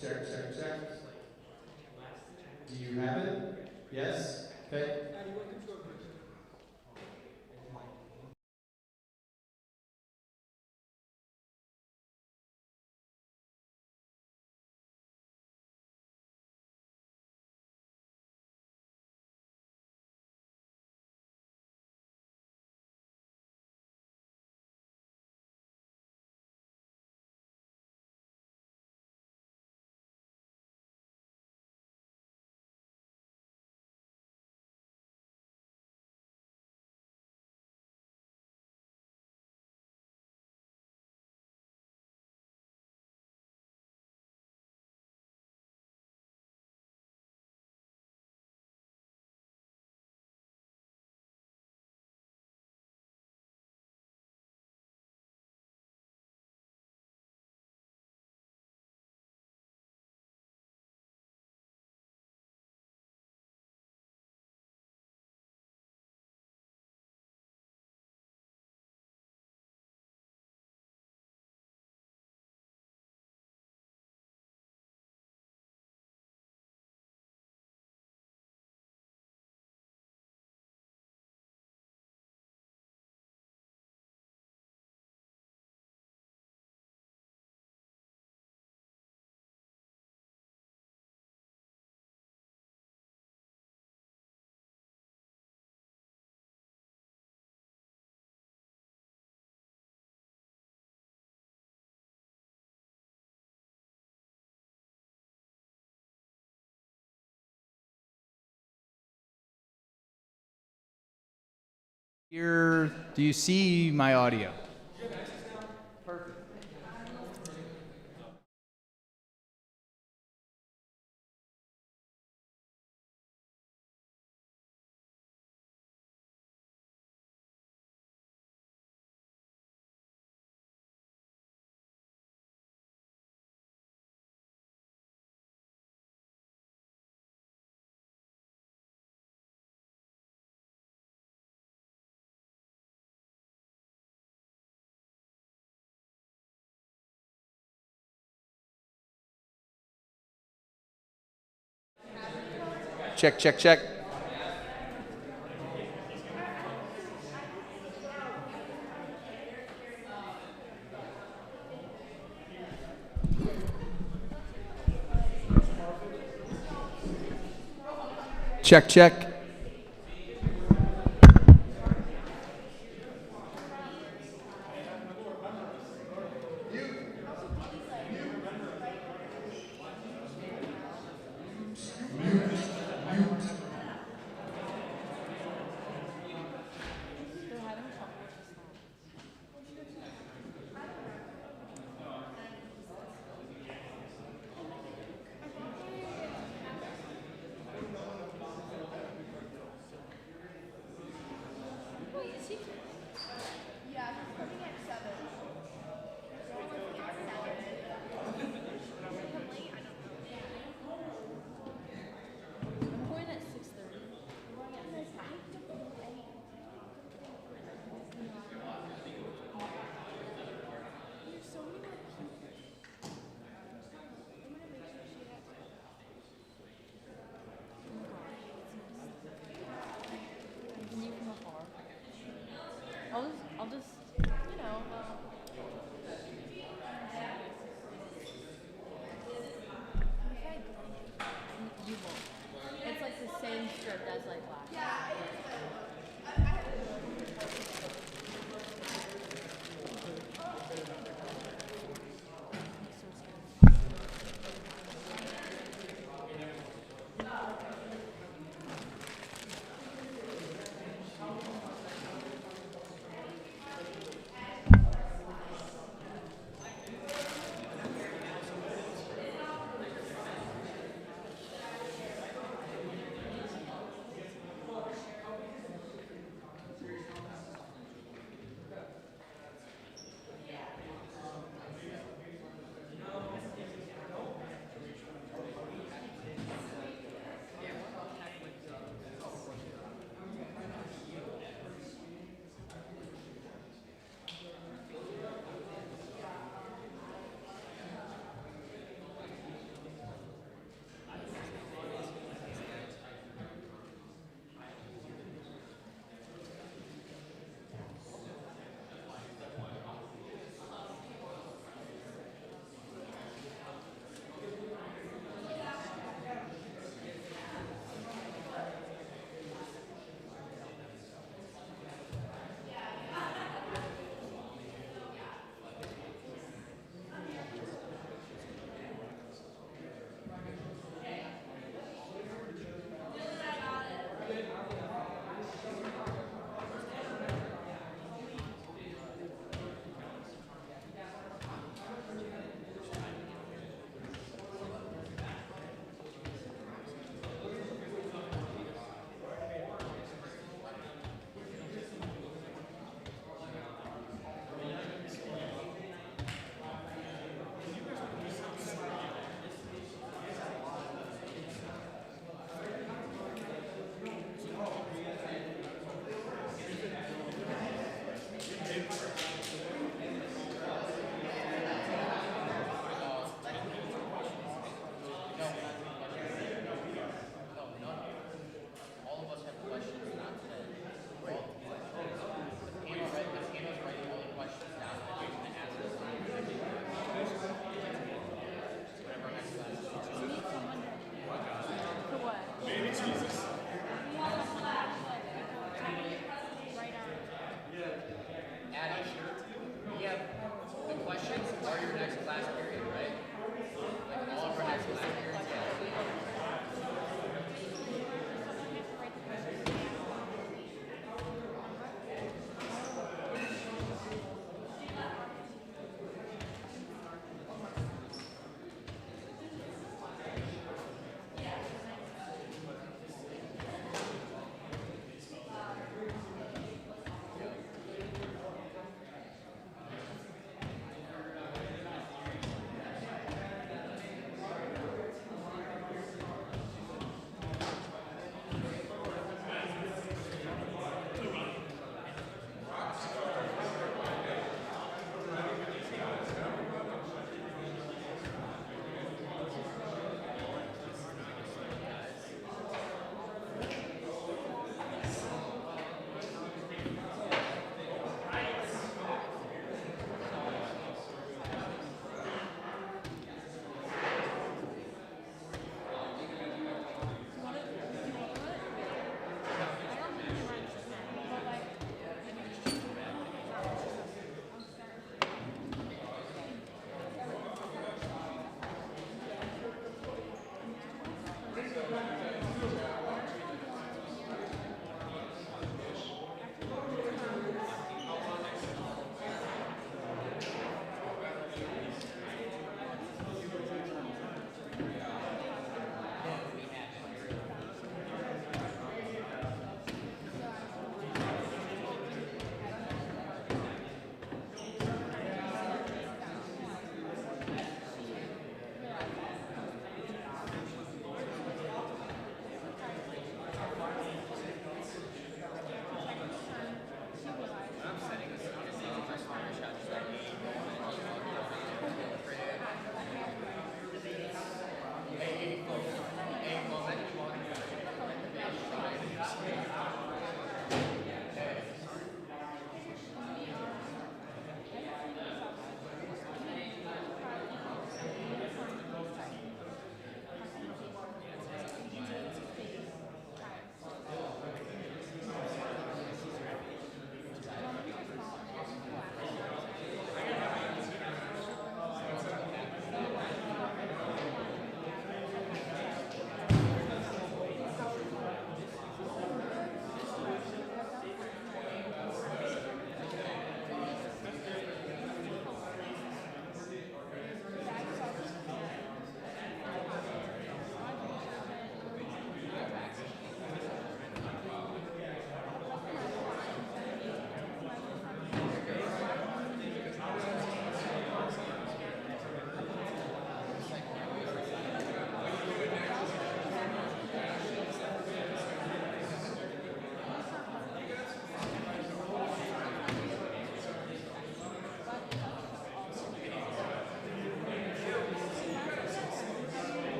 Check, check, check. Do you have it? Yes? Okay. Here, do you see my audio? Check, check, check. Check, check. I'll just, you know. You won't. It's like the same script as like last. Yeah.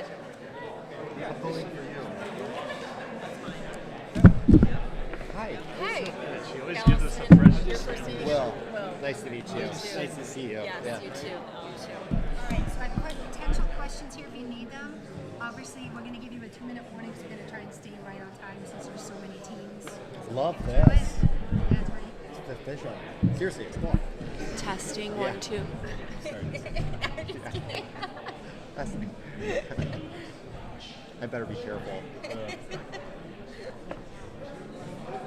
good. Hi. Hey. She always gives us a fresh Your first name? Will. Will. Nice to meet you. too. Nice to see you. Yes, Yeah. you too. You too. All right, so I've put potential questions here if you need them. Obviously, we're going to give you a 2-minute warning, so we're going to try and stay right on time since there's so many teams. Love Do it. this. Yeah, it's ready. It's official. Seriously, it's cool. Testing Yeah. 1, 2. I'm just kidding. That's I better be careful.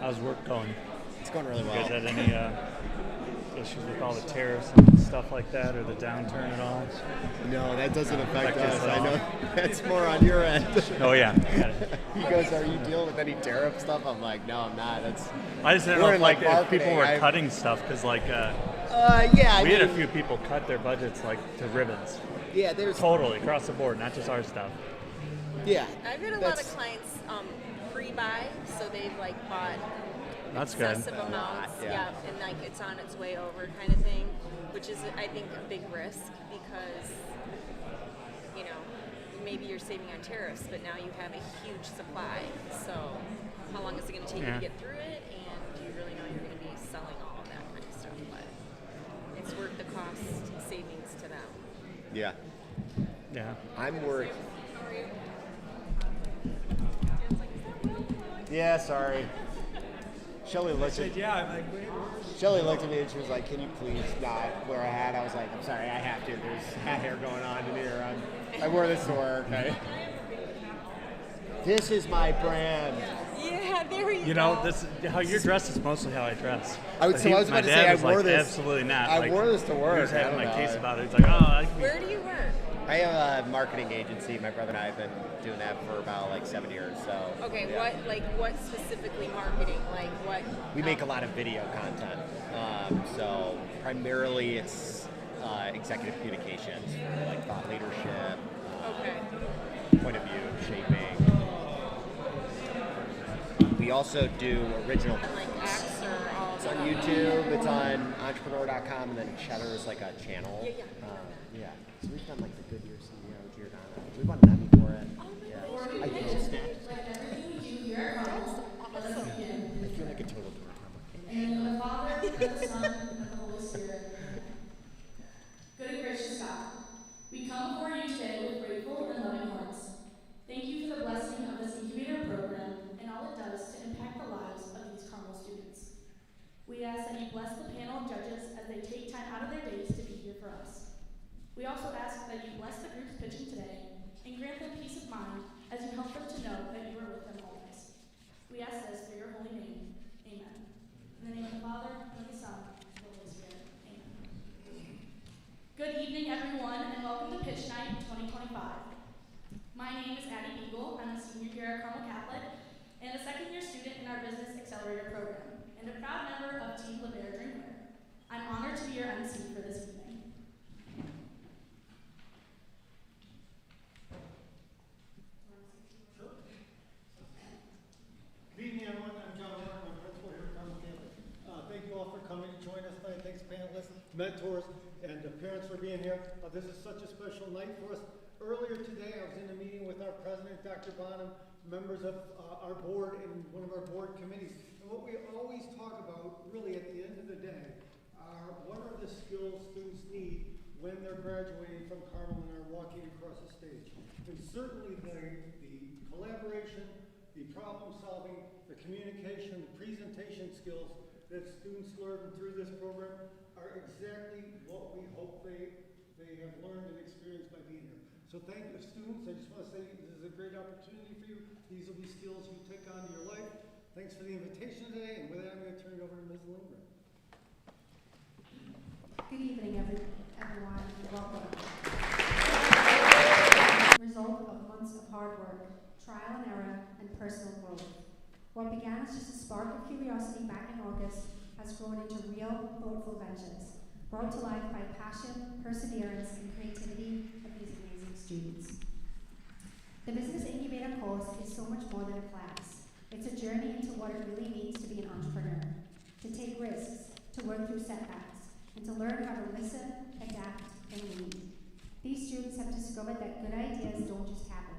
How's work going? It's going really You guys well. had any issues with all the tariffs and stuff like that, or the downturn at all? No, that doesn't affect Affect us. us at I all. know that's more on your end. Oh yeah. Got it. He goes, "Are you dealing with any tariff stuff?" I'm like, "No, I'm not." That's I just didn't We're know in, if, like, if people marketing. were cutting stuff because yeah. we had a few people cut their budgets like to ribbons, Yeah, there's totally across the board, not just our stuff. yeah. I've had a lot of clients pre-buy, so they've like bought That's good. excessive amounts, yeah. and like it's on its way over kind of thing, which is I think a big risk because you know maybe you're saving on tariffs, but now you have a huge supply. So how long is it going to take you Yeah. to get through it? And do you really know you're going to be selling all of that kind of stuff? But it's worth the cost savings to them. Yeah. Yeah. I'm worried. Yeah, sorry. Shelly looked at Shelly looked at me and she was like, "Can you please not wear a hat?" I was like, "I'm sorry, I have to. There's hat hair going on in here. I wore this to work." This is my brand. Yeah, there You know, this how you're dressed is mostly how I dress. I was about my to dad say, I was wore like, this- absolutely not. I Like, wore this to work. He was I having don't my know. case about it. He's like, oh, Where do you work? I have a marketing agency. My brother and I have been doing that for about like 7 years. So Okay, yeah. what specifically marketing? Like what? We make a lot of video content. So primarily it's executive communications, like thought leadership, Okay. point of view shaping. We also do original. Like acts or all. It's on YouTube. It's on entrepreneur.com, and then Cheddar is like a channel. Yeah. Yeah. So we've done like the Goodyear CEO, Giordano. We won an Emmy for it. Yeah. I post it. I feel like a total dork. In the name of the Father, and the Son, and the Holy Spirit. Good and gracious God, we come before you today with grateful and loving hearts. Thank you for the blessing of this Incubator program and all it does to impact the lives of these Carmel students. We ask that you bless the panel of judges as they take time out of their days to be here for us. We also ask that you bless the groups pitching today and grant them peace of mind as you help them to know that you are with them always. We ask this for your holy name. Amen. In the name of the Father, and of the Son, and of the Holy Spirit. Amen. Good evening, everyone, and welcome to Pitch Night 2025. My name is Addie Beagle. I'm a senior here at Carmel Catholic and a second-year student in our Business Accelerator program, and a proud member of Team LeBaire Drinkware. I'm honored to be your MC for this evening. Good evening, everyone. I'm John Martin. I'm principal here at Carmel Catholic. Thank you all for coming to join us tonight. Thanks, panelists, mentors, and parents for being here. This is such a special night for us. Earlier today, I was in a meeting with our president, Dr. Bonham, members of our board, and one of our board committees. And what we always talk about, really, at the end of the day, are what are the skills students need when they're graduating from Carmel and are walking across the stage. And certainly the collaboration, the problem solving, the communication, the presentation skills that students learn through this program are exactly what we hope they have learned and experienced by being here. So thank you, students. I just want to say this is a great opportunity for you. These will be skills you take on in your life. Thanks for the invitation today, and with that, I'm going to turn it over to Ms. Lindgren. Good evening, everyone, and welcome. Result of months of hard work, trial and error, and personal growth. What began as just a spark of curiosity back in August has grown into real, thoughtful ventures, brought to life by passion, perseverance, and creativity of these amazing students. The Business Incubator course is so much more than a class. It's a journey into what it really means to be an entrepreneur, to take risks, to work through setbacks, and to learn how to listen, adapt, and lead. These students have discovered that good ideas don't just happen.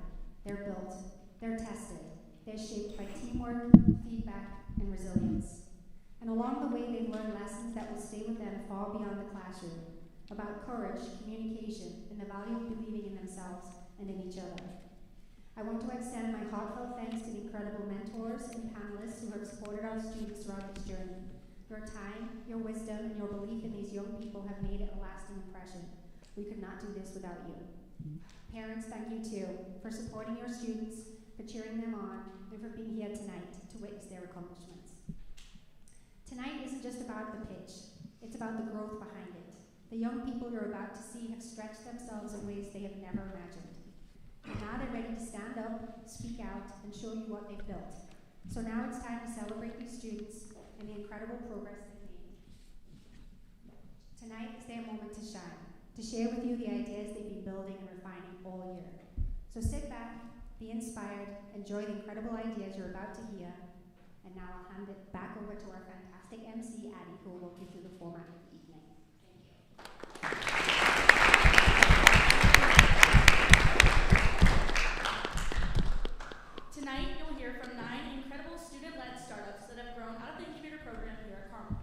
teamwork, feedback, and resilience. And along the way, they've learned lessons that will stay with them far beyond the classroom, about courage, communication, and the value of believing in themselves and in each other. I want to extend my heartfelt thanks to the incredible mentors and panelists who have supported our students throughout this journey. Your time, your wisdom, and your belief in these young people have made a lasting impression. We could not do this without you. Parents, thank you too, for supporting your students, for cheering them on, and for being here tonight to witness their accomplishments. Tonight isn't just about the pitch, it's about the growth behind it. The young people you're about to see have stretched themselves in ways they have never imagined. And now they're ready to stand up, speak out, and show you what they've built. So now it's time to celebrate these students and the incredible progress they've made. Tonight is their moment to shine, to share with you the ideas they've been building and refining all year. So sit back, be inspired, enjoy the incredible ideas you're about to hear, and now I'll hand it back over to our fantastic MC, Addie, who will walk you through the format of the evening. Thank you. Tonight, you'll hear from 9 incredible student-led startups that have grown out of the Incubator program here at Carmel.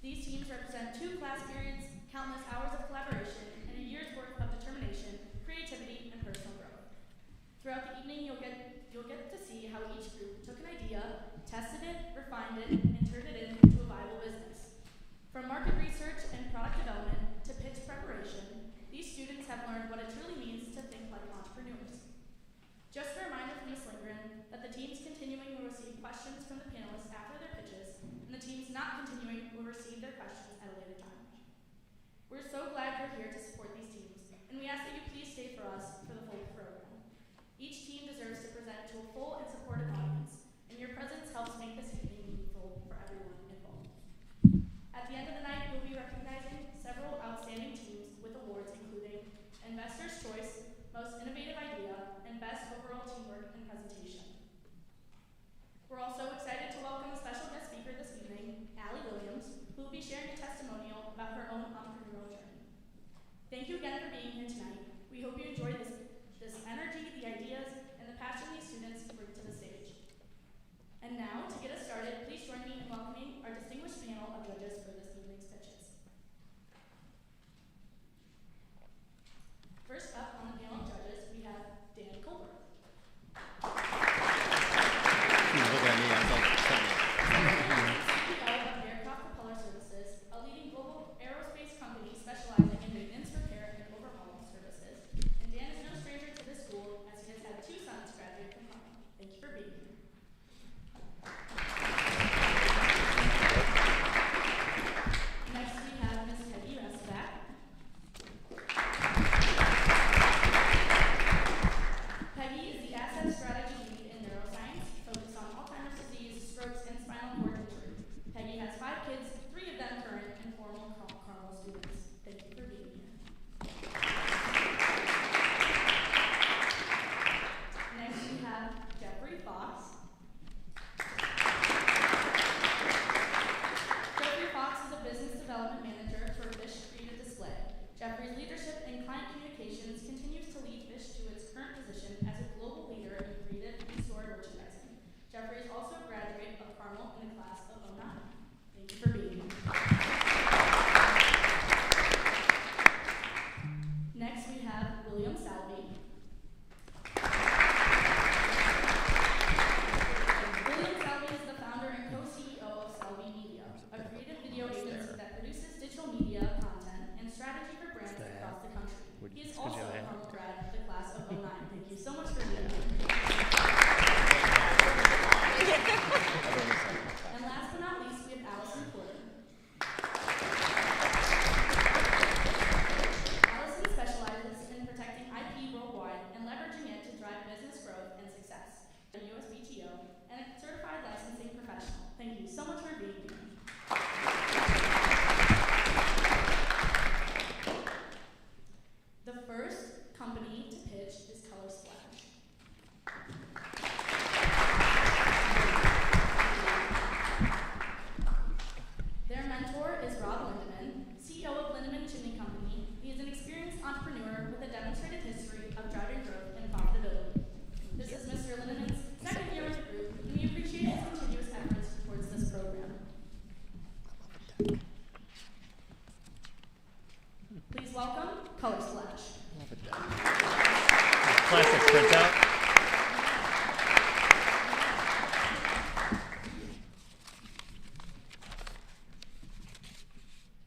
These teams represent 2 class periods, countless hours of collaboration, and a year's worth of determination, creativity, and personal growth. Throughout the evening, you'll get to see how each group took an idea, tested it, refined it, and turned it into a viable business. From market research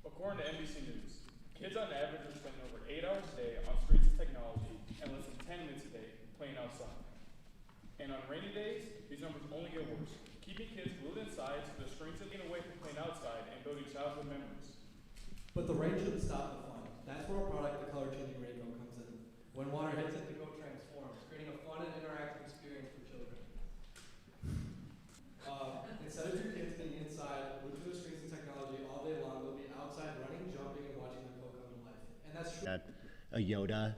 According to NBC News, kids on average are spending over 8 hours a day on screens and technology and less than 10 minutes a day playing outside. And on rainy days, these numbers only get worse, keeping kids glued inside to their screens and getting away from playing outside and building childhood memories. But the rain shouldn't stop the fun. That's where our product, the color changing raincoat, comes in. When water hits it, the coat transforms, creating a fun and interactive experience for children. Instead of your kids being inside, glued to their screens and technology all day long, they'll be outside running, jumping, and watching their coat come to life. And that's true. A Yoda.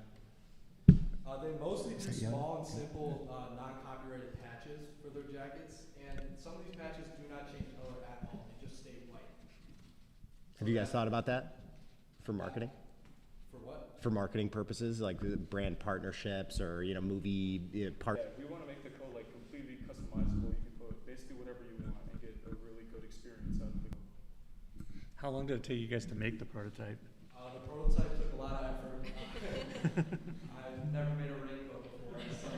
They mostly do small and simple, non-copyrighted patches for their jackets, and some of these patches do not change color at all. They just stay white. Have you guys thought about that for marketing? For what? For marketing purposes, like brand partnerships or movie part. Yeah, we want to make the code like completely customizable. You can put basically whatever you want and get a really good experience out of it. How long did it take you guys to make the prototype? The prototype took a lot of effort. I've never made a raincoat before, so.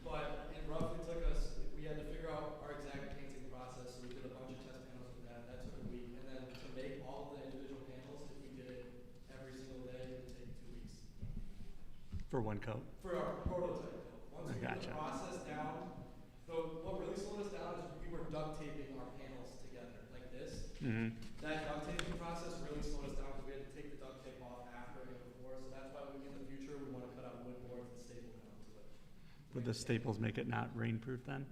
But it roughly took us, we had to figure out our exact painting process, so we did a bunch of test panels with that. That took a week. And then to make all of the individual panels, if we did it every single day, it would take 2 weeks. For one coat? For our prototype. Once we get Gotcha. the process down, so what really slowed us down is we were duct taping our panels together, like this. Mm-hmm. That duct taping process really slowed us down because we had to take the duct tape off after and before, so that's why in the future we want to cut out wood boards and staple them onto it. Would the staples make it not rainproof then?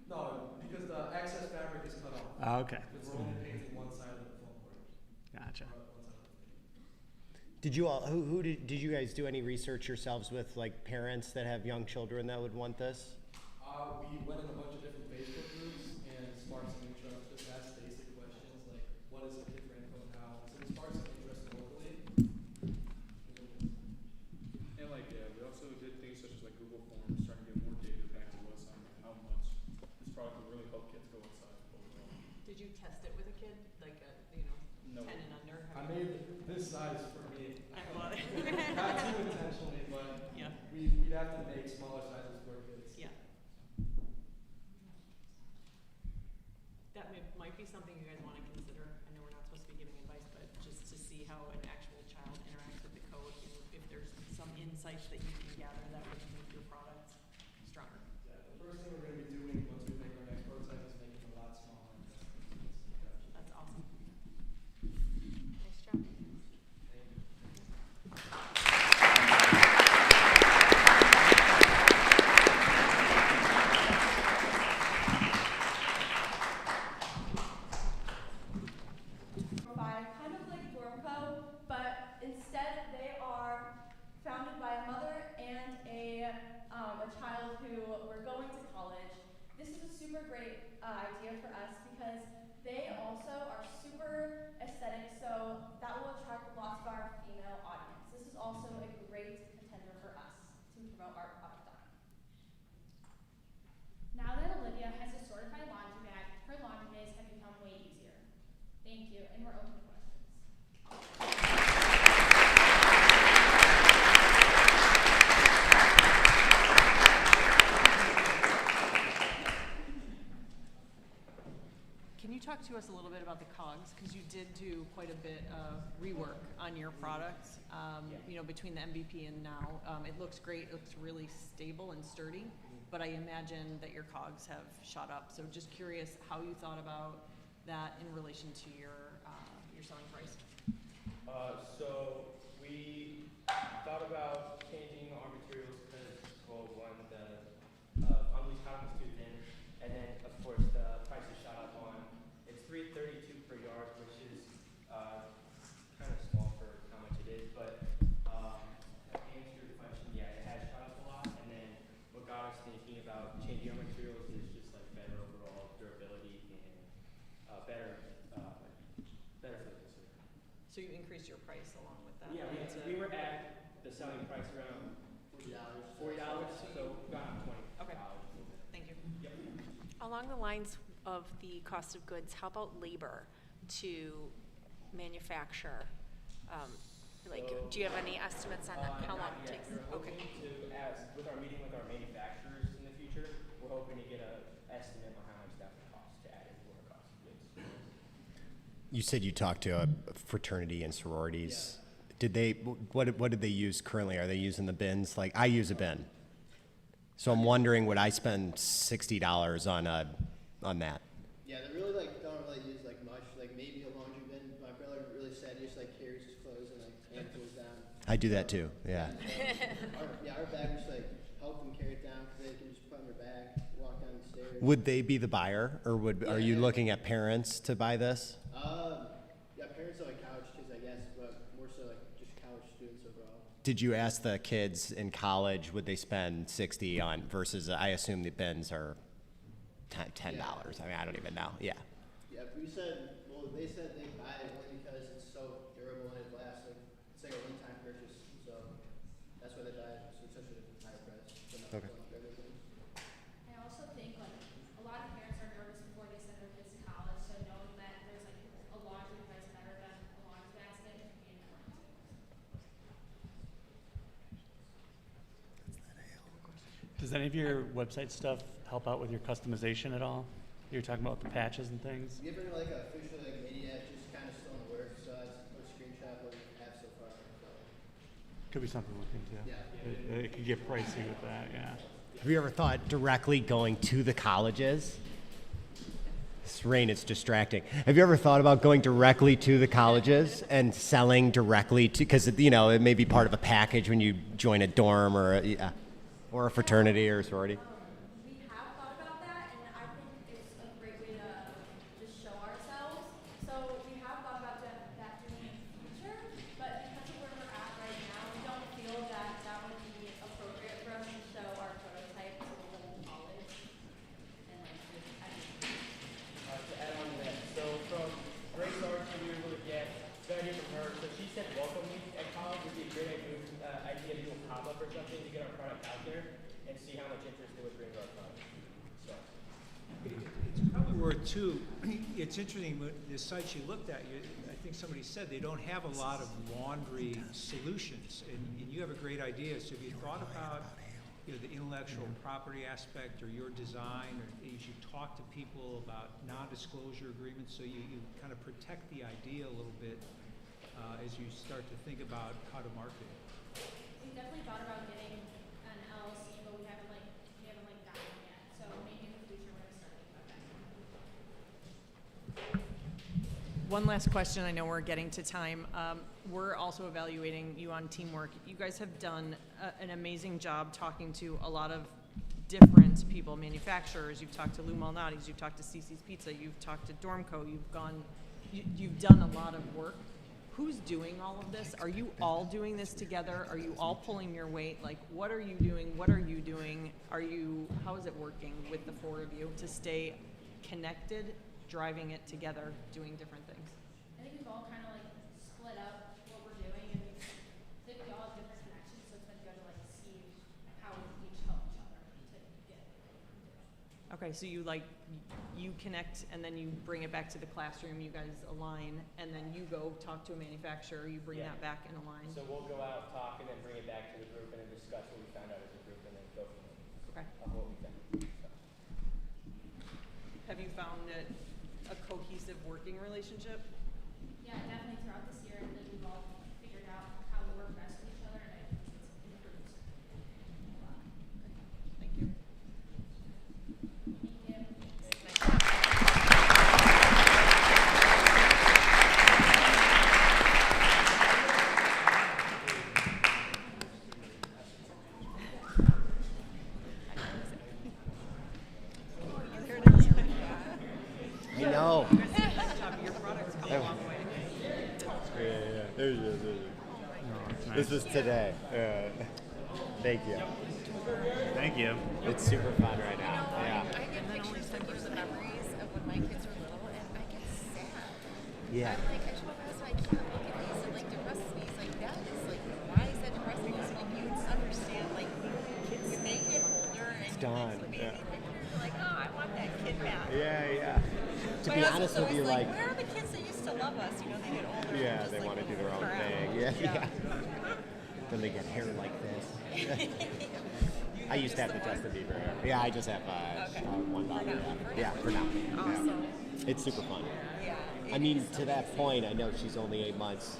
No, because the excess fabric is cut off. Oh, okay. Because we're only painting one side of the foam board. Gotcha. Or one side of the thing. Did you all? Who did you guys do any research yourselves with, like parents that have young children that would want this? We went in a bunch of different Facebook groups and sparked some interest. Just asked basic questions like, what is a kid raincoat now? So it sparked some interest locally. And we also did things such as like Google Forms, trying to get more data back to us on how much this product would really help kids go outside overall. Did you test it with a kid, like No. 10 and under? I made this size for me. I love it. Not too intentionally, but Yeah. we'd have to make smaller sizes for kids. Yeah. That might be something you guys want to consider. I know we're not supposed to be giving advice, but just to see how an actual child interacts with the code, if there's some insights that you can gather that would make your product stronger. Yeah, the first thing we're going to be doing once we make our next prototype is making it a lot smaller. That's awesome. Nice job. Thank you. Kind of like Dormco, but instead they are founded by a mother and a child who were going to college. This is a super great idea for us because they also are super aesthetic, so that will attract lots of our female audience. This is also a great contender for us to promote our product on. Now that Olivia has a certified laundry bag, her laundry days have become way easier. Thank you, and we're open to questions. Can you talk to us a little bit about the COGS? Because you did do quite a bit of rework on your products, between the MVP and now. It looks great. It looks really stable and sturdy, but I imagine that your COGS have shot up. So just curious how you thought about that in relation to your selling price. So we thought about changing our materials because, well, one, the unleashed cotton was too thin, and then of course the price has shot up on. It's $3.32 per yard, which is kind of small for how much it is, but to answer your question, yeah, it has shot up a lot. And then what got us thinking about changing our materials is just like better overall durability and better for the consumer. So you increased your price along with that? Yeah, we were at the selling price around $40, so we've gone up $20. Okay. Thank you. Yep. Along the lines of the cost of goods, how about labor to manufacture Like, So, do you have any estimates on how long it yeah, takes? we're Okay. hoping to, as with our meeting with our manufacturers in the future, we're hoping to get an estimate on how much that would cost to add into our cost of goods. You said you talked to a fraternity and sororities. Did they? What did they use currently? Are they using the bins? Like I use a bin, so I'm wondering, would I spend $60 on that? Yeah, they really don't really use much. Maybe a laundry bin. My brother really said he just carries his clothes and handfuls down. I do that too. Yeah. Our bag just help them carry it down because they can just put on their back, walk down the stairs. Would they be the buyer, or are you looking at parents to buy this? Yeah, parents are college kids, I guess, but more so just college students overall. Did you ask the kids in college, would they spend $60 on versus, I assume the bins are $10. Yeah. I mean, I don't even know. Yeah. Yeah, they said they buy it only because it's so durable and it lasts. It's a one-time purchase, so that's why they buy it. So it's such a higher price. Okay. I also think a lot of parents are nervous before they send their kids to college, so knowing that there's a laundry device better than a laundry basket can be important too. Does any of your website stuff help out with your customization at all? You're talking about the patches and things? Giving an official media, just kind of still in the works. So it's a screenshot of what we have so far. So. Could be something to look into. Yeah. It could get pricey with that, yeah. Have you ever thought directly going to the colleges? This rain is distracting. Have you ever thought about going directly to the colleges and selling directly to, because it may be part of a package when you join a dorm or a fraternity or a sorority? We have thought about that, and I think it's a great way to just show ourselves. So we have thought about that doing in the future, but because of where we're at right now, we don't feel that that would be appropriate for us to show our prototype to the whole college. And To add on to that, so from Grace Arts, we were able to get good idea from her. So she said welcome week at college would be a great idea to do a pop-up or something to get our product out there and see how much interest it would bring to our product. So. It's probably worth too. It's interesting, the sites you looked at, I think somebody said they don't have a lot of laundry solutions, and you have a great idea. So have you thought about the intellectual property aspect or your design, or you should talk to people about non-disclosure agreements so you kind of protect the idea a little bit as you start to think about how to market it? We definitely thought about getting an LLC, but we haven't gotten it yet. So maybe in the future we're gonna start thinking about that. One last question. I know we're getting to time. We're also evaluating you on teamwork. You guys have done an amazing job talking to a lot of different people, manufacturers. You've talked to Lou Malnati's, you've talked to Cece's Pizza, you've talked to Dormco, you've done a lot of work. Who's doing all of this? Are you all doing this together? Are you all pulling your weight? What are you doing? What are you doing? How is it working with the four of you to stay connected, driving it together, doing different things? I think we've all kind of split up what we're doing, and I think we all have different connections, so it's been good to see how we each help each other to get it. Okay, so you connect and then you bring it back to the classroom, you guys align, and then you go talk to a manufacturer, you bring that back and align. So we'll go out, talk, and then bring it back to the group and then discuss what we found out as a group and then go from there. Okay. Of what we found. So. Have you found it a cohesive working relationship? Yeah, definitely throughout this year, I think we've all figured out how we work best with each other, and I think it's improved a lot. Thank you. I know. Your product's come a long way. Yeah. There you go. This was today. Thank you. Thank you. It's super fun right now. Yeah. I get pictures of the memories of when my kids were little, and I get sad. Yeah. I'm I show up I can't look at these and depresses me. It's that is why is that depressing? Because when you understand, when they get older and It's done. you pictures, you're oh, I want that kid back. Yeah. to My be husband's honest with always you, like, where are the kids that used to love us? You know, they get older. and yeah, just, they like, want to do their own crap. thing. Yeah. Then they get hair like this. I used to have the Justin Bieber hair. Yeah, I just have one daughter. Yeah, for now. Awesome. Yeah. It's super fun. Yeah. I mean, to that point, I know she's only 8 months,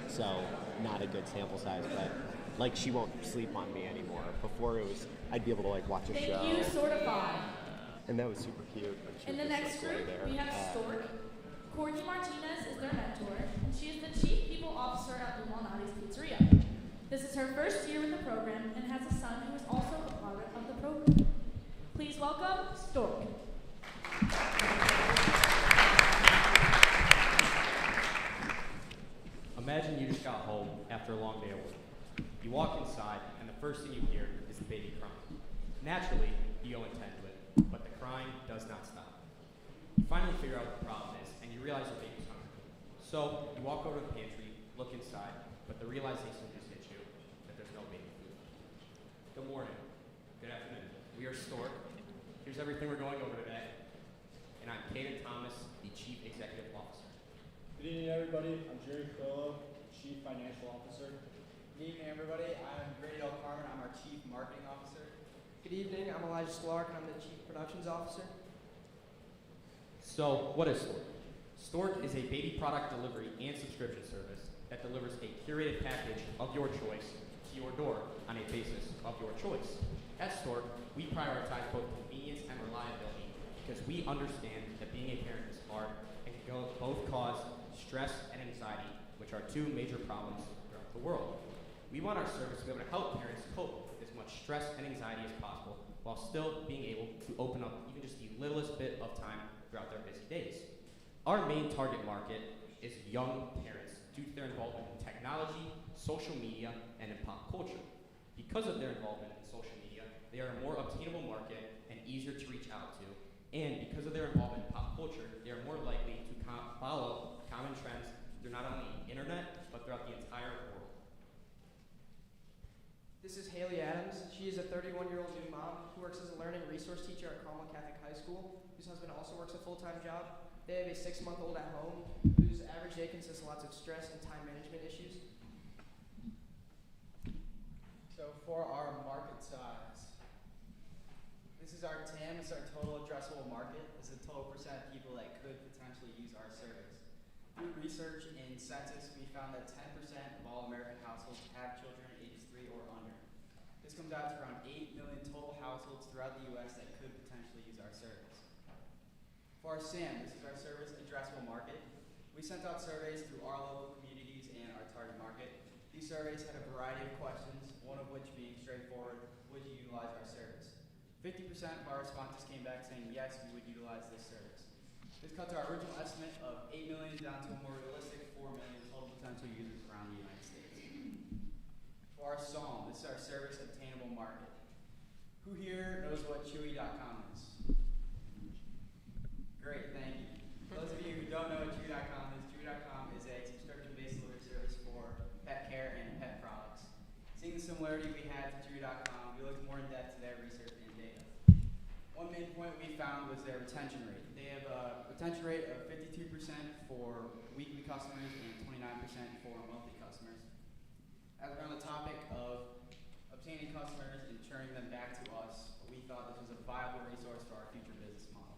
so not a good sample size, but like she won't sleep on me anymore. Before it was, I'd be able to like watch a Thank show. you, Sortify. And that was super cute. when she In the was just, next like, group, laying there. we have Stork. Courtney Martinez is their mentor, and she is the Chief People Officer at Blue Malnati's Pizzeria. This is her first year with the program and has a son who is also a part of the program. Please welcome Stork. Imagine you just got home after a long day of work. You walk inside, and the first thing you hear is the baby crying. Naturally, you go and tend to it, but the crying does not stop. You finally figure out what the problem is, and you realize your baby's hungry. So, you walk over to the pantry, look inside, but the realization just hits you that there's no baby food. Good morning. Good afternoon. We are Stork. Here's everything we're going over today. And I'm Caden Thomas, the Chief Executive Officer. Good evening, everybody. I'm Jerry Crillo, Chief Financial Officer. Good evening, everybody. I'm Grady Del Carmen. I'm our Chief Marketing Officer. Good evening. I'm Elijah Sklark, and I'm the Chief Productions Officer. So, what is Stork? Stork is a baby product delivery and subscription service that delivers a curated package of your choice to your door on a basis of your choice. At Stork, we prioritize both convenience and reliability because we understand that being a parent is hard and can both cause stress and anxiety, which are two major problems throughout the world. We want our service to be able to help parents cope with as much stress and anxiety as possible while still being able to open up even just the littlest bit of time throughout their busy days. Our main target market is young parents due to their involvement in technology, social media, and in pop culture. Because of their involvement in social media, they are a more obtainable market and easier to reach out to. And because of their involvement in pop culture, they are more likely to follow common trends through not only the internet, but throughout the entire world. This is Haley Adams. She is a 31-year-old new mom who works as a learning resource teacher at Carmel Catholic High School, whose husband also works a full-time job. They have a 6-month-old at home, whose average day consists of lots of stress and time management issues. So for our market size, this is our TAM, it's our total addressable market. This is the total percent of people that could potentially use our service. Through research and census, we found that 10% of all American households have children ages 3 or under. This comes out to around 8 million total households throughout the U.S. that could potentially use our service. For our SAM, this is our service addressable market. We sent out surveys through our local communities and our target market. These surveys had a variety of questions, one of which being straightforward: would you utilize our service? 50% of our responses came back saying yes, we would utilize this service. This cuts our original estimate of 8 million down to a more realistic 4 million total potential users around the United States. For our SOM, this is our service obtainable market. Who here knows what Chewy.com is? Great, thank you. For those of you who don't know what Chewy.com is, Chewy.com is a subscription-based delivery service for pet care and pet products. Seeing the similarity we had to Chewy.com, we looked more in depth to their research and data. One main point we found was their retention rate. They have a retention rate of 52% for weekly customers and 29% for monthly customers. As we're on the topic of obtaining customers and churning them back to us, we thought this was a viable resource for our future business model.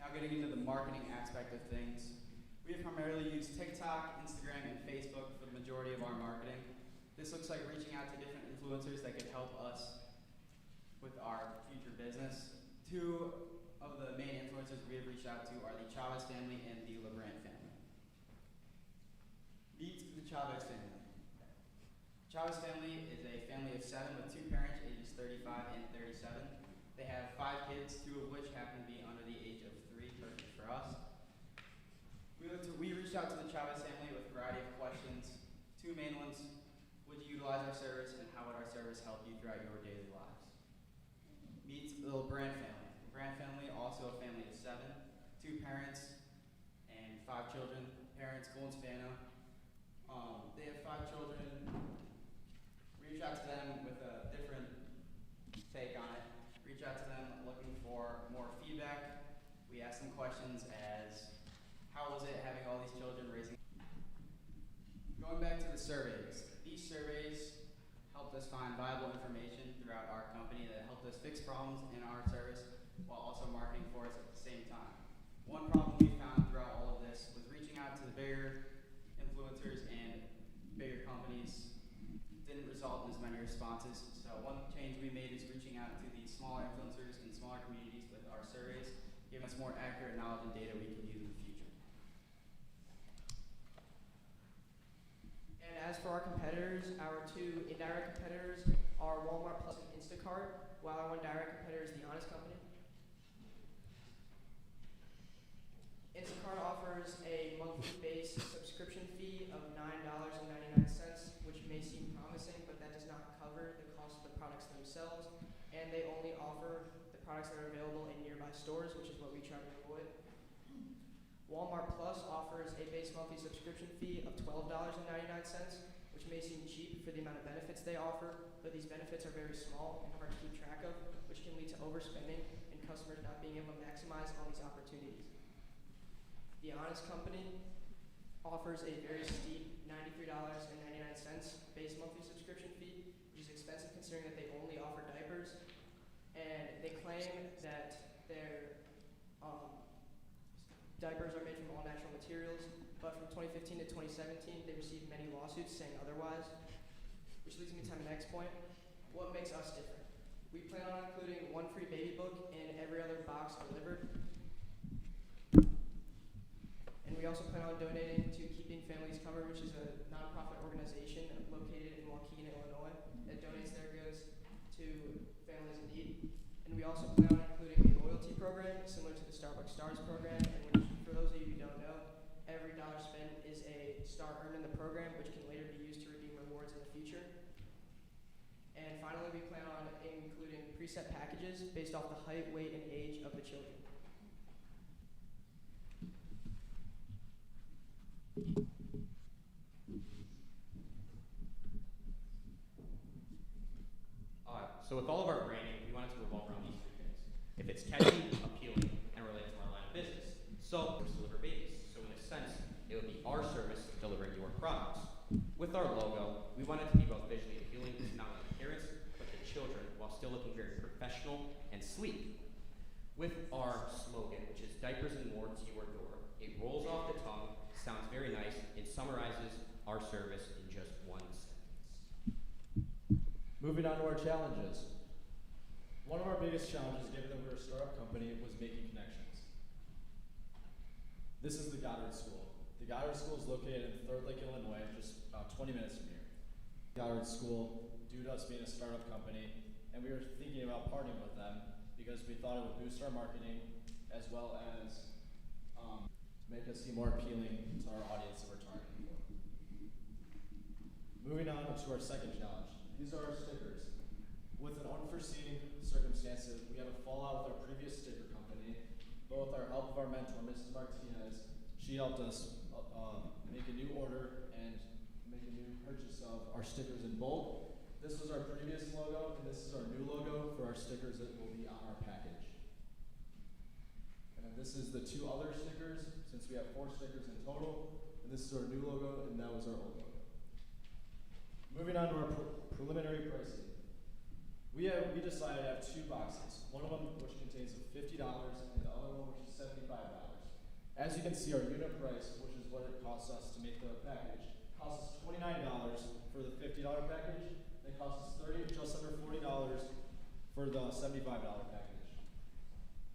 Now getting into the marketing aspect of things, we have primarily used TikTok, Instagram, and Facebook for the majority of our marketing. This looks like reaching out to different influencers that could help us with our future business. Two of the main influencers we have reached out to are the Chavez family and the LeBrant family. Meet the Chavez family. Chavez family is a family of 7 with 2 parents, ages 35 and 37. They have 5 kids, 2 of which happen to be under the age of 3, perfect for us. We reached out to the Chavez family with a variety of questions. 2 main ones: would you utilize our service, and how would our service help you throughout your daily lives? Meet the LeBrant family. LeBrant family, also a family of 7, 2 parents and 5 children. Parents, Gold and Savannah. They have 5 children. We reached out to them with a different take on it. Reach out to them looking for more feedback. We asked them questions children, raising. Going back to the surveys, these surveys helped us find valuable information throughout our company that helped us fix problems in our service while also marketing for us at the same time. One problem we found throughout all of this was reaching out to the bigger influencers and bigger companies didn't result in as many responses. So one change we made is reaching out to the smaller influencers and smaller communities with our surveys, giving us more accurate knowledge and data we can use in the future. And as for our competitors, our two indirect competitors are Walmart Plus and Instacart, while our one direct competitor is The Honest Company. Instacart offers a monthly base subscription fee of $9.99, which may seem promising, but that does not cover the cost of the products themselves, and they only offer the products that are available in nearby stores, which is what we try to avoid. Walmart Plus offers a base monthly subscription fee of $12.99, which may seem cheap for the amount of benefits they offer, but these benefits are very small and hard to keep track of, which can lead to overspending and customers not being able to maximize on these opportunities. The Honest Company offers a very steep $93.99 base monthly subscription fee, which is expensive considering that they only offer diapers, and they claim that their diapers are made from all natural materials, but from 2015 to 2017, they received many lawsuits saying otherwise, which leads me to my next point. What makes us different? We plan on including one free baby book in every other box delivered. And we also plan on donating to Keeping Families Covered, which is a nonprofit organization located in Waukegan, Illinois, that donates their goods to families in need. And we also plan on including a loyalty program similar to the Starbucks Stars program, and which, for those of you who don't know, every dollar spent is a star earned in the program, which can later be used to redeem rewards in the future. And finally, we plan on including preset packages based off the height, weight, and age of the children. So with all of our branding, we want it to revolve around these three things. If it's catchy, appealing, and related to our line of business. So, deliver babies. So in a sense, it would be our service delivering your products. With our logo, we want it to be both visually appealing to not only the parents, but the children, while still looking very professional and sleek. With our slogan, which is diapers and more to your door, it rolls off the tongue, sounds very nice, and summarizes our service in just one sentence. Moving on to our challenges. One of our biggest challenges, given that we're a startup company, was making connections. This is the Goddard School. The Goddard School is located in Third Lake, Illinois, just about 20 minutes from here. Goddard School, due to us being a startup company, and we were thinking about partnering with them because we thought it would boost our marketing as well as make us seem more appealing to our audience that we're targeting for. Moving on to our second challenge. These are our stickers. With an unforeseen circumstances, we had a fallout with our previous sticker company, but with our help of our mentor, Mrs. Martinez, she helped us make a new order and make a new purchase of our stickers in bulk. This was our previous logo, and this is our new logo for our stickers that will be on our package. And then this is the two other stickers, since we have 4 stickers in total, and this is our new logo, and that was our old logo. Moving on to our preliminary pricing. We decided to have 2 boxes, one of them which contains $50 and the other one which is $75. As you can see, our unit price, which is what it costs us to make the package, costs us $29 for the $50 package, and it costs us just under $40 for the $75 package.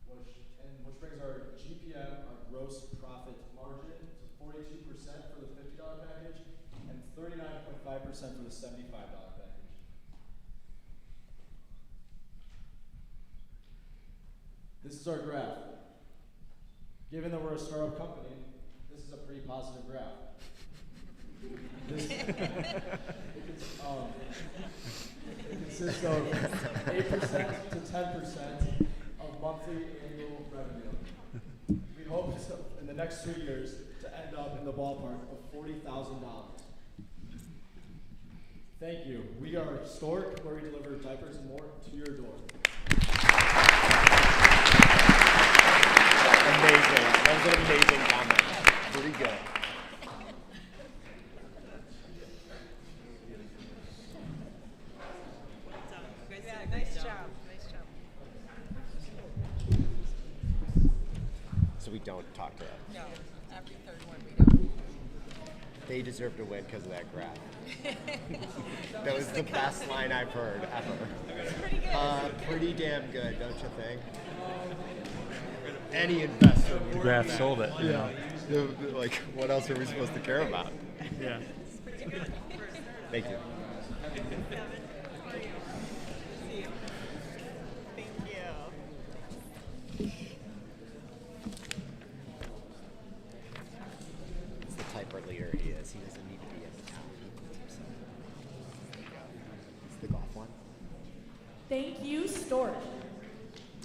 Which brings our GPM, our gross profit margin, to 42% for the $50 package and 39.5% for the $75 package. This is our graph. Given that we're a startup company, this is a pretty positive graph. It consists of 8% to 10% of monthly annual revenue. We hope in the next 3 years to end up in the ballpark of $40,000. Thank you. We are Stork, where we deliver diapers and more to your door. Amazing. That was an amazing comment. Pretty good. we don't talk to them. No, every third one we don't. They deserve to win because of that graph. That was the best line I've heard ever. It's pretty good. Pretty damn good, don't you think? Any investor would The graph want that. sold it. Yeah. Like, what else are we supposed to care about? Yeah. Thank you. It's the type of leader he is. He doesn't need to be at the top. He puts himself. There you go. It's the golf one. Thank you, Stork.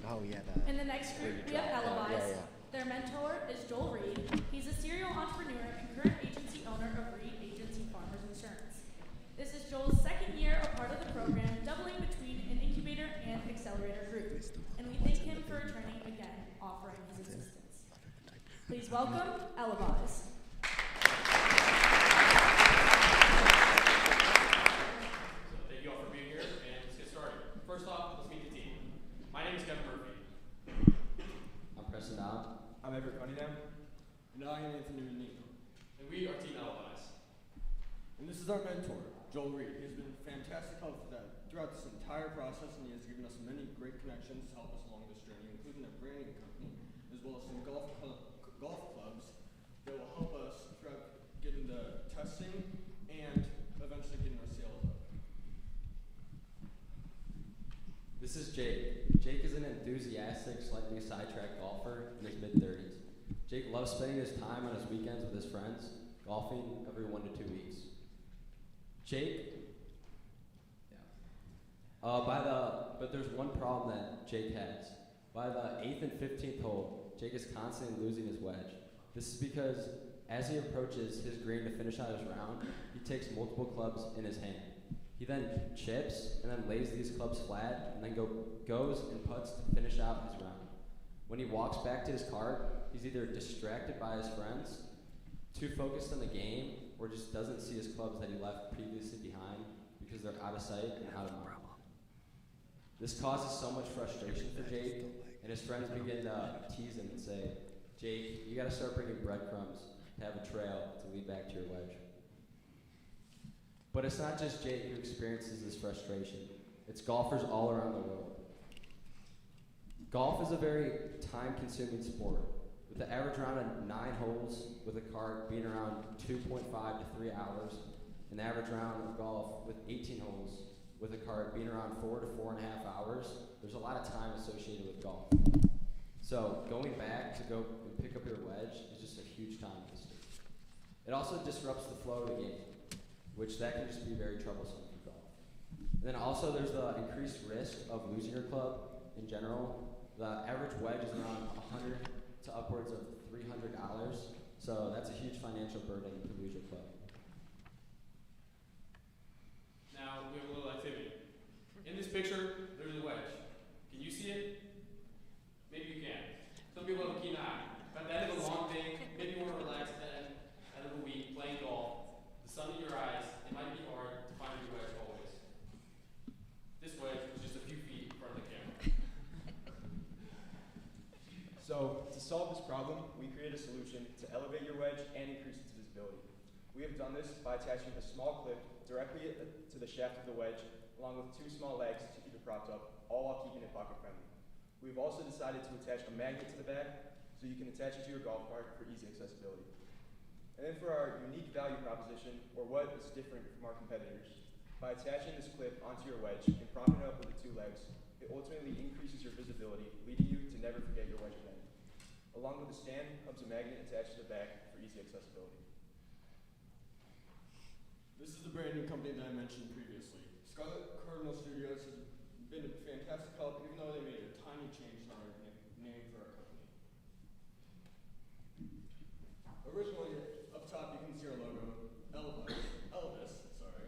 Oh yeah. In the next group, we have Eloise. Their mentor is Joel Reed. He's a serial entrepreneur and current agency owner of Reed Agency Farmers Insurance. This is Joel's second year a part of the program, doubling between an incubator and accelerator group. And we thank him for returning again, offering his assistance. Please welcome Eloise. Thank you all for being here, and let's get started. First off, let's meet the team. My name is Kevin Murphy. I'm Preston Down. I'm Everett Cunningham. And I am Anthony Renino. And we are Team Eloise. And this is our mentor, Joel Reed. He has been a fantastic help throughout this entire process, and he has given us many great connections to help us along this journey, including a branding company, as well as some golf clubs that will help us throughout getting the testing and eventually getting our sales up. This is Jake. Jake is an enthusiastic, slightly sidetracked golfer in his mid-30s. Jake loves spending his time on his weekends with his friends, golfing every 1 to 2 weeks. Jake, but there's one problem that Jake has. By the 8th and 15th hole, Jake is constantly losing his wedge. This is because as he approaches his green to finish out his round, he takes multiple clubs in his hand. He then chips and then lays these clubs flat and then goes and putts to finish out his round. When he walks back to his cart, he's either distracted by his friends, too focused on the game, or just doesn't see his clubs that he left previously behind because they're out of sight and out of mind. This causes so much frustration for Jake, and his friends begin to tease him and say, Jake, you gotta start bringing breadcrumbs to have a trail to lead back to your wedge. But it's not just Jake who experiences this frustration. It's golfers all around the world. Golf is a very time-consuming sport, with the average round of 9 holes with a cart being around 2.5 to 3 hours, and the average round of golf with 18 holes with a cart being around 4 to 4.5 hours. There's a lot of time associated with golf. So going back to go and pick up your wedge is just a huge time waster. It also disrupts the flow of the game, which that can just be very troublesome for golf. And then also there's the increased risk of losing your club in general. The average wedge is around $100 to upwards of $300, so that's a huge financial burden to lose your club. Now we have a little activity. In this picture, there's a wedge. Can you see it? Maybe you can. Some people have a keen eye. At the end of a long day, maybe you want to relax at the end of a week playing golf. The sun in your eyes, it might be hard to find your wedge always. This wedge was just a few feet in front of the camera. So, to solve this problem, we created a solution to elevate your wedge and increase its visibility. We have done this by attaching a small clip directly to the shaft of the wedge, along with 2 small legs to keep it propped up, all while keeping it pocket friendly. We've also decided to attach a magnet to the back, so you can attach it to your golf cart for easy accessibility. And then for our unique value proposition, or what is different from our competitors, by attaching this clip onto your wedge and propping it up with the 2 legs, it ultimately increases your visibility, leading you to never forget your wedge again. Along with the stand comes a magnet attached to the back for easy accessibility. This is the branding company that I mentioned previously. Scarlet Cardinal Studios has been a fantastic help, even though they made a tiny change in our name for our company. Originally, up top you can see our logo, Elvis, sorry.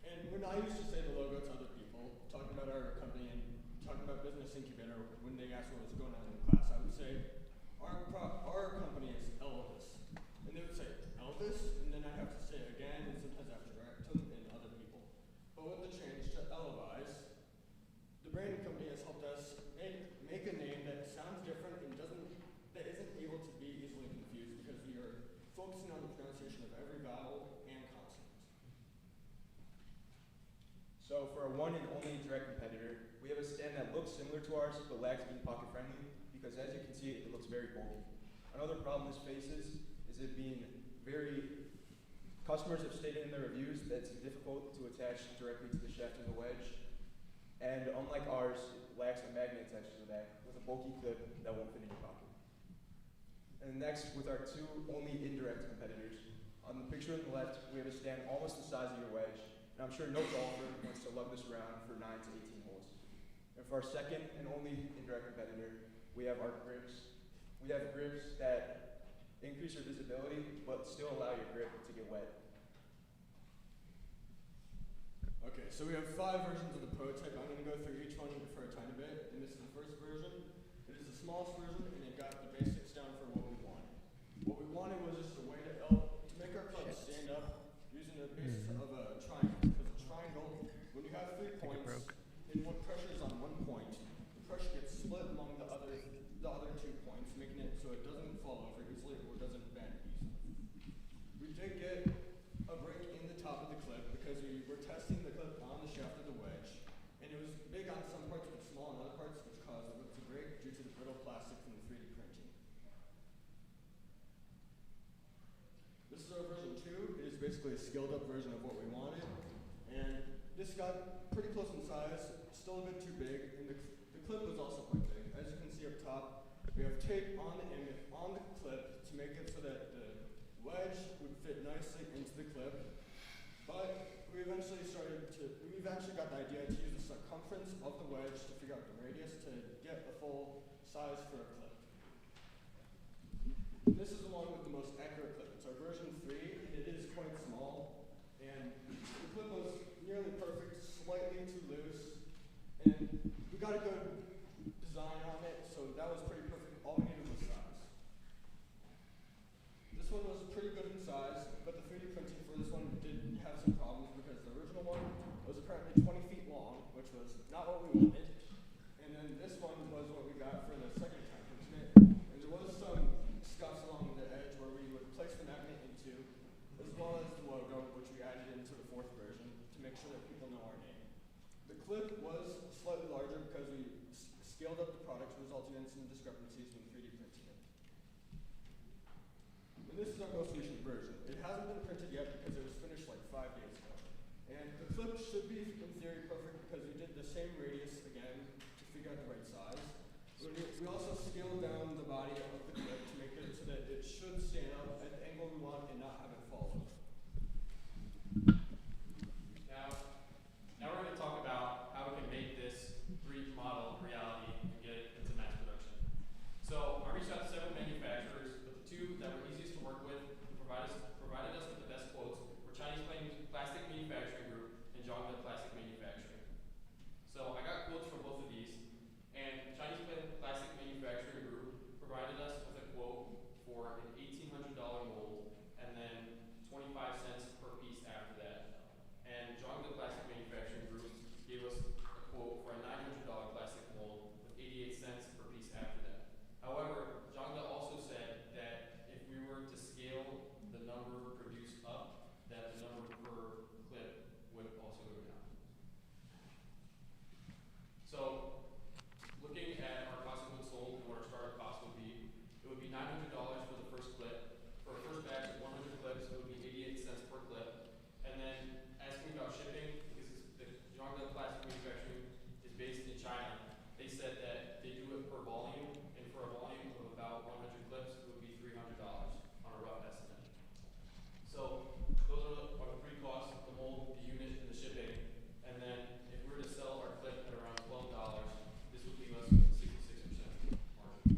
And when I used to say the logo to other people, talking about our company and talking about Business Incubator, when they asked what was going on in the class, I would say, our company is Elvis. And they would say, Elvis? And then I'd have to say it again, and sometimes I have to correct them and other people. But with the change to Eloise, the branding company has helped us make a name that sounds different and that isn't vowel and consonant. So for our one and only direct competitor, we have a stand that looks similar to ours, but lacks being pocket friendly, because as you can see, it looks very bulky. Another problem this faces is it being customers have stated in their reviews that it's difficult to attach directly to the shaft of the wedge, and unlike ours, it lacks a magnet attached to the back with a bulky clip that won't fit in your pocket. And next, with our two only indirect competitors, on the picture on the left, we have a stand almost the size of your wedge, and I'm sure no golfer wants to lug this around for 9 to 18 holes. And for our second and only indirect competitor, we have our grips. We have grips that increase your visibility, but still allow your grip to get wet. Okay, so we have 5 versions of the prototype. I'm going to go through each one for a tiny bit, and this is the first version. It is the smallest version, and it got the basics down for what we wanted. What we wanted was just a way to make our club stand up using the basis of a triangle. Because a triangle, when you have 3 points, and when pressure is on one point, the pressure gets split among the other 2 points, making it so it doesn't fall over easily or doesn't bend easily. We did get a break in the top of the clip because we were testing the clip on the shaft of the wedge, and it was big on some parts but small on other parts, which caused it to break due to the brittle plastic from the 3D printing. This is our version 2. It is basically a scaled up version of what we wanted, and this got pretty close in size, still a bit too big, and the clip was also quite big. As you can see up top, we have tape on the clip to make it so that the wedge would fit nicely into the clip, but we eventually got the idea to use the circumference of the wedge to figure out the radius to get the full size for a clip. This is along with the most accurate clip. It's our version 3, and it is quite small, and the clip was nearly perfect, slightly too loose, and we got a good design on it, so that was pretty perfect. All we needed was size. This one was pretty good in size, but the 3D printing for this one did have some problems because the original one was apparently 20 feet long, which was not what we wanted, and then this one was what we got for the second time printing it, and there was some scuffs along the edge where we would place the magnet into, as well as the logo, which we added into the 4th version to make sure that people know our name. The clip was slightly larger because we scaled up the product, resulting in some discrepancies when 3D printing it. And this is our most recent version. It hasn't been printed yet because it was finished like 5 days ago. And the clip should be, in theory, perfect because we did the same radius again to figure out the right size. We also scaled down the body of the clip to make it so that it should stand up at the angle we want and not have it fall over. Now we're going to talk about how we can make this 3D model reality and get it into mass production. So I reached out to several manufacturers, but the 2 that were easiest to work with and provided us with the best quotes were Chinese Plastic Manufacturing Group and Zhongde Plastic Manufacturing. So I got quotes for both of these, and Chinese Plastic Manufacturing Group provided us with a quote for an $1,800 mold and then 25 cents per piece after that. And Zhongde Plastic Manufacturing Group gave us a quote for a $900 plastic mold with 88 cents per piece after that. However, Zhongde also said that if we were to scale the number produced up, that the number per clip would also go down. So, looking at our cost of goods sold and what our startup cost would be $900 for the first clip. For a first batch of 100 clips, it would be 88 cents per clip. And then asking about shipping, because the Zhongde Plastic Manufacturing is based in China, they said that they do it per volume, and for a volume of about 100 clips, it would be $300 on a rough estimate. So those are the 3 costs: the mold, the unit, and the shipping. And then if we were to sell our clip at around $12, this would leave us with a 66% margin.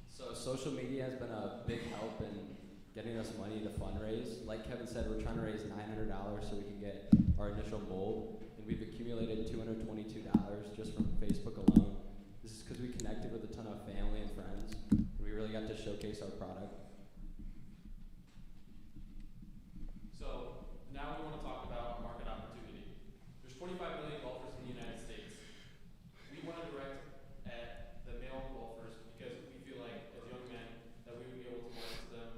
So social media has been a big help in getting us money to fundraise. Like Kevin said, we're trying to raise $900 so we can get our initial mold, and we've accumulated $222 just from Facebook alone. This is because we connected with a ton of family and friends, and we really got to showcase our product. So now we want to talk about our market opportunity. There's 25 million golfers in the United States. We want to direct at the male golfers because we feel like, as young men, that we would be able to market to them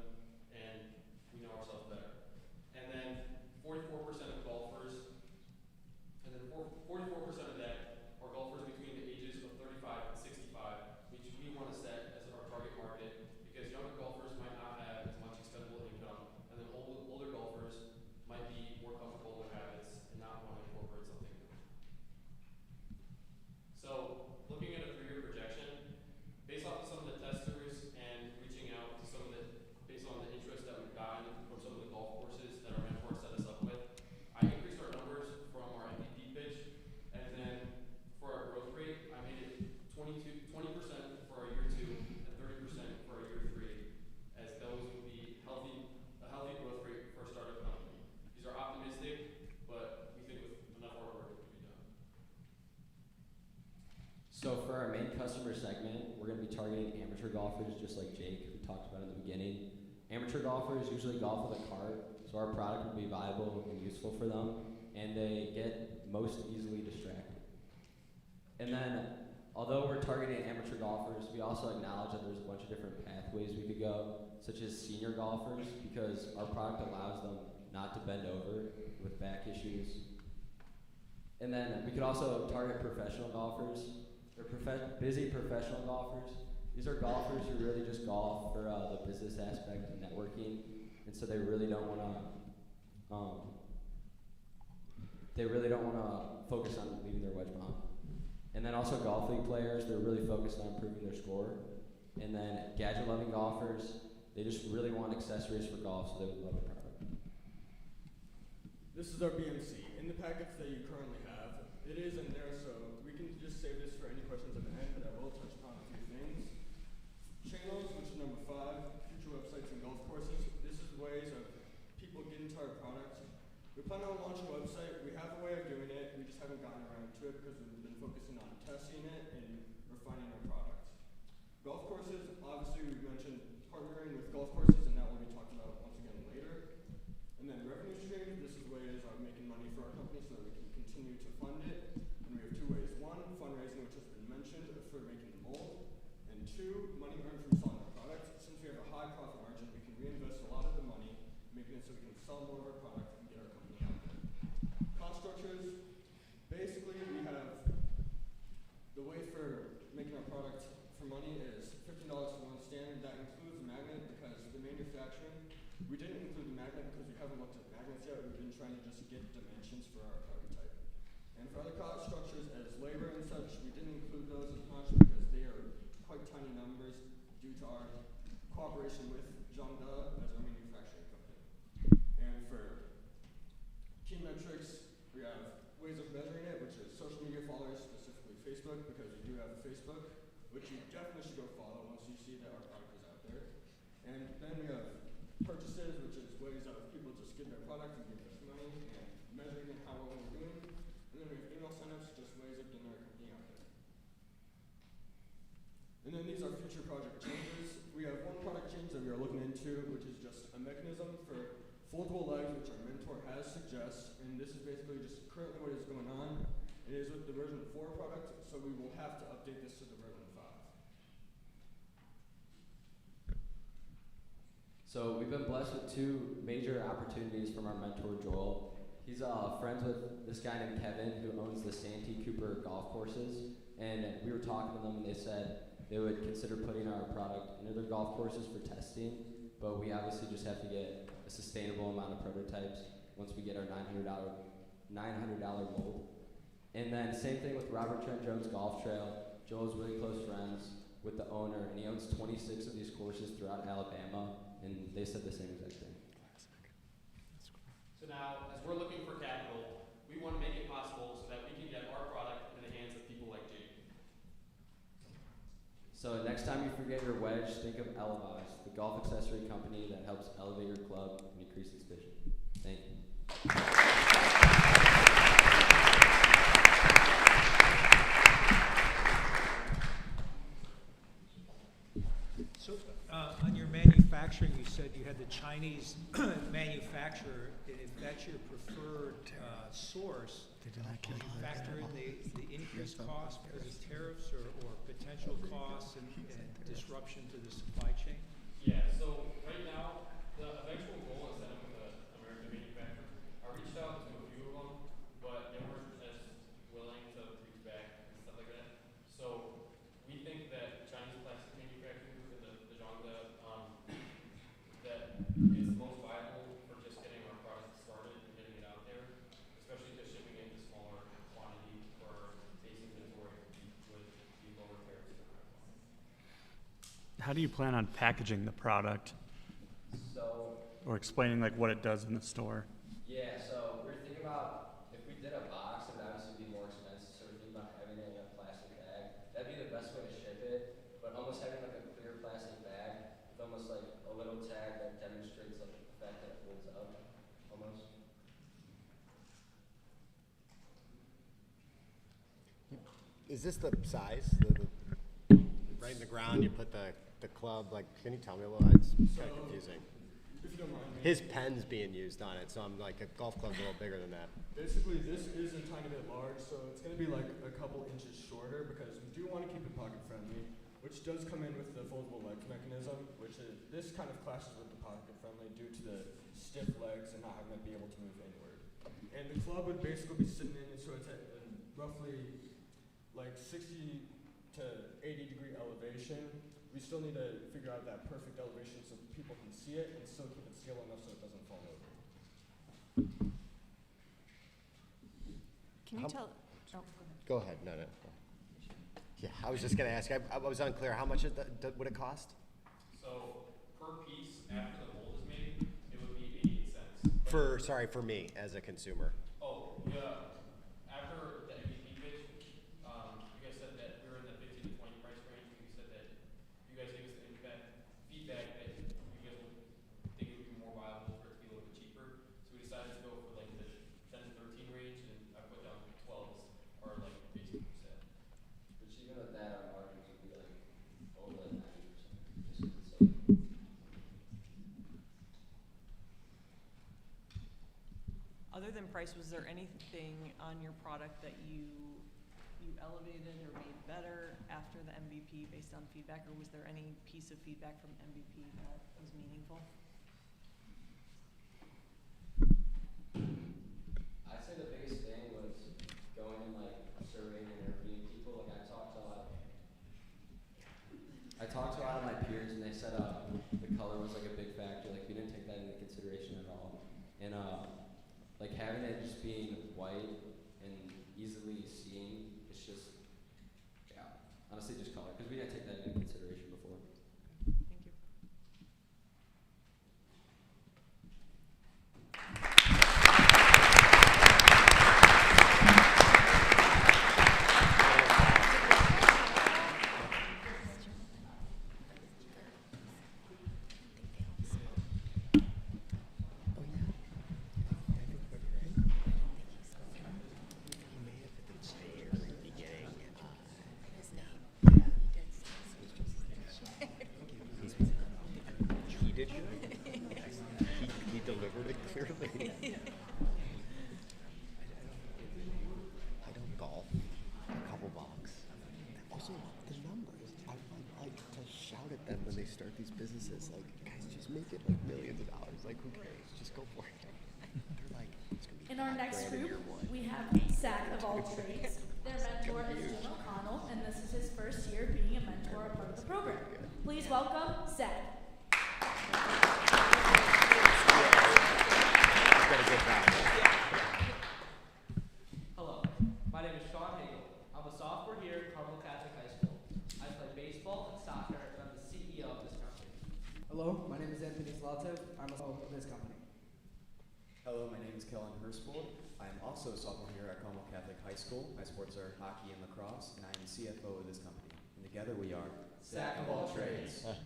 customer segment, we're going to be targeting amateur golfers, just like Jake, who talked about in the beginning. Amateur golfers usually golf with a cart, so our product will be viable and useful for them, and they get most easily distracted. And then, although we're targeting amateur golfers, we also acknowledge that there's a bunch of different pathways we could go, such as senior golfers, because our product allows them not to bend over with back issues. And then we could also target professional golfers, or busy professional golfers. These are golfers who really just golf for the business aspect and networking, and so they really don't want to. Focus on leaving their wedge behind. And then also golf league players, they're really focused on improving their score. And then gadget-loving golfers, they just really want accessories for golf, so they would love the product. This is our BMC. In the package that you currently have, it is in there, so we can just save this for any questions at the end, but I will touch upon a few things. Channels, which is number 5, future websites and golf courses. This is ways of people getting to our product. We plan on launching a website. We have a way of doing it. We just haven't gotten around to it because we've been focusing on testing it and refining our product. Golf courses, obviously we've mentioned partnering with golf courses, and that will be talked about once again later. And then revenue streams, this is ways of making money for our company so that we can continue to fund it. And we have 2 ways. 1, fundraising, which has been mentioned for making the mold. And 2, money earned from selling our product. Since we have a high profit margin, we can reinvest a lot of the money, making it so we can sell more of our product and get our company out there. Cost structures, basically we have, the way for making our product for money is $15 for one stand. That includes the magnet because the manufacturing, we didn't include the magnet because we haven't looked at magnets yet. We've been trying to just get dimensions for our prototype. And for other cost structures as labor and such, we didn't include those as much because they are quite tiny numbers due to our cooperation with Zhongda as our manufacturing company. And for key metrics, we have ways of measuring it, which is social media followers, specifically Facebook, because we do have a Facebook, which you definitely should go follow once you see that our product is out there. And then we have purchases, which is ways of people just getting their product and giving us money and measuring how well we're doing. And then we have email signups, just ways of getting our company out there. And then these are future project changes. We have one product change that we are looking into, which is just a mechanism for foldable legs, which our mentor has suggested. And this is basically just currently what is going on. It is with the version 4 product, so we will have to update this to the version 5. So we've been blessed with 2 major opportunities from our mentor, Joel. He's friends with this guy named Kevin who owns the Santee Cooper golf courses. And we were talking to them and they said they would consider putting our product into their golf courses for testing. But we obviously just have to get a sustainable amount of prototypes once we get our $900 mold. And then same thing with Robert Trent Jones Golf Trail. Joel's really close friends with the owner, and he owns 26 of these courses throughout Alabama, and they said the same exact thing. So now, as we're looking for capital, we want to make it possible so that we can get our product in the hands of people like Jake. So next time you forget your wedge, think of Elevise, the golf accessory company that helps elevate your club and increase its vision. Thank you. So on your manufacturing, you said you had the Chinese manufacturer, and if that's your preferred source, did you factor in the increased cost because of tariffs or potential costs and disruption to the supply chain? Yeah, so right now, the eventual goal is set up with an American manufacturer. I reached out to a few of them, but they weren't as willing to reach back and stuff like that. So we think that Chinese plastic manufacturing group and the Zhongda, that is most viable for just getting our product started and getting it out there, especially because shipping it in smaller quantity for base inventory would be lower tariffs. How do you plan on packaging the product? Or explaining like what it does in the store? Yeah, so we're thinking about if we did a box, it would obviously be more expensive, so we're thinking about having it in a plastic bag. That'd be the best way to ship it, but almost having like a clear plastic bag with almost like a little tag that demonstrates like the fact that it holds up, almost. Is this the size? right in the ground. You put the club. Like, can you tell me a little? It's kind of confusing. If you don't mind me. His pen's being used on it, so I'm like, a golf club's a little bigger than that. Basically, this is a tiny bit large, so it's going to be like a couple inches shorter because we do want to keep it pocket friendly, which does come in with the foldable legs mechanism, which is, this kind of clashes with the pocket friendly due to the stiff legs and not having to be able to move inward. And the club would basically be sitting in, so it's at roughly like 60 to 80 degree elevation. We still need to figure out that perfect elevation so people can see it and still keep it still enough so it doesn't fall over. Can you tell? Oh, Go ahead. No. Yeah, I was just gonna ask. I was unclear. How much would it cost? So per piece, after the mold is made, it would be 88 cents. For me as a consumer. Oh, yeah. After the MVP pitch, you guys said that we were in the 15 to 20 price range. You said that you guys gave us the feedback that you guys would think it would be more viable for it to be a little bit cheaper. So we decided to go for like the 10 to 13 range, and I put down 12 as our like basic set. Which even with that, our margins would be like over like 90%. Just 'cause it's so. Other than price, was there anything on your product that you elevated or made better after the MVP based on feedback, or was there any piece of feedback from MVP that was meaningful? I'd say the biggest thing was going and like surveying and interviewing people. Like I talked to a lot of my peers, and they said the color was like a big factor. Like we didn't take that into consideration at all. And like having it just being white and easily seen, it's just, yeah, honestly just color, because we didn't take that into consideration before. Thank you. He delivered it clearly. I don't golf. A couple bucks. Also, the numbers. I would like to shout at them when they start these businesses. Like, guys, just make it like millions of dollars. Like, who cares? Just go for it. They're like, it's gonna be In our next $5,000 in group, year one. we have Zach of all trades. Their mentor is Jim O'Connell, and this is his first year being a mentor part of the program. Please welcome Zach. Hello, my name is Sean Hagel. I'm a sophomore here at Carmel Catholic High School. I play baseball and soccer, and I'm the CEO of this company. Hello, my name is Anthony Zlatev. I'm a CEO of this company. Hello, my name is Kellen Hirschbold. I am also a sophomore here at Carmel Catholic High School. My sports are hockey and lacrosse, and I am the CFO of this company. And together we are Zach of all trades. And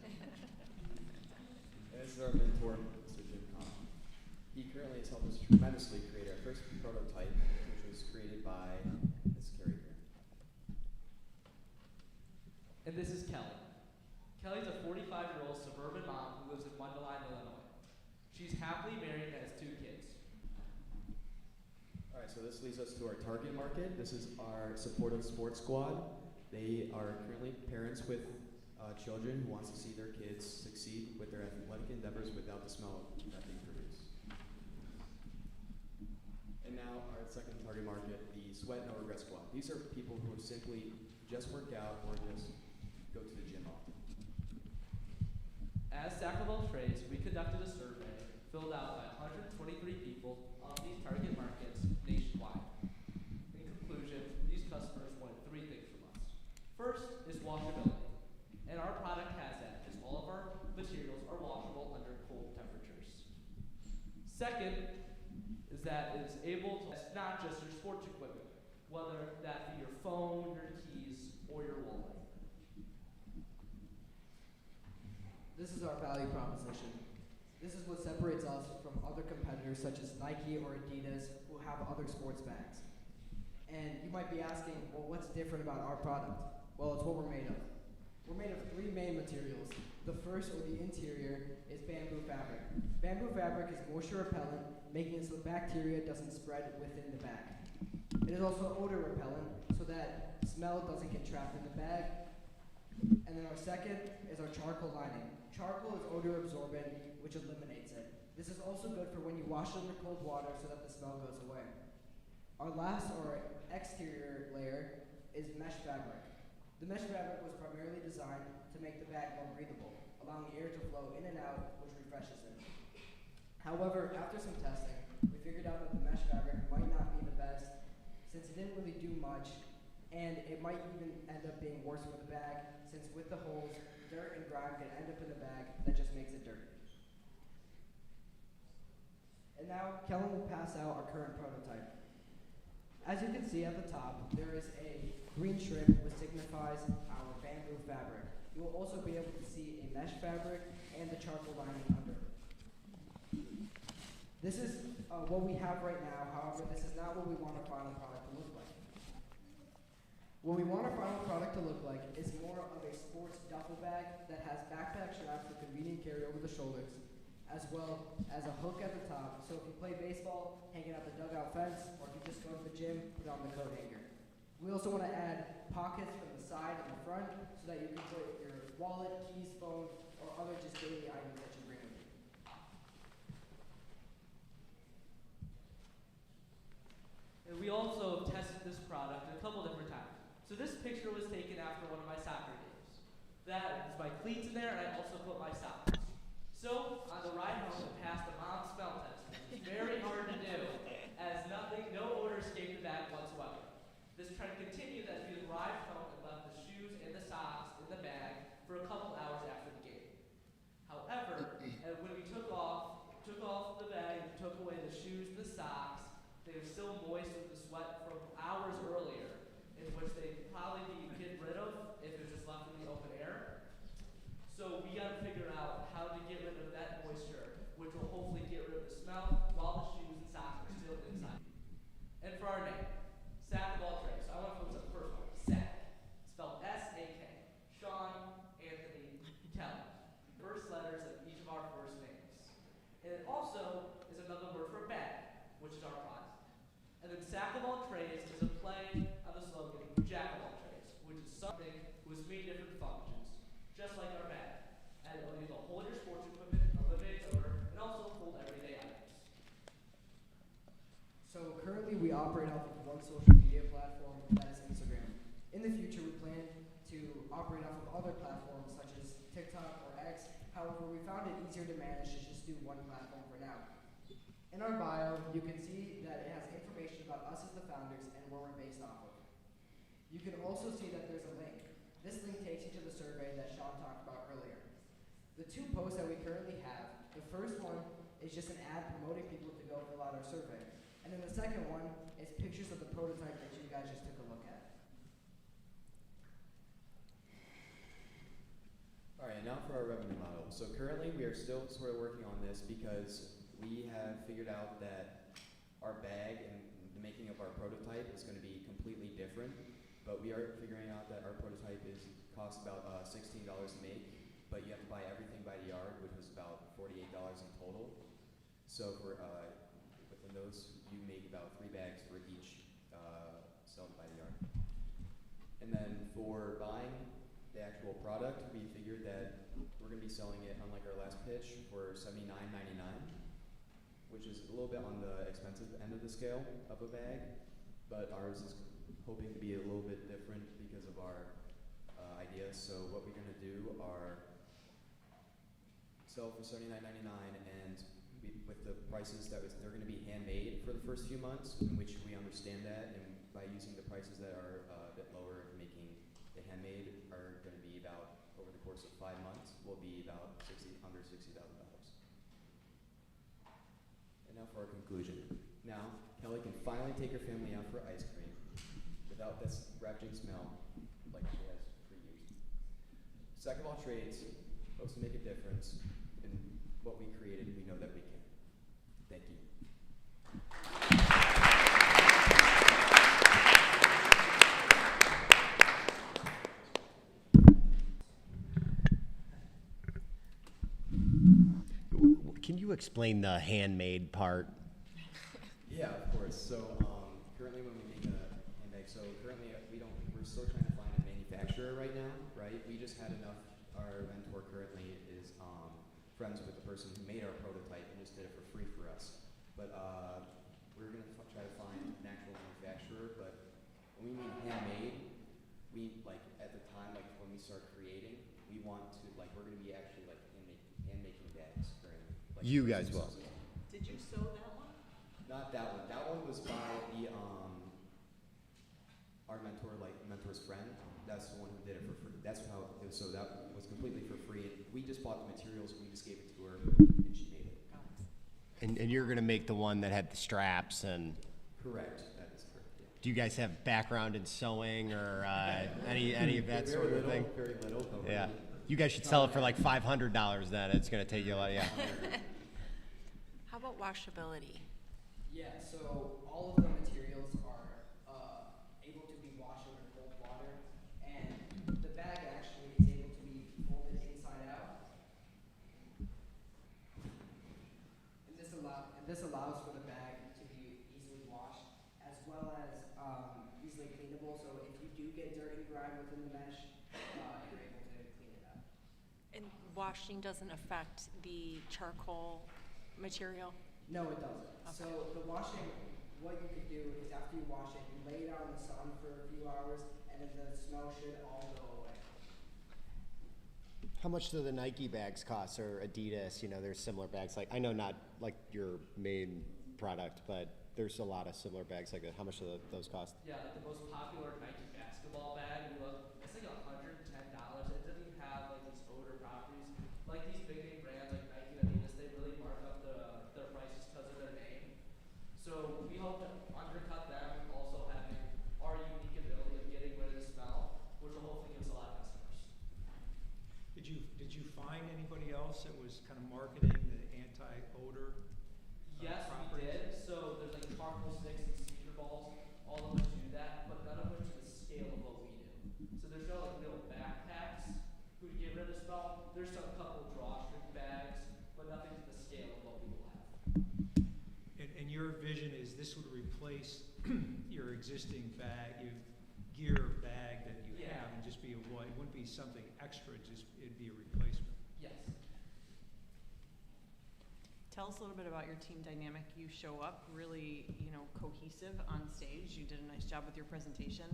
this is our mentor, Mr. Jim Connell. He currently has helped us tremendously create our first prototype, which was created by Ms. Carrie here. And this is Kelly. Kelly's a 45-year-old suburban mom who lives in Mundelein, Illinois. She's happily married and has 2 kids. All right, so this leads us to our target market. This is our supportive sports squad. They are currently parents with children who wants to see their kids succeed with their athletic endeavors without the smell that they produce. And now our second target market, the sweat no regret squad. These are people who simply just work out or just go to the gym often. As Zach of all trades, we conducted a survey filled out by 123 people of these target markets nationwide. In conclusion, these customers wanted 3 things from us. First is washability, and our product has that, as all of our materials are washable under cold temperatures. Second is that it is able to, it's not just your sports equipment, whether that be your phone, your keys, or your wallet. This is our value proposition. This is what separates us from other competitors such as Nike or Adidas who have other sports bags. And you might be asking, well, what's different about our product? Well, it's what we're made of. We're made of three main materials. The first, or the interior, is bamboo fabric. Bamboo fabric is moisture repellent, making it so bacteria doesn't spread within the bag. It is also odor repellent, so that smell doesn't get trapped in the bag. And then our second is our charcoal lining. Charcoal is odor absorbent, which eliminates it. This is also good for when you wash it under cold water so that the smell goes away. Our last, or exterior layer, is mesh fabric. The mesh fabric was primarily designed to make the bag more breathable, allowing air to flow in and out, which refreshes it. However, after some testing, we figured out that the mesh fabric might not be the best, since it didn't really do much, and it might even end up being worse for the bag, since with the holes, dirt and grime can end up in the bag, that just makes it dirty. And now, Kellen will pass out our current prototype. As you can see at the top, there is a green strip which signifies our bamboo fabric. You will also be able to see a mesh fabric and the charcoal lining under. This is what we have right now. However, this is not what we want our final product to look like. What we want our final product to look like is more of a sports duffel bag that has backpack straps for convenient carry over the shoulders, as well as a hook at the top. So if you play baseball, hang it out the dugout fence, or if you just go to the gym, put it on the coat hanger. We also want to add pockets from the side and the front so that you can put your wallet, keys, phone, or other just daily items that you bring with you. And we also tested this product a couple different times. So this picture was taken after one of my soccer games. That is my cleats in there, and I also put my socks. So on the ride home, I passed the mom smell test. It was very hard to do, as no odor escaped the bag whatsoever. This trend continued as we arrived home and left the shoes and the socks in the bag for a couple hours after the game. However, when we took off the bag and took away the shoes and the socks, they were still moist with the sweat from hours earlier, in which they could probably be get rid of if it was just left in the open air. So we got to figure out how to get rid of that moisture, which will hopefully get rid of the smell while the shoes and socks are still inside. And for our name, Sack of all trades. So I want to focus on the first one, Sack. Spelled S-A-K. Sean, Anthony, Kelly. First letters of each of our first names. And it also is another word for bag, which is our prize. And then Sack of all trades is a play on the slogan, Jack of all trades, which is something with many different functions, just like our bag. And it'll able to hold your sports equipment, eliminate odor, and also hold everyday items. So currently we operate off of one social media platform, that is Instagram. In the future, we plan to operate off of other platforms such as TikTok or X. However, we found it easier to manage to just do one platform for now. In our bio, you can see that it has information about us as the founders and where we're based off of. You can also see that there's a link. This link takes you to the survey that Sean talked about earlier. The two posts that we currently have, the first one is just an ad promoting people to go fill out our survey. And then the second one is pictures of the prototype that you guys just took a look at. All right, now for our revenue model. So currently we are still sort of working on this because we have figured out that our bag and the making of our prototype is going to be completely different. But we are figuring out that our prototype costs about $16 to make, but you have to buy everything by the yard, which was about $48 in total. So for within those, you make about 3 bags for each sold by the yard. And then for buying the actual product, we figured that we're going to be selling it, unlike our last pitch, for $79.99, which is a little bit on the expensive end of the scale of a bag, but ours is hoping to be a little bit different because of our ideas. So what we're going to do are sell for $79.99, and with the prices they're going to be handmade for the first few months, in which we understand that, and by using the prices that are a bit lower, making the handmade are going to be about, over the course of 5 months, will be about under $60,000. And now for our conclusion. Now, Kelly can finally take her family out for ice cream without this ravaging smell like she has for years. Sack of all trades hopes to make a difference in what we created. We know that we can. Thank you. you explain the handmade part? Yeah, of course. So currently when we make a handbag, so currently we're still trying to find a manufacturer right now, right? We just had enough, our mentor currently is friends with the person who made our prototype and just did it for free for us. But we're going to try to find an actual manufacturer, but when we mean handmade, we, like, at the time, like, when we start creating, we want to, like, we're going to be actually, like, hand-making bags. Like, You guys will. Did you sew that one? Not that one. That one was by the our mentor's friend. That's the one who did it for free. That's how it was. So that was completely for free. And we just bought the materials. We just gave it to her, and she made it. And you're gonna make the one that had the straps and. Correct. That is correct. Yeah. Do you guys have background in sewing or any of that sort of thing? Very little. Yeah. You guys should sell it for like $500 then. It's gonna take you a lot. Yeah. How about washability? Yeah, so all of the materials are able to be washed under cold water, and the bag actually is able to be folded inside out. And this allows for the bag to be easily washed, as well as easily cleanable. So if you do get dirt and grime within the mesh, you're able to clean it up. And washing doesn't affect the charcoal material? No, it doesn't. Okay. So the washing, what you could do is after you wash it, you lay it out in the sun for a few hours, and then the smell should all go away. How much do the Nike bags cost or Adidas? You know, there's similar bags. Like I know not like your main product, but there's a lot of similar bags like that. How much do those cost? Yeah, like the most popular Nike basketball bag, it's like $110. It doesn't even have like these odor properties. Like these big name brands like Nike and Adidas, they really mark up their prices because of their name. So we hope to undercut them, also having our unique ability of getting rid of the smell, which will hopefully give us a lot of customers. Did you find anybody else that was kind of marketing the anti-odor? Yes, we did. So there's like charcoal sticks and cedar balls, all of which do that, but none of which to the scale of what we do. So there's no like real backpacks who get rid of the smell. There's some couple drawstring bags, but nothing to the scale of what we will have. And your vision is this would replace your existing bag, your gear bag that you have, and just be it wouldn't be something extra, it'd be a replacement. Yes. Tell us a little bit about your team dynamic. You show up really, cohesive on stage. You did a nice job with your presentation.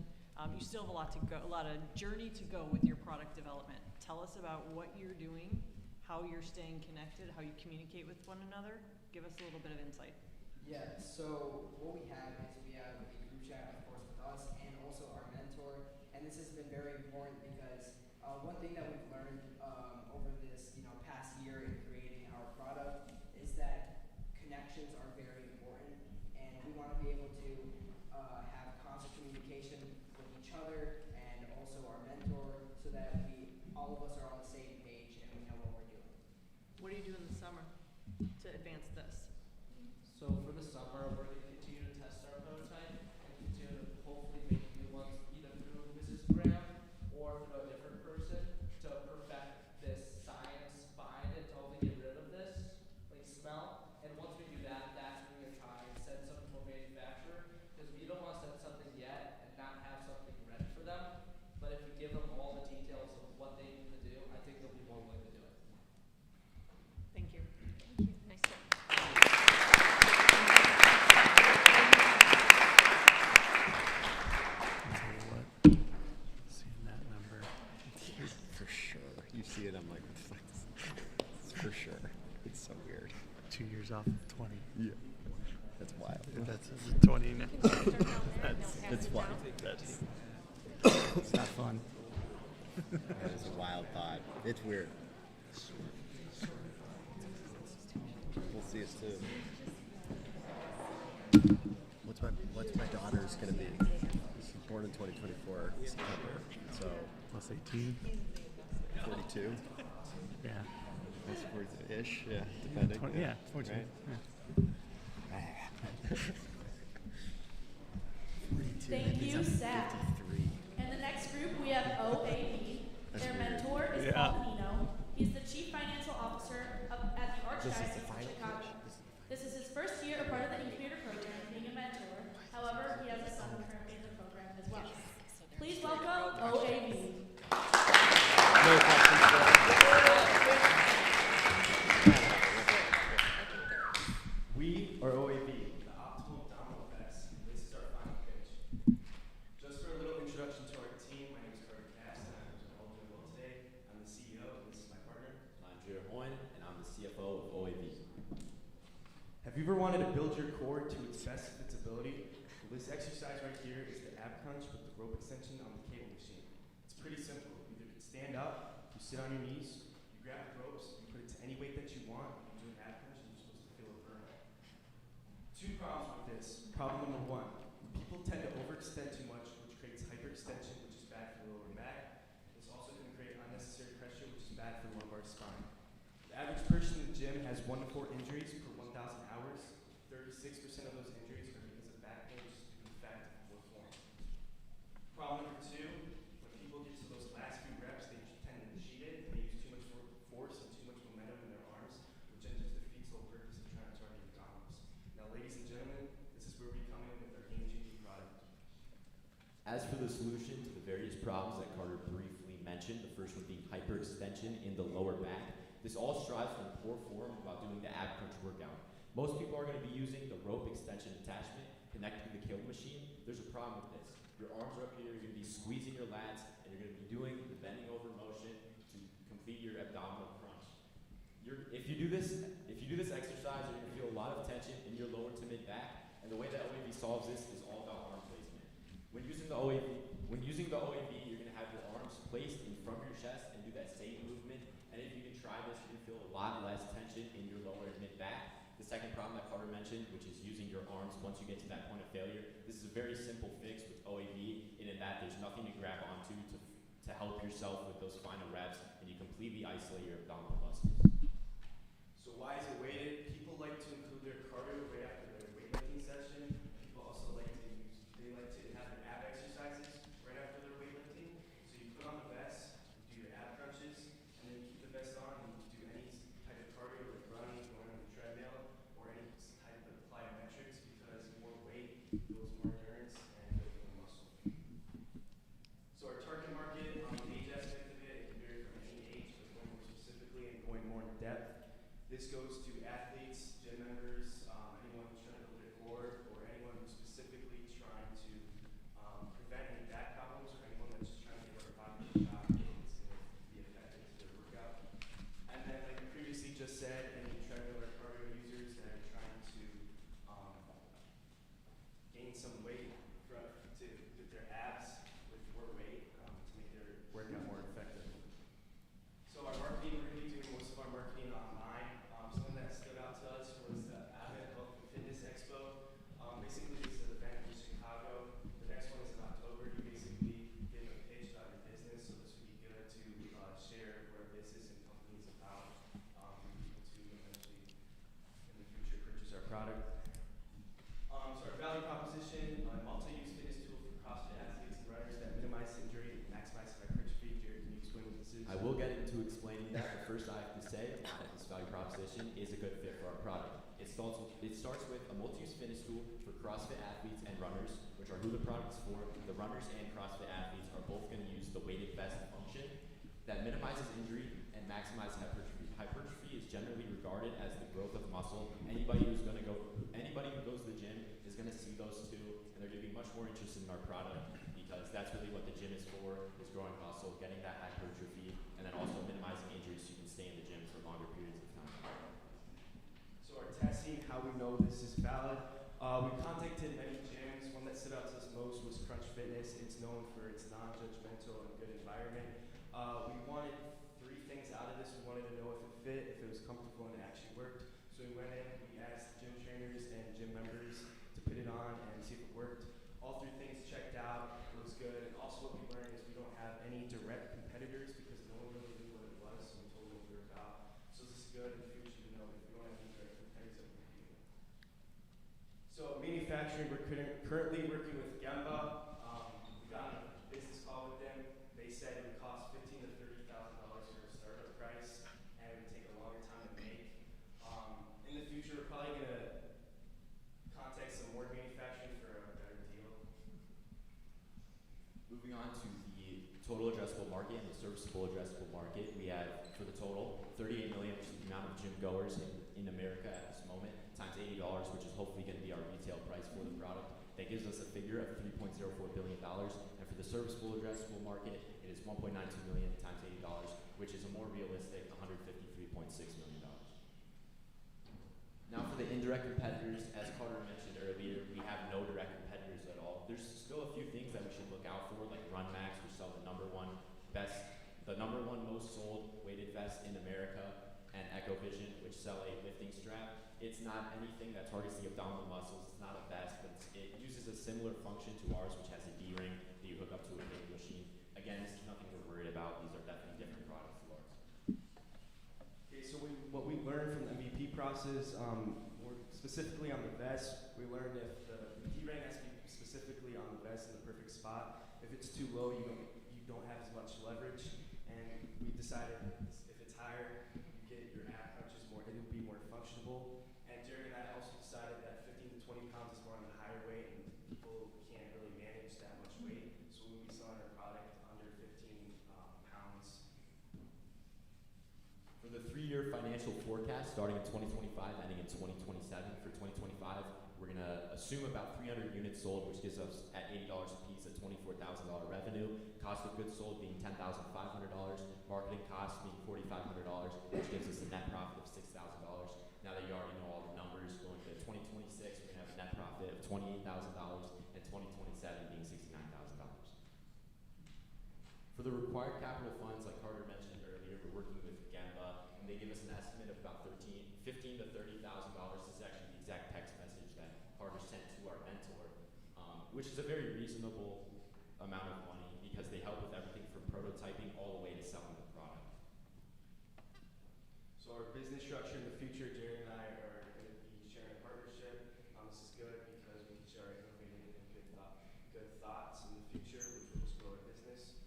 You still have a lot of journey to go with your product development. Tell us about what you're doing, how you're staying connected, how you communicate with one another. Give us a little bit of insight. Yeah, so what we have is we have a group chat, of course, with us and also our mentor. And this has been very important because one thing that we've learned over this past year in creating our product is that connections are very important. And we want to be able to have constant communication with each other and also our mentor so that all of us are on the same page and we know what we're doing. What do you do in the summer to advance this? So for the summer, we're going to continue to test our prototype and continue to hopefully make new ones either through Mrs. Graham or through a different person to perfect this science behind it to hopefully get rid of this like smell. And once we do that, that's when we're going to try and send something to a manufacturer because we don't want to send something yet and not have something ready for them. But if we give them all the details of what they need to do, I think they'll be more willing to do it. Thank you. Thank you. Nice job. Seeing that number. For sure. You see it, I'm like, what the fuck is this? It's for sure. It's so weird. 2 years off of 20. Yeah. That's wild. That's 20 now. That's wild. It's not fun. That is a wild thought. It's weird. We'll see us soon. What's my daughter's gonna be? She's born in 2024 September. So Plus 18. 42. Yeah. That's 40-ish. Yeah, depending. 20, yeah, 42. Right? Yeah. Thank you, Seth. And the next group, we have OAB. Their mentor is Paul Pino. He's the Chief Financial Officer at the Archdiocese of Chicago. Have you ever wanted to build your core to its best of its ability? Well, this exercise right here is the ab crunch with the rope extension on the cable machine. It's pretty simple. You can stand up, you sit on your knees, you grab the ropes, you put it to any weight that you want, you do an ab crunch, and you're supposed to feel it burn. Two problems with this. Problem number one, people tend to overextend too much, which creates hyperextension, which is bad for the lower back. This also can create unnecessary pressure, which is bad for the lumbar spine. The average person in the gym has 1 to 4 injuries per 1,000 hours. 36% of those injuries are because of back pain, just due to the fact of poor form. Problem number two, when people get to those last few reps, they tend to cheat it, and they use too much force and too much momentum in their arms, which then just defeats the whole purpose of trying to target abdominals. Now, ladies and gentlemen, this is where we come in with our game-changing product. As for the solution to the various problems that Carter briefly mentioned, the first one being hyperextension in the lower back, this all strives from poor form while doing the ab crunch workout. Most people are going to be using the rope extension attachment connected to the cable machine. There's a problem with this. Your arms are up here, you're going to be squeezing your lats, and you're going to be doing the bending over motion to complete your abdominal crunch. If you do this exercise, you're going to feel a lot of tension in your lower to mid back, and the way that OAV solves this is all about arm placement. When using the OAV, you're going to have your arms placed in front of your chest and do that same movement. And if you can try this, you can feel a lot less tension in your lower and mid back. The second problem that Carter mentioned, which is using your arms once you get to that point of failure, this is a very simple fix with OAV, in that there's nothing to grab onto to help yourself with those final reps, and you completely isolate your abdominal muscles. So why is it weighted? People like to include their cardio right after their weightlifting session. People also like to have their ab exercises right after their weightlifting. So you put on the vest, you do your ab crunches, and then you keep the vest on and you do any type of cardio like running, going on the treadmill, or any type of plyometrics, because more weight builds more endurance and builds more muscle. So our target market, on the age aspect of it can vary from any age, but going more specifically and going more in depth. This goes to athletes, gym members, anyone who's trying to build their core, or anyone who's specifically trying to prevent any back problems, or anyone that's just trying to get their body to shop and it's going to be effective to their workout. And then, like I previously just said, any treadmill or cardio users that are trying to gain some weight with their abs with more weight to make their workout more effective. So our marketing, we're going to be doing most of our marketing online. Something that stood out to us was the Abbott Health and Fitness Expo. Basically, this is an event in Chicago. The next one is in October. You basically give a pitch about your business, so this would be good to share where business and companies about for people to eventually, in the future, purchase our product. So our value proposition, a multi-use fitness tool for CrossFit athletes and runners that minimize injury and maximize hypertrophy. Jared, can you explain what this is? I will get into explaining that, but first I have to say that this value proposition is a good fit for our product. It starts with a multi-use fitness tool for CrossFit athletes and runners, which are who the product is for. The runners and CrossFit athletes are both going to use the weighted vest function that minimizes injury and maximizes hypertrophy. Hypertrophy is generally regarded as the growth of muscle. Anybody who goes to the gym is going to see those two, and they're going to be much more interested in our product because that's really what the gym is for, is growing muscle, getting that hypertrophy, and then also minimizing injuries so you can stay in the gym for longer periods of time. So our testing, how we know this is valid. We contacted many gyms. One that stood out to us most was Crunch Fitness. It's known for its non-judgmental and good environment. We wanted 3 things out of this. We wanted to know if it fit, if it was comfortable, and it actually worked. So we went in, we asked gym trainers and gym members to put it on and see if it worked. All 3 things checked out. It was good. And also what we learned is we don't have any direct competitors because no one really knew what it was, so we told them what we were about. So this is good in the future to know if we don't have any direct competitors that we're competing with. So manufacturing, we're currently working with Gemba. We got on a business call with them. They said it would cost $15,000 to $30,000 for a startup price, and it would take a longer time to make. In the future, we're probably going to contact some more manufacturing for a better deal. Moving on to the total addressable market and the serviceable addressable market, we have for the total 38 million, which is the amount of gym goers in America at this moment, times $80, which is hopefully going to be our retail price for the product. That gives us a figure of $3.04 billion. And for the serviceable addressable market, it is 1.92 million times $80, which is a more realistic $153.6 million. Now for the indirect competitors, as Carter mentioned earlier, we have no direct competitors at all. There's still a few things that we should look out for, like Run Max, which sell the number one most sold weighted vest in America, and Echo Vision, which sell a lifting strap. It's not anything that targets the abdominal muscles. It's not a vest, but it uses a similar function to ours, which has a D-ring that you hook up to a big machine. Again, this is nothing we're worried about. These are definitely different products to ours. Okay, so what we learned from the MVP process, more specifically on the vest, we learned if the D-ring has to be specifically on the vest in the perfect spot. If it's too low, you don't have as much leverage. And we decided if it's higher, you get your ab crunches more, it will be more functional. And during that, I also decided that 15 to 20 pounds is more on the higher weight, and people can't really manage that much weight. So we'll be selling our product under 15 pounds. For the 3-year financial forecast, starting in 2025, ending in 2027, for 2025, we're going to assume about 300 units sold, which gives us at $80 a piece a $24,000 revenue. Cost of goods sold being $10,500, marketing costs being $4,500, which gives us a net profit of $6,000. Now that you already know all the numbers, going to 2026, we're going to have a net profit of $28,000, and 2027 being $69,000. For the required capital funds, like Carter mentioned earlier, we're working with Gemba, and they give us an estimate of about $15,000 to $30,000. This is actually the exact text message that Carter sent to our mentor, which is a very reasonable amount of money because they help with everything from prototyping all the way to selling the product. So our business structure in the future, Jared and I are going to be sharing a partnership. This is good because we can share our innovative and good thoughts in the future, which will just grow our business.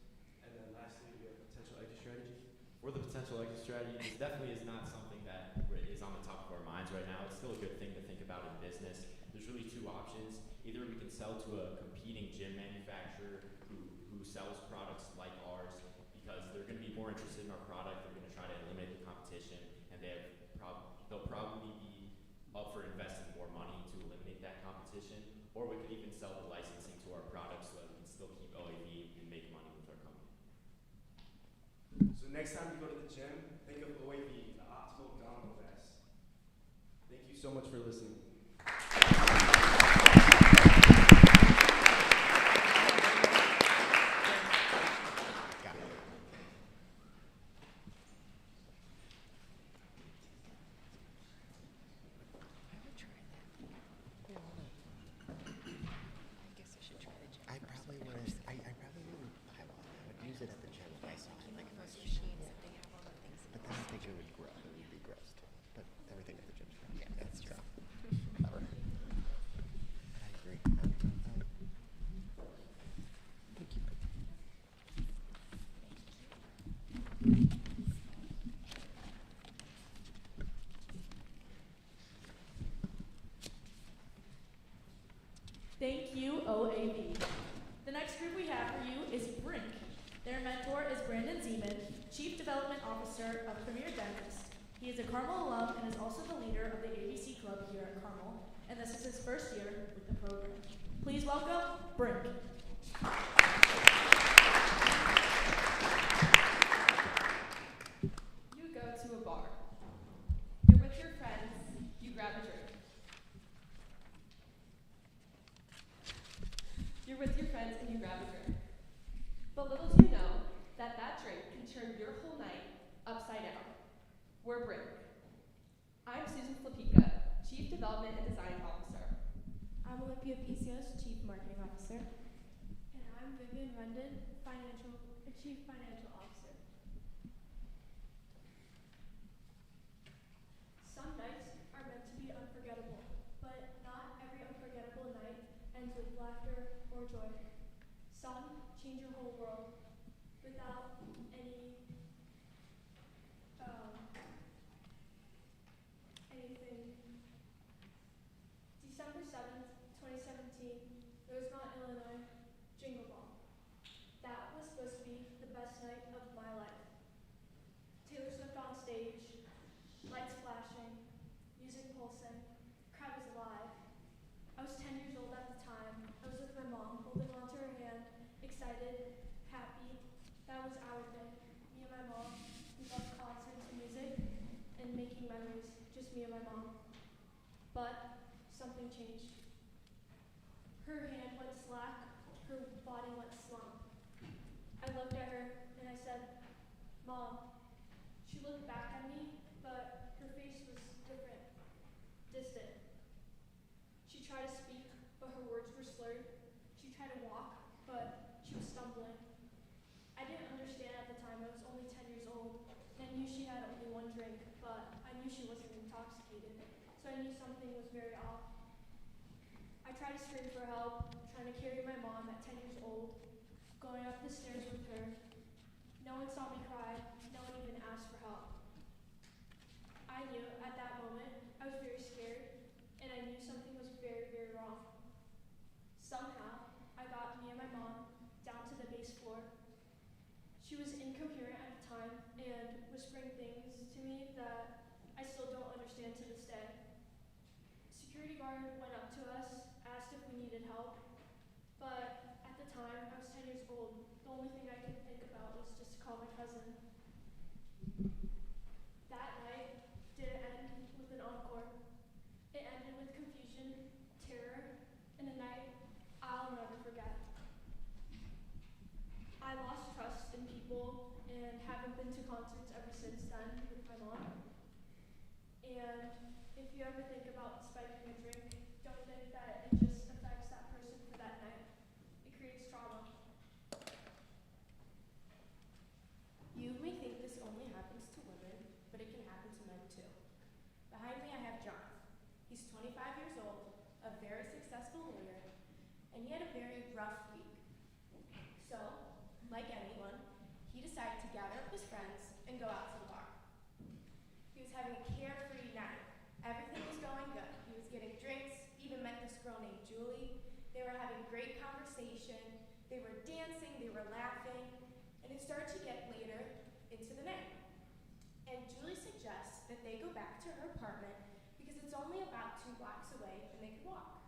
And then lastly, we have potential exit strategy. For the potential exit strategy, this definitely is not something that is on the top of our minds right now. It's still a good thing to think about in business. There's really two options. Either we can sell to a competing gym manufacturer who sells products like ours because they're going to be more interested in our product. They're going to try to eliminate the competition, and they'll probably be up for investing more money to eliminate that competition. Or we could even sell the licensing to our products so that we can still keep OAV and make money with our company. So next time you go to the gym, think of OAV, the optimal abdominal vest. Thank you so much for listening. Thank you, OAV. The next group we have for you is Brink. Their mentor is Brandon Zeman, Chief Development Officer of Premier Dentist. He is a Carmel alum and is also the leader of the ABC Club here at Carmel, and this is his first year with the program. Please welcome Brink. You go to a bar. You're with your friends. You grab a drink. You're with your friends and you grab a drink. But little do you know that that drink can turn your whole night upside down. We're Brink. I'm Susan Slapika, Chief Development and Design Officer. I'm Olympia Picios, Chief Marketing Officer. And I'm Vivian Rendon, Chief Financial Officer. Some nights are meant to be unforgettable, but not every unforgettable night ends with laughter or joy. Some change your whole world without anything. December 7th, 2017, Rosemont, Illinois, Jingle Ball. That was supposed to be the best night of my life. Taylor Swift on stage, lights flashing, music pulsing, crowd was alive. I was 10 years old at the time. I was with my mom, holding onto her hand, excited, happy. That was our day. Me and my mom, we loved concerts and music and making memories, just me and my mom. But something changed. Her hand went slack, her body went slump. I looked at her and I said, Mom. She looked back at me, but her face was different, distant. She tried to speak, but her words were slurred. She tried to walk, but she was stumbling. I didn't understand at the time. I was only 10 years old, and I knew she had only one drink, but I knew she wasn't intoxicated, so I knew something was very off. I tried to scream for help, trying to carry my mom at 10 years old, going up the stairs with her. No one saw me cry. No one even asked for help. I knew at that moment I was very scared, and I knew something was very, very wrong. Somehow, I got me and my mom down to the base floor. She was incoherent at the time and whispering things to me that I still don't understand to this day. Security guard went up to us, asked if we needed help, but at the time I was 10 years old. The only thing I could think about was just to call my cousin. That night didn't end with an encore. It ended with confusion, terror, and a night I'll never forget. I lost trust in people and haven't been to concerts ever since then with my mom. And if you ever think about spiking a drink, don't think that it just affects that person for that night. It creates trauma. You may think this only happens to women, but it can happen to men too. Behind me I have John. He's 25 years old, a very successful lawyer, and he had a very rough week. So, like anyone, he decided to gather up his friends and go out to the bar. He was having a carefree night. Everything was going good. He was getting drinks, even met this girl named Julie. They were having great conversation. They were dancing, they were laughing, and it started to get later into the night. And Julie suggests that they go back to her apartment because it's only about 2 blocks away and they could walk.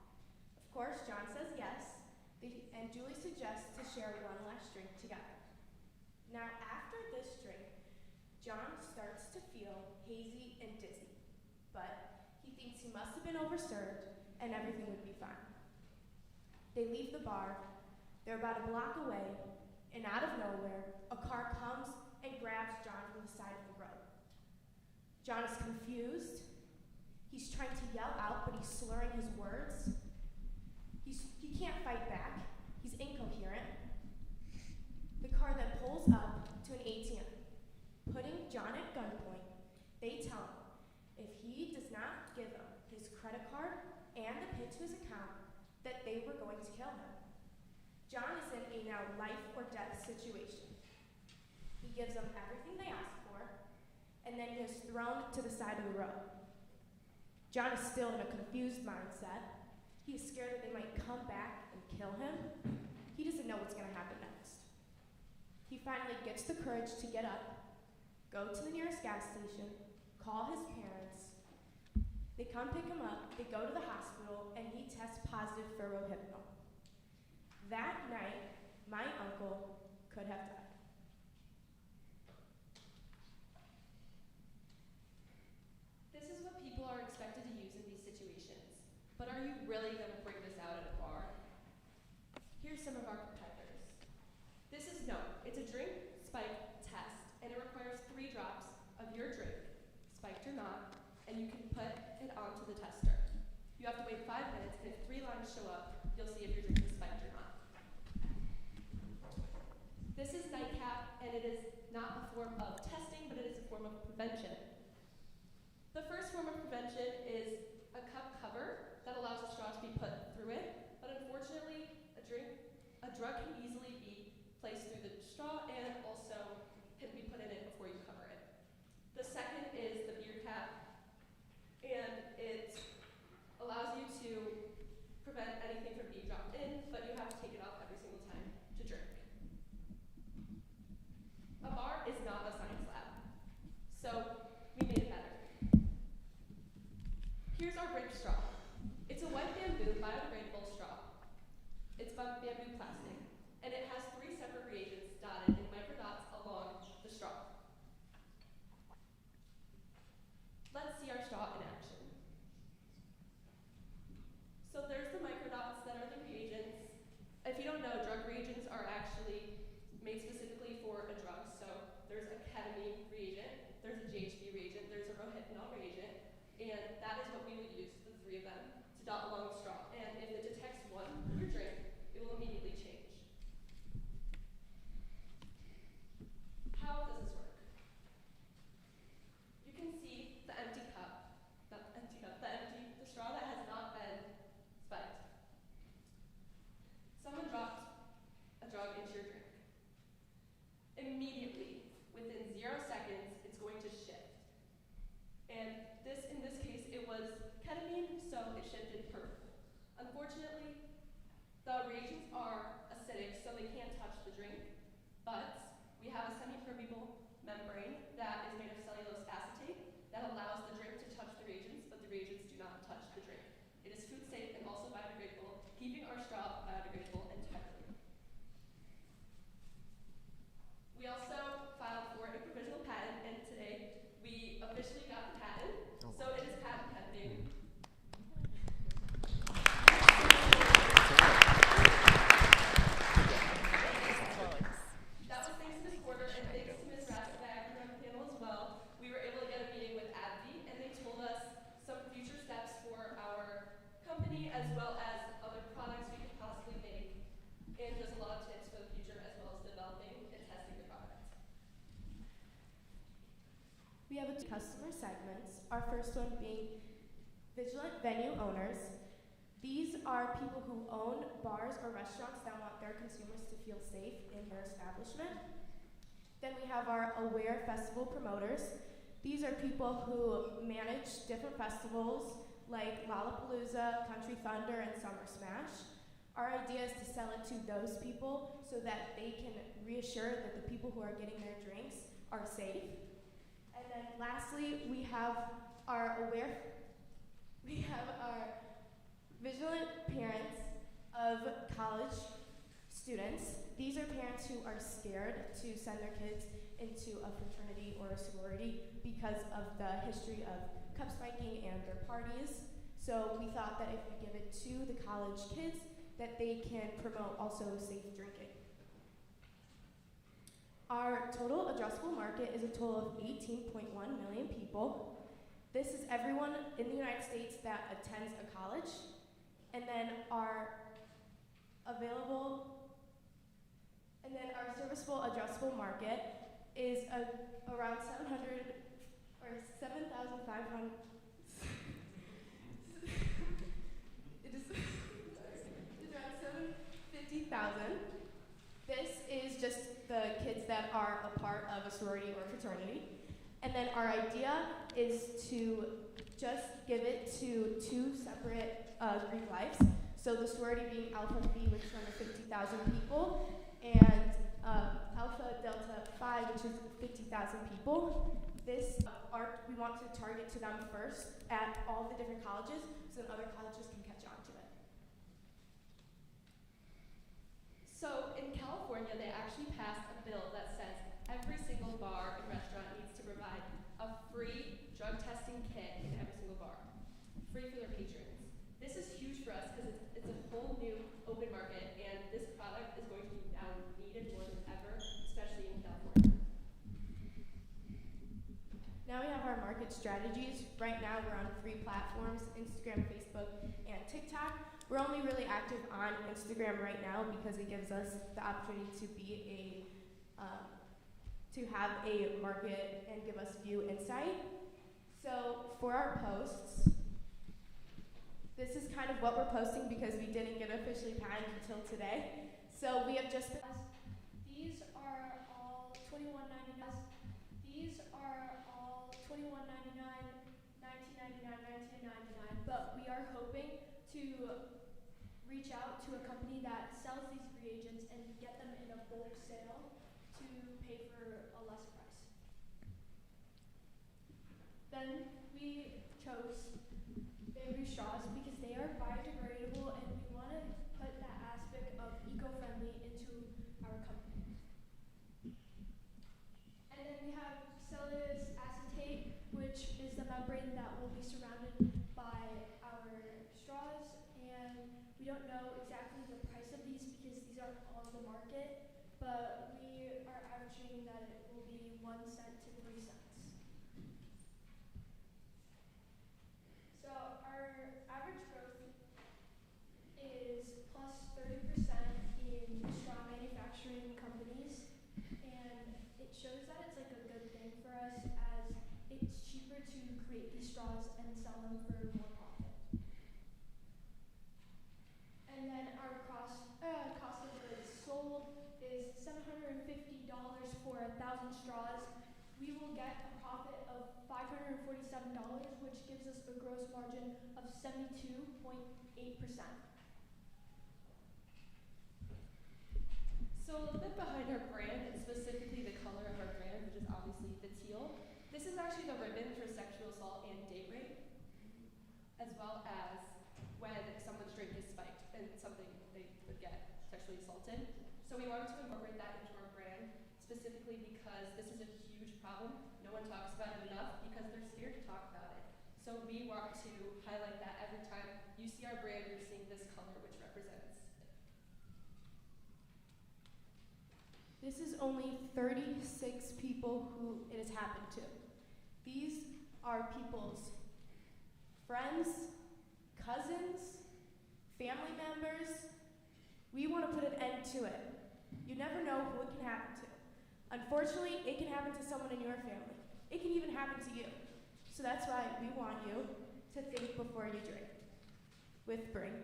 Of course, John says yes, and Julie suggests to share one last drink together. Now, after this drink, John starts to feel hazy and dizzy, but he thinks he must have been overserved and everything would be fine. They leave the bar, they're about a block away, and out of nowhere, a car comes and grabs John from the side of the road. John is confused. He's trying to yell out, but he's slurring his words. He can't fight back. He's incoherent. The car then pulls up to an ATM. Putting John at gunpoint, they tell him if he does not give them his credit card and the PIN to his account, that they were going to kill him. John is in a now life or death situation. He gives them everything they ask for, and then he is thrown to the side of the road. John is still in a confused mindset. He is scared that they might come back and kill him. He doesn't know what's going to happen next. He finally gets the courage to get up, go to the nearest gas station, call his parents. They come pick him up, they go to the hospital, and he tests positive for Rohypnol. That night, my uncle could have died. This is what people are expected to use in these situations. But are you really going to bring this out at a bar? Here's some of our competitors. This is no, it's a drink spike test, and it requires 3 drops of your drink, spiked or not, and you can put it onto the tester. You have to wait 5 minutes, and if 3 lines show up, you'll see if your drink is spiked or not. This is nightcap, and it is not a form of testing, but it is a form of prevention. The first form of prevention is a cup cover that allows a straw to be put through it, but unfortunately, a drug can easily be placed through the straw and also can be put in it before you cover it. The second is the beer cap, and it allows you to prevent anything from being dropped in, but you have to take it off every single time to drink. A bar is not a science lab, so we made it better. Here's our bridge straw. It's a white bamboo biodegradable straw. It's bamboo plastic, and it has 3 separate reagents dotted in microdots along the straw. Let's see our straw in action. that is what we will use, the three of them, to dot along the straw. And if it detects one of your drink, it will immediately change. How does this work? You can see the empty cup, not the empty cup, the straw that has not been spiked. Someone dropped a drug into your drink. Immediately, within 0 seconds, it's going to shift. And in this case, it was ketamine, so it shifted purple. Unfortunately, the reagents are acidic, so they can't touch the drink, but we have a semi-permeable membrane that is made of cellulose acetate that allows the drink to touch the reagents, but the reagents do not touch the drink. It is food safe and also biodegradable, keeping our straw biodegradable entirely. We also filed for a provisional patent, and today we officially got the patent, so it is patent pending. That was thanks to this quarter, and thanks to Ms. Ratzbach on the panel as well. We were able to get a meeting with AbbVie, and they told us some future steps for our company as well as other products we could possibly make, and just a lot of tips for the future as well as developing and testing the product. We have customer segments, our first one being vigilant venue owners. These are people who own bars or restaurants that want their consumers to feel safe in their establishment. Then we have our aware festival promoters. These are people who manage different festivals like Lollapalooza, Country Thunder, and Summer Smash. Our idea is to sell it to those people so that they can reassure that the people who are getting their drinks are safe. And then lastly, we have our vigilant parents of college students. These are parents who are scared to send their kids into a fraternity or a sorority because of the history of cup spiking and their parties. So we thought that if we give it to the college kids, that they can promote also safe drinking. Our total addressable market is a total of 18.1 million people. This is everyone in the United States that attends a college. And then our serviceable addressable market is around 700 or 7,500. It is around 750,000. This is just the kids that are a part of a sorority or fraternity. And then our idea is to just give it to 2 separate Greek lives. So the sorority being Alpha Phi, which is under 50,000 people, and Alpha Delta Phi, which is 50,000 people. This we want to target to them first at all the different colleges, so that other colleges can catch on to it. So in California, they actually passed a bill that says every single bar and restaurant needs to provide a free drug testing kit in every single bar, free for their patrons. This is huge for us because it's a whole new open market, and this product is going to be now needed more than ever, especially in California. Now we have our market strategies. Right now we're on 3 platforms, Instagram, Facebook, and TikTok. We're only really active on Instagram right now because it gives us the opportunity to be to have a market and give us view insight. So for our posts, this is kind of what we're posting because we didn't get officially patented until today. So we have just These are all $21.99. These are all $21.99, $19.99, $19.99. But we are hoping to reach out to a company that sells these reagents and get them in a bulk sale to pay for a less price. Then we chose bamboo straws because they are biodegradable, and we want to put that aspect of eco-friendly into our company. And then we have cellulose acetate, which is the membrane that will be surrounded by our straws, and we don't know exactly the price of these because these aren't on the market, but we are averaging that it will be 1 cent to 3 cents. So sell them for more profit. And then our cost of goods sold is $750 for 1,000 straws. We will get a profit of $547, which gives us a gross margin of 72.8%. So a little bit behind our brand, and specifically the color of our brand, which is obviously the teal. This is actually the ribbon for sexual assault and date rape, as well as when someone's drink is spiked and something they would get sexually assaulted. So we wanted to incorporate that into our brand, specifically because this is a huge problem. No one talks about it enough because they're scared to talk about it. So we want to highlight that every time you see our brand, you're seeing this color, which represents. This is only 36 people who it has happened to. These are people's friends, cousins, family members. We want to put an end to it. You never know who it can happen to. Unfortunately, it can happen to someone in your family. It can even happen to you. So that's why we want you to think before you drink. With Brink.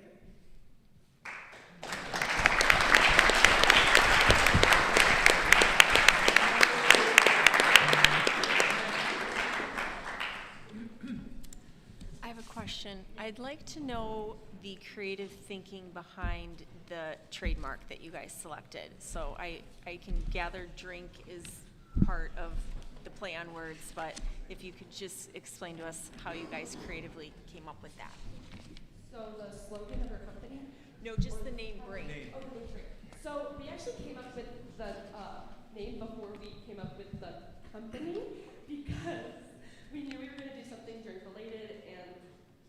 I have a question. I'd like to know the creative thinking behind the trademark that you guys selected. So I can gather drink is part of the play on words, but if you could just explain to us how you guys creatively came up with that. So the slogan of our company? No, just the name Brink. Oh, the name Brink. So we actually came up with the name before we came up with the company because we knew we were going to do something drink related and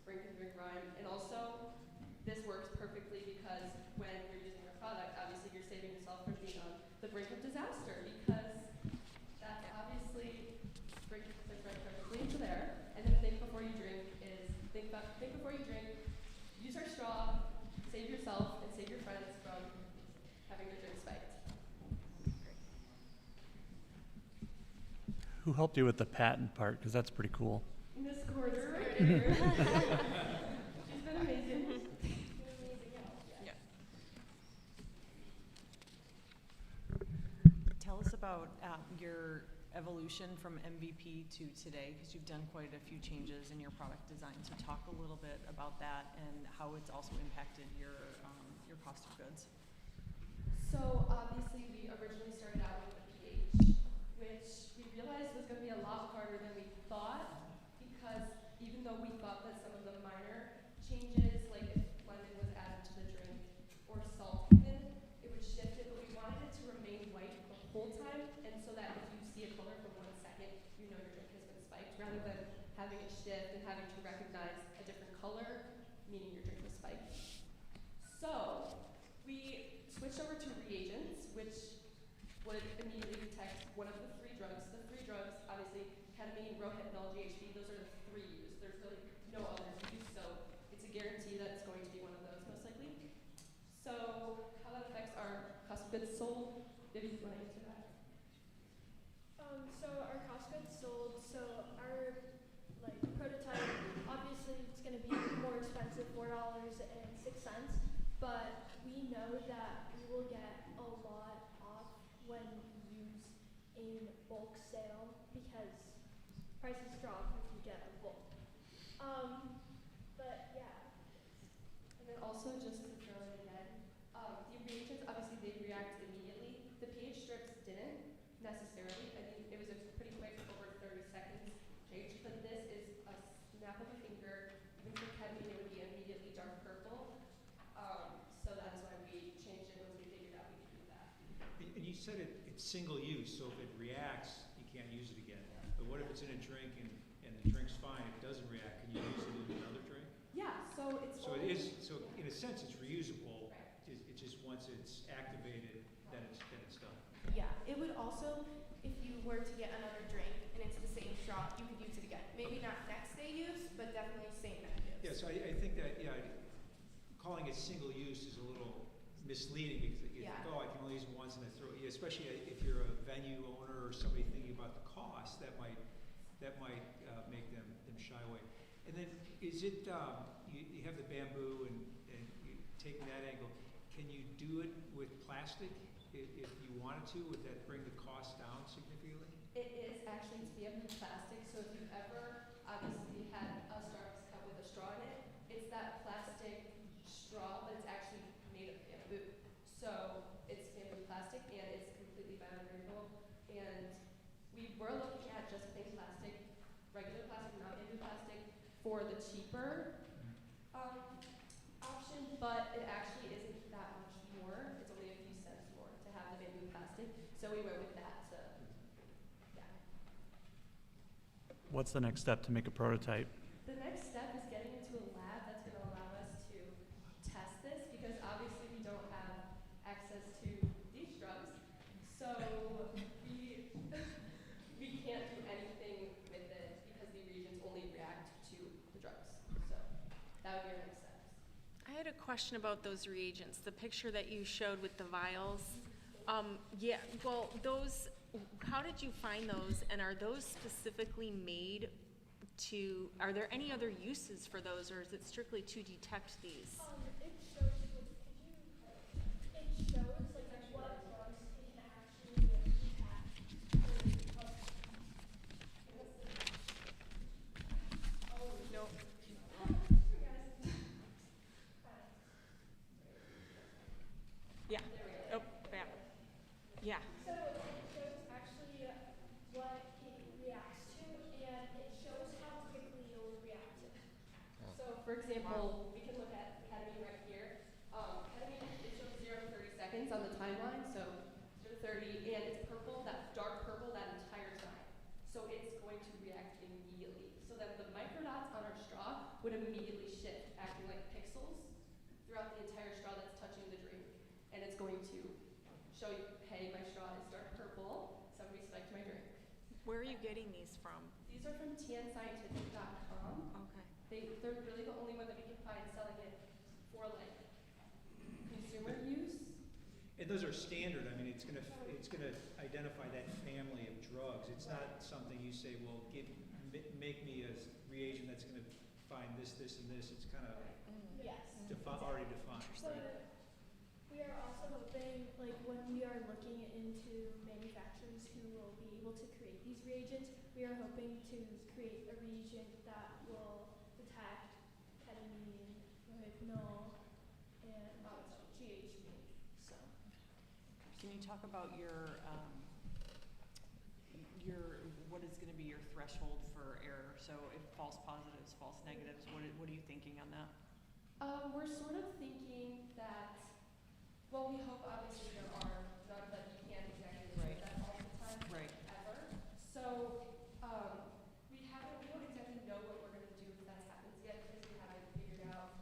Brink and drink rhyme. And also, this works perfectly because when you're using our product, obviously you're saving yourself from being on the brink of disaster because that's obviously brings right perfectly into there. And then think before you drink is think before you drink, use our straw, save yourself and save your friends from having their drink spiked. Who helped you with the patent part? Because that's pretty cool. Miss Corder right here. She's been amazing. Yeah. Tell us about your evolution from MVP to today, because you've done quite a few changes in your product design. So talk a little bit about that and how it's also impacted your cost of goods. So obviously we originally started out with the pH, which we realized was going to be a lot harder than we thought because even though we thought that some of the minor changes, like if lemon was added to the drink or salt even, it would shift it, but we wanted it to remain white the whole time, and so that if you see a color for 1 second, you know your drink has been spiked, rather than having it shift and having to recognize a different color, meaning your drink was spiked. So we switched over to reagents, which would immediately detect one of the 3 drugs. The 3 drugs, obviously, ketamine, rohypnol, GHB, those are the 3 used. There's really no others used, so it's a guarantee that it's going to be one of those, most likely. So how that affects our cost of goods sold, Vivi, you want to answer that? So our cost goods sold, so our prototype, obviously it's going to be more expensive, $4.06, but we know that we will get a lot off when used in bulk sale because prices drop if you get a bulk. But yeah. And then also just to throw in again, the reagents, obviously they react immediately. The pH strips didn't necessarily. I mean, it was a pretty quick, over 30 seconds change, but this is a snap of a finger. Even for ketamine, it would be immediately dark purple. So that is why we changed it once we figured out we could do that. And you said it's single use, so if it reacts, you can't use it again. But what if it's in a drink and the drink's fine, it doesn't react, can you use it in another drink? Yeah, so it's So it is, so in a sense, it's reusable. It's just once it's activated, then it's done. Yeah, it would also, if you were to get another drink and it's the same straw, you could use it again. Maybe not next day use, but definitely same night use. Yeah, so I think that, calling it single use is a little misleading because you think, oh, I can only use it once and I throw it, especially if you're a venue owner or somebody thinking about the cost, that might make them shy away. And then is it, you have the bamboo and you taking that angle, can you do it with plastic if you wanted to? Would that bring the cost down significantly? It is actually to be able to plastic, so if you've ever obviously had a Starbucks cup with a straw in it, it's that plastic straw, but it's actually made of bamboo. So it's bamboo plastic and it's completely biodegradable. And we were looking at just plain plastic, regular plastic, not bamboo plastic, for the cheaper option, but it actually isn't that much more. It's only a few cents more to have the bamboo plastic. So we went with that. What's the next step to make a prototype? The next step is getting into a lab that's going to allow us to test this because obviously we don't have access to these drugs. So we can't do anything with it because the reagents only react to the drugs. So that would be our next steps. I had a question about those reagents, the picture that you showed with the vials. Yeah, well, those, how did you find those, and are those specifically made to, are there any other uses for those, or is it strictly to detect these? It shows, it shows like what drugs it can actually detect. No. Yeah. Oh, bam. Yeah. So it shows actually what it reacts to, and it shows how quickly it will react to. So for example, we can look at ketamine right here. Ketamine, it shows 0 to 30 seconds on the timeline, so 0 to 30, and it's purple, that dark purple that entire time. So it's going to react immediately. So then the microdots on our straw would immediately shift, acting like pixels throughout the entire straw that's touching the drink. And it's going to show you, hey, my straw is dark purple, somebody spiked my drink. Where are you getting these from? These are from tnscientific.com. Okay. They're really the only one that we can find selling it for like consumer use. And those are standard. I mean, it's gonna identify that family of drugs. It's not something you say, well, make me a reagent that's gonna find this, this, and this. It's kind of Yes. already defined. But we are also hoping, like when we are looking into manufacturers who will be able to create these reagents, we are hoping to create a reagent that will detect ketamine, rohypnol, and GHB. So. Can you talk about your what is going to be your threshold for error? So if false positives, false negatives, what are you thinking on that? We're sort of thinking that, well, we hope obviously there are none, but you can't exactly look at that all the time, ever. So we don't exactly know what we're going to do if that happens yet because we haven't figured out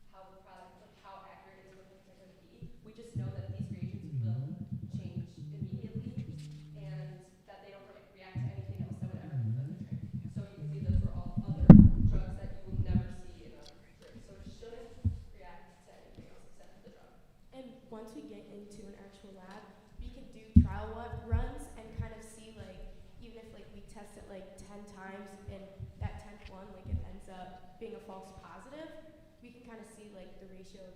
how the product, like how accurate it's going to be. We just know that these reagents will change immediately and that they don't react to anything else that would ever be put in the drink. So you can see those were all other drugs that you will never see in a drink. So it shouldn't react to anything else except for the drug. And once we get into an actual lab, we can do trial runs and kind of see like, even if like we test it like 10 times and that 10th one like it ends up being a false positive, we can kind of see like the ratio of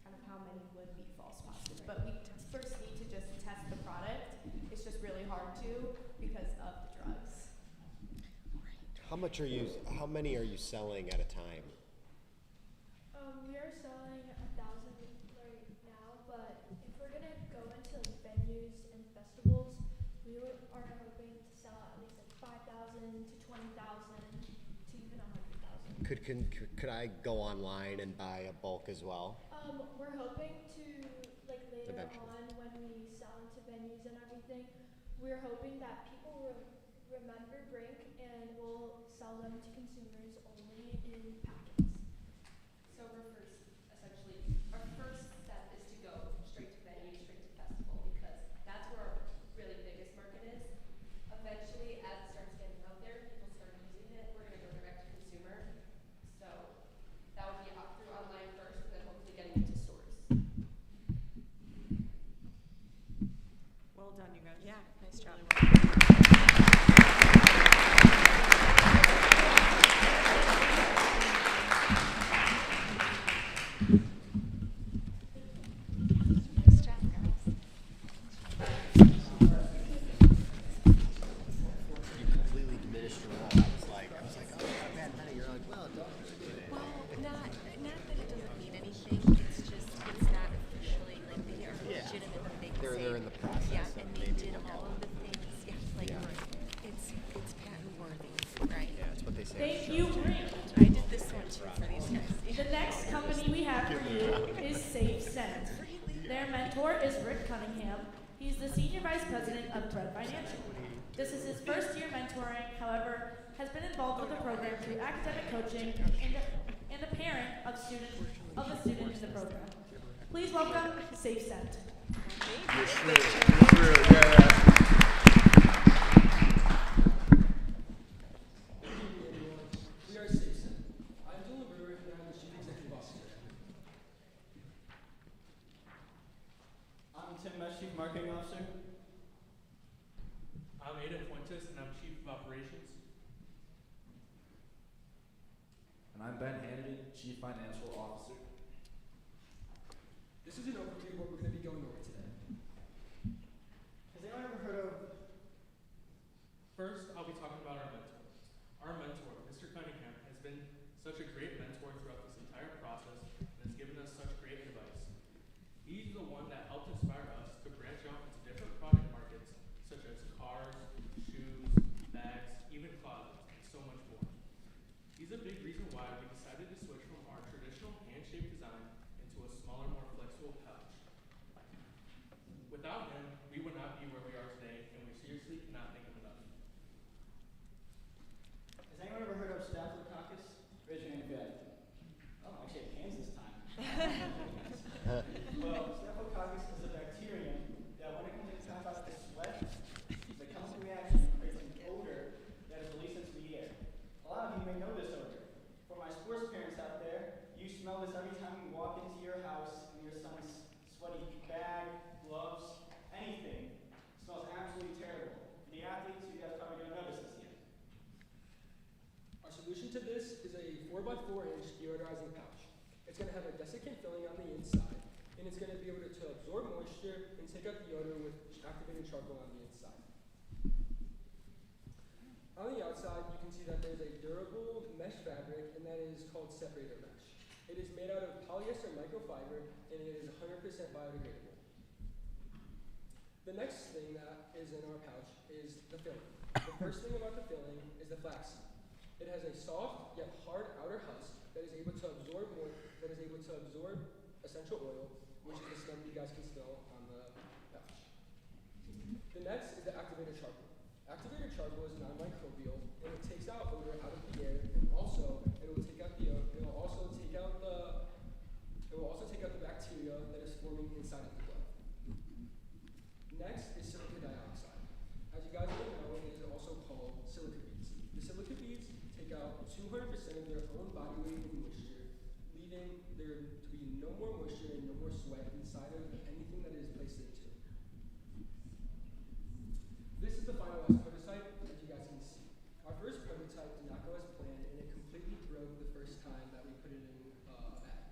kind of how many would be false positives. But we first need to just test the product. It's just really hard to because of the drugs. How many are you selling at a time? We are selling 1,000 right now, but if we're gonna go into like, venues and festivals, we are hoping to sell at least like 5,000 to 20,000 to even 100,000. Could I go online and buy a bulk as well? We're hoping to like later Eventually. on when we sell into venues and everything, we're hoping that people will remember Brink and will sell them to consumers only in packets. So our first step is to go straight to venue, straight to festival, because that's where our really biggest market is. Eventually, as it starts getting out there, people start using it, we're going to go direct to consumer. So that would be up through online first, and then hopefully getting into stores. Well done, you guys. Yeah, nice job. Really well. of Bread Financial. This is his first year mentoring, however, has been involved with the program through academic coaching and a parent of a student in the program. Please welcome Safe Set. We are SafeSend. I'm Dylan Brewer, and I'm the Chief Executive Officer. I'm Tim Mesh, Chief Marketing Officer. I'm Ada Fuentes, and I'm Chief of Operations. And I'm Ben Hannigan, Chief Financial Officer. This is an overview of what we're going to be going over today. Has anyone ever heard of? First, I'll be talking about our mentor. Our mentor, Mr. Cunningham, has been such a great mentor throughout this entire process and has given us such great advice. He's the one that helped inspire us to branch out into different product markets such as cars, shoes, bags, even closets, and so much more. He's a big reason why we decided to switch from our traditional hand-shaped design into a smaller, more flexible pouch. Without him, we would not be where we are today, and we seriously cannot thank him enough. Has anyone ever heard of Staphylococcus? Raise your hand if you have. Oh, I actually have hands this time. Well, Staphylococcus is a bacterium that when it comes out of the sweat, the chemical reaction creates an odor that is released into the air. A lot of you may know this odor. For my sports parents out there, you smell this every time you walk into your house and your son's sweaty bag, gloves, anything. It smells absolutely terrible. For the athletes, you guys probably don't notice this yet. Our solution to this is a 4x4-inch deodorizing pouch. It's going to have a desiccant filling on the inside, and it's going to be able to absorb moisture and take out the odor with activated charcoal on the inside. On the outside, you can see that there's a durable mesh fabric, and that is called separator mesh. It is made out of polyester microfiber, and it is 100% biodegradable. The next thing that is in our pouch is the filling. The first thing about the filling is the flaxseed. It has a soft yet hard outer husk that is able to absorb essential oil, which is the smell you guys can smell on the pouch. The next is the activated charcoal. Activated charcoal is non-microbial, and it takes out odor out of the air, and also it will take out the bacteria that is forming inside of the glove. Next is silica dioxide. As you guys may know, it is also called silica beads. The silica beads take out 200% of their own body weight in moisture, leaving there to be no more moisture and no more sweat inside of anything that it is placed into. This is the finalized prototype, as you guys can see. Our first prototype did not go as planned, and it completely broke the first time that we put it in a bag.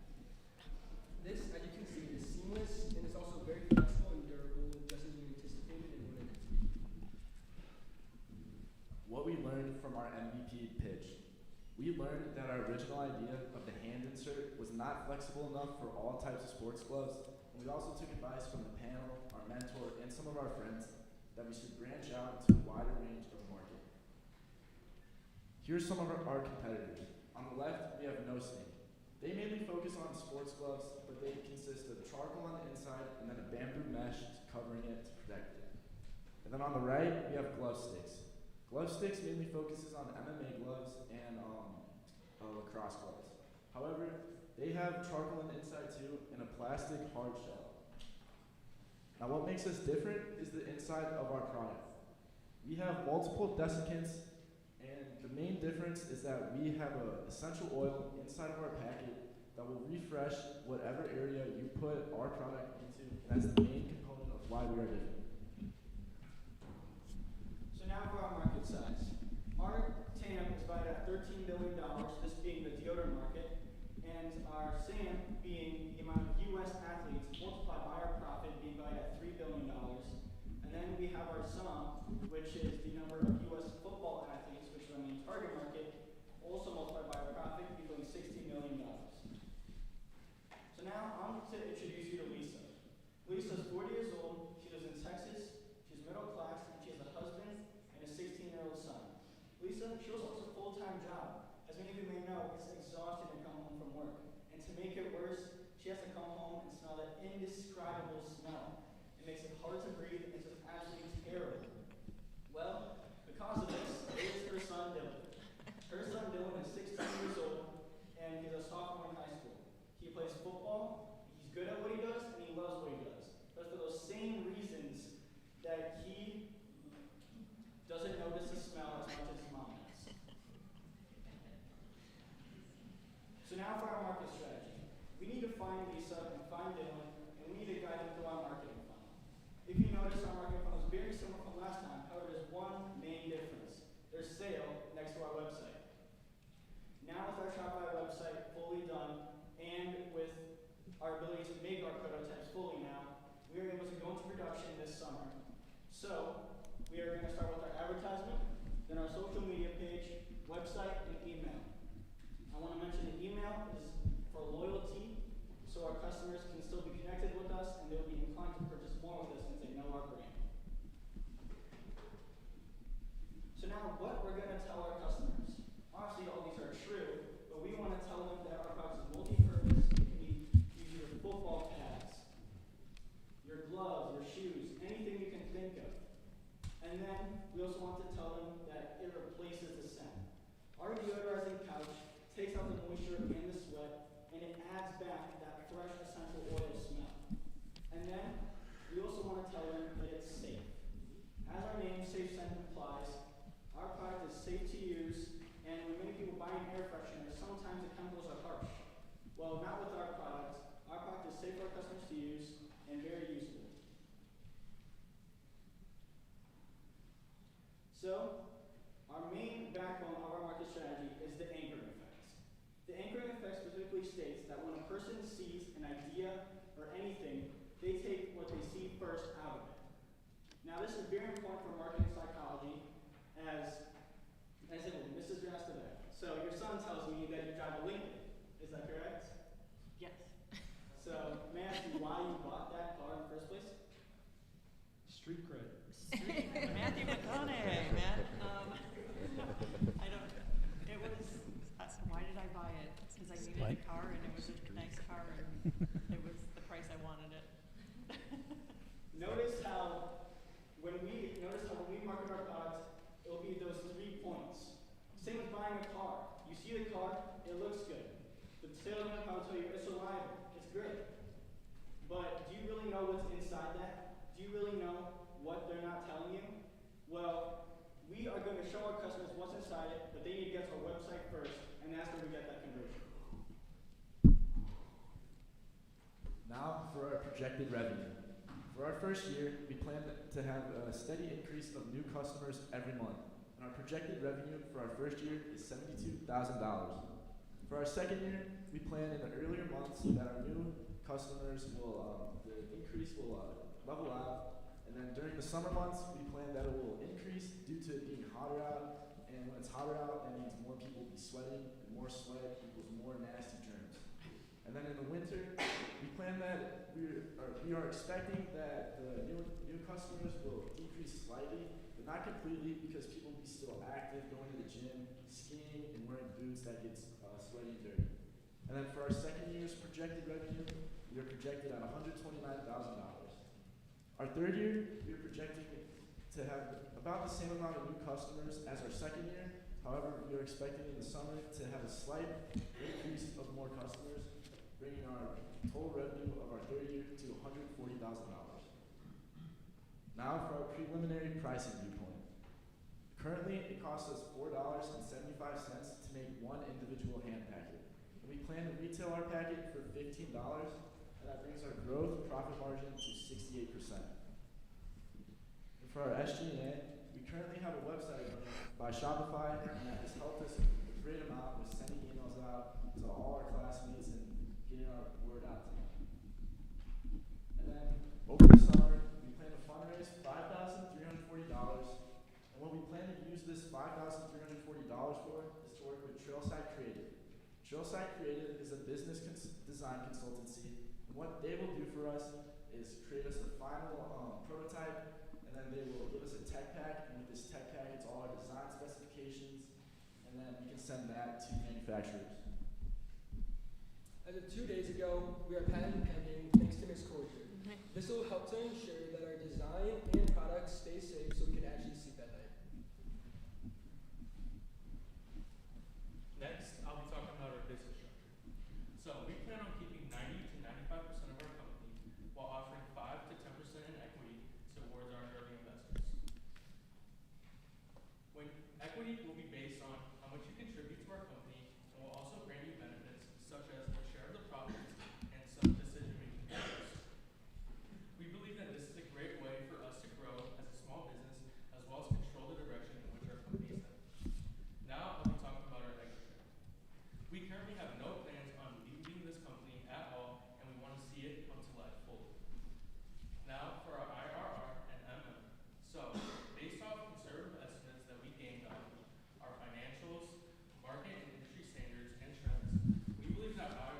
This, as you can see, is seamless, and it's also very flexible and durable, just as we anticipated and wanted it to be. What we learned from our MVP pitch. We learned that our original idea of the hand insert was not flexible enough for all types of sports gloves, and we also took advice from the panel, our mentor, and some of our friends that we should branch out into a wider range of market. Here's some of our competitors. On the left, we have No Sting. They mainly focus on sports gloves, but they consist of charcoal on the inside and then a bamboo mesh covering it to protect it. And then on the right, we have Glove Sticks. Glove Sticks mainly focuses on MMA gloves and lacrosse gloves. However, they have charcoal on the inside too and a plastic hard shell. Now what makes us different is the inside of our product. We have multiple desiccants, and the main difference is that we have an essential oil inside of our packet that will refresh whatever area you put our product into, and that's the main component of why we are different. So now for our market size. Our TAM is valued at $13 billion, this being the deodorant market, and our SAM being the amount of U.S. athletes multiplied by our profit being valued at $3 billion. And then we have our SUM, which is the number of U.S. football athletes, which is our main target market, also multiplied by our profit equaling $16 million. So now I'm to introduce you to Lisa. Lisa's 40 years old, she lives in Texas, she's middle class, and she has a husband and a 16-year-old son. Lisa, she also has a full-time job. As many of you may know, it's exhausting to come home from work. And to make it worse, she has to come home and smell that indescribable smell. It makes it hard to breathe, and it's just absolutely terrible. Well, the cause of this is her son Dylan. Her son Dylan is 16 years old, and he's a sophomore in high school. He plays football, he's good at what he does, and he loves what he does. But for those same reasons that he doesn't notice the smell as much as his mom does. So now for our market strategy. We need to find Lisa and find Dylan, and we need to guide them through our marketing funnel. If you notice, our marketing funnel is very similar from last time. However, there's one main difference. There's sale next to our website. Now with our Shopify website fully done, and with our ability to make our prototypes fully now, we are able to go into production this summer. So, we are going to start with our advertisement, then our social media page, website, and email. I want to mention the email is for loyalty, so our customers can still be connected with us and they'll be inclined to purchase more with us since they know our brand. So now what we're going to tell our customers. Obviously all these are true, but we want to tell them that our product is multi-purpose. It can be used your football pads, your gloves, your shoes, anything you can think of. And then we also want to tell them that it replaces the scent. Our deodorizing pouch takes out the moisture and the sweat, and it adds back that fresh essential oil smell. And then we also want to tell them that it's safe. As our name, Safe Scent, implies, our product is safe to use, and when many people buy an air freshener, sometimes the chemicals are harsh. Well, not with our product. Our product is safe for our customers to use and very useful. So, our main backbone of our market strategy is the anchoring effect. The anchoring effect specifically states that when a person sees an idea or anything, they take what they see first out of it. Now, this is very important for marketing psychology, as it will be. Mrs. Rastavec. So, your son tells me that you drive a Lincoln. Is that correct? Yes. So, may I ask you why you bought that car in the first place? Street cred. Matthew McConaughey, man. I don't. It was. Why did I buy it? Because I needed a car, and it was a nice car, and it was the price I wanted it. Notice how when we market our product, it will be those 3 points. Same with buying a car. You see the car, it looks good. The salesman will probably tell you it's reliable, it's great. But do you really know what's inside that? Do you really know what they're not telling you? Well, we are going to show our customers what's inside it, but they need to get to our website first, and that's where we get that conversion. Now for our projected revenue. For our first year, we plan to have a steady increase of new customers every month. And our projected revenue for our first year is $72,000. For our second year, we plan in the earlier months that our new customers will, the increase will level out. And then during the summer months, we plan that it will increase due to it being hotter out. And when it's hotter out, that means more people will be sweating, and more sweat equals more nasty germs. And then in the winter, we plan that we are expecting that the new customers will decrease slightly, but not completely, because people will be still active, going to the gym, skiing, and wearing boots that gets sweaty and dirty. And then for our second year's projected revenue, we are projected at $129,000. Our third year, we are projecting to have about the same amount of new customers as our second year. However, we are expecting in the summer to have a slight increase of more customers, bringing our total revenue of our third year to $140,000. Now for our preliminary pricing viewpoint. Currently, it costs us $4.75 to make one individual hand packet. And we plan to retail our packet for $15, and that brings our gross profit margin to 68%. And for our SG&A, we currently have a website by Shopify, and that has helped us a great amount with sending emails out to all our classmates and getting our word out to them. And then over the summer, we plan to fundraise $5,340, and what we plan to use this $5,340 for is to work with Trailside Creative. Trailside Creative is a business design consultancy, and what they will do for us is create us a final prototype, and then they will give us a tech pack, and with this tech pack, it's all our design specifications, and then we can send that to manufacturers. As of 2 days ago, we are patent pending thanks to Ms. Cordier. This will help to ensure that our design and products stay safe so we can actually sleep at night. Next, I'll be talking about our business structure. So we plan on keeping 90 to 95% of our company while offering 5 to 10% in equity towards our early investors. When equity will be based on how much you contribute to our company and will also grant you benefits such as a share of the profits and some decision-making powers. We believe that this is a great way for us to grow as a small business as well as control the direction in which our company is headed. Now I'll be talking about our exit strategy. We currently have no plans on leaving this company at all, and we want to see it come to life fully. Now for our IRR and MM. So, based off conservative estimates that we gained on our financials, market and industry standards, and trends, we believe that our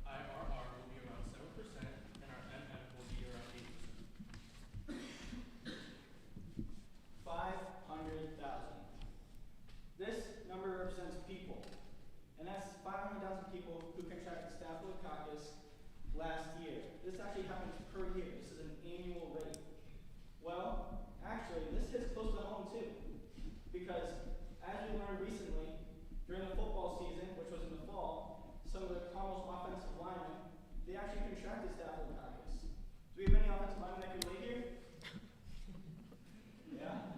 IRR will be around 7% and our MM will be around 8%. 500,000. This number represents people, and that's 500,000 people who contracted Staphylococcus last year. This actually happens per year. This is an annual rate. Well, actually, this hits close to home too, because as we learned recently, during the football season, which was in the fall, some of the Cardinals offensive linemen, they actually contracted Staphylococcus. Do we have any offensive linemen that can lay here? Yeah?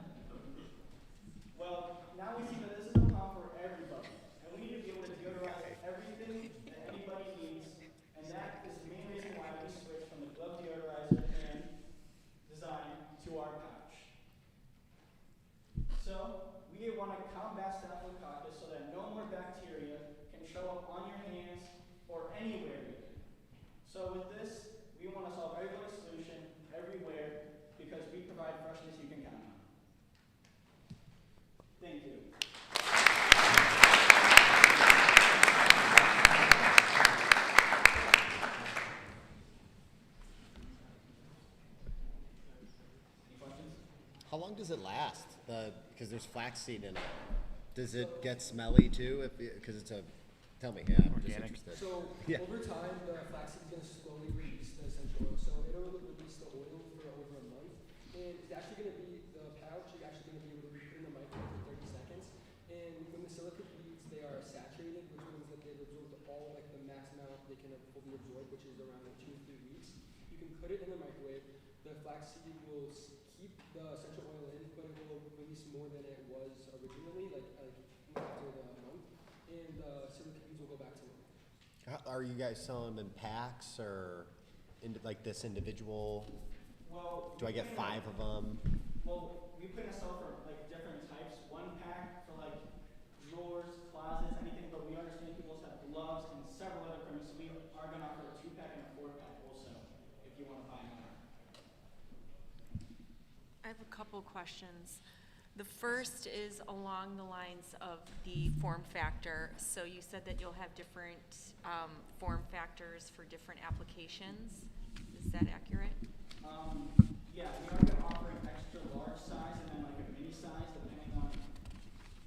Well, now we see that this is a problem for everybody, and we need to be able to deodorize everything that anybody needs, and that is the main reason why we switched from the glove deodorizer and design to our pouch. So, we want to combat Staphylococcus so that no more bacteria can show up on your hands or anywhere even. So with this, we want to solve everybody's solution everywhere because we provide freshness you can count on. Thank you. Any questions? How long does it last? Because there's flaxseed in it. Does it get smelly too? Because it's a, tell me, yeah, I'm just Organic. interested. So Yeah. over time, the flaxseed is going to slowly release the essential oil. So it'll release the oil for over a month. And it's actually going to be, the pouch is actually going to be able to be put in the microwave for 30 seconds. And when the silica beads, they are saturated, which means that they've absorbed all like the max amount they can fully absorb, which is around 2 to 3 weeks. You can put it in the microwave. The flaxseed will keep the essential oil in, but it will release more than it was originally, like after the month. And silica beads will go back to normal. Are you guys selling them in packs or like this individual? Well, do I get 5 of them? Well, we put ourselves for like different types. 1 pack for like drawers, closets, anything, but we understand people have gloves and several other equipment, so we are going to offer a 2-pack and a 4-pack also, if you want to buy more. I have a couple questions. The first is along the lines of the form factor. So you said that you'll have different form factors for different applications. Is that accurate? Yeah, we are going to offer an extra large size and then like a mini size depending on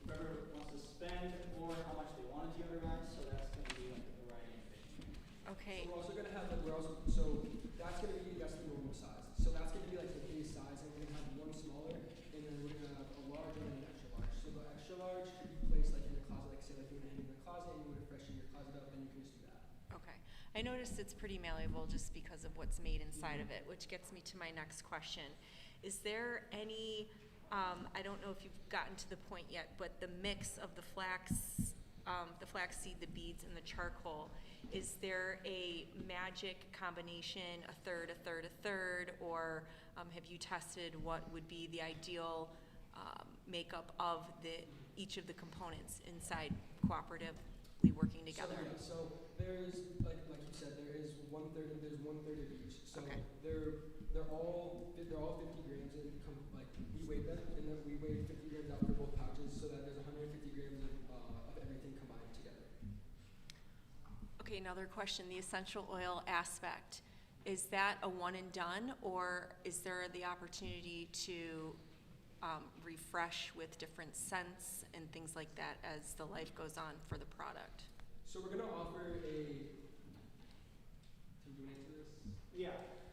whoever wants to spend or how much they want to deodorize. So that's going to be like a variety of things. Okay. So we're also going to have like, so that's going to be, that's the normal size. So that's going to be like the base size, and we're going to have one smaller, and then we're going to have a large and an extra large. So the extra large could be placed like in the closet, like say like you want to hang in the closet and you want to freshen your closet up, then you can just do that. Okay. I noticed it's pretty malleable just because of what's made inside of it, which gets me to my next question. Is there any, I don't know if you've gotten to the point yet, but the mix of the flaxseed, the beads, and the charcoal, is there a magic combination, a third, or have you tested what would be the ideal makeup of each of the components inside cooperatively working together? So there's like you said, there's one third of each. So okay. they're all 50 grams, and like we weighed them, and then we weighed 50 grams out for both pouches, so that there's 150 grams of everything combined together. Okay, another question, the essential oil aspect. Is that a one and done, or is there the opportunity to refresh with different scents and things like that as the life goes on for the product? So we're going to offer a, can you answer this? Yeah,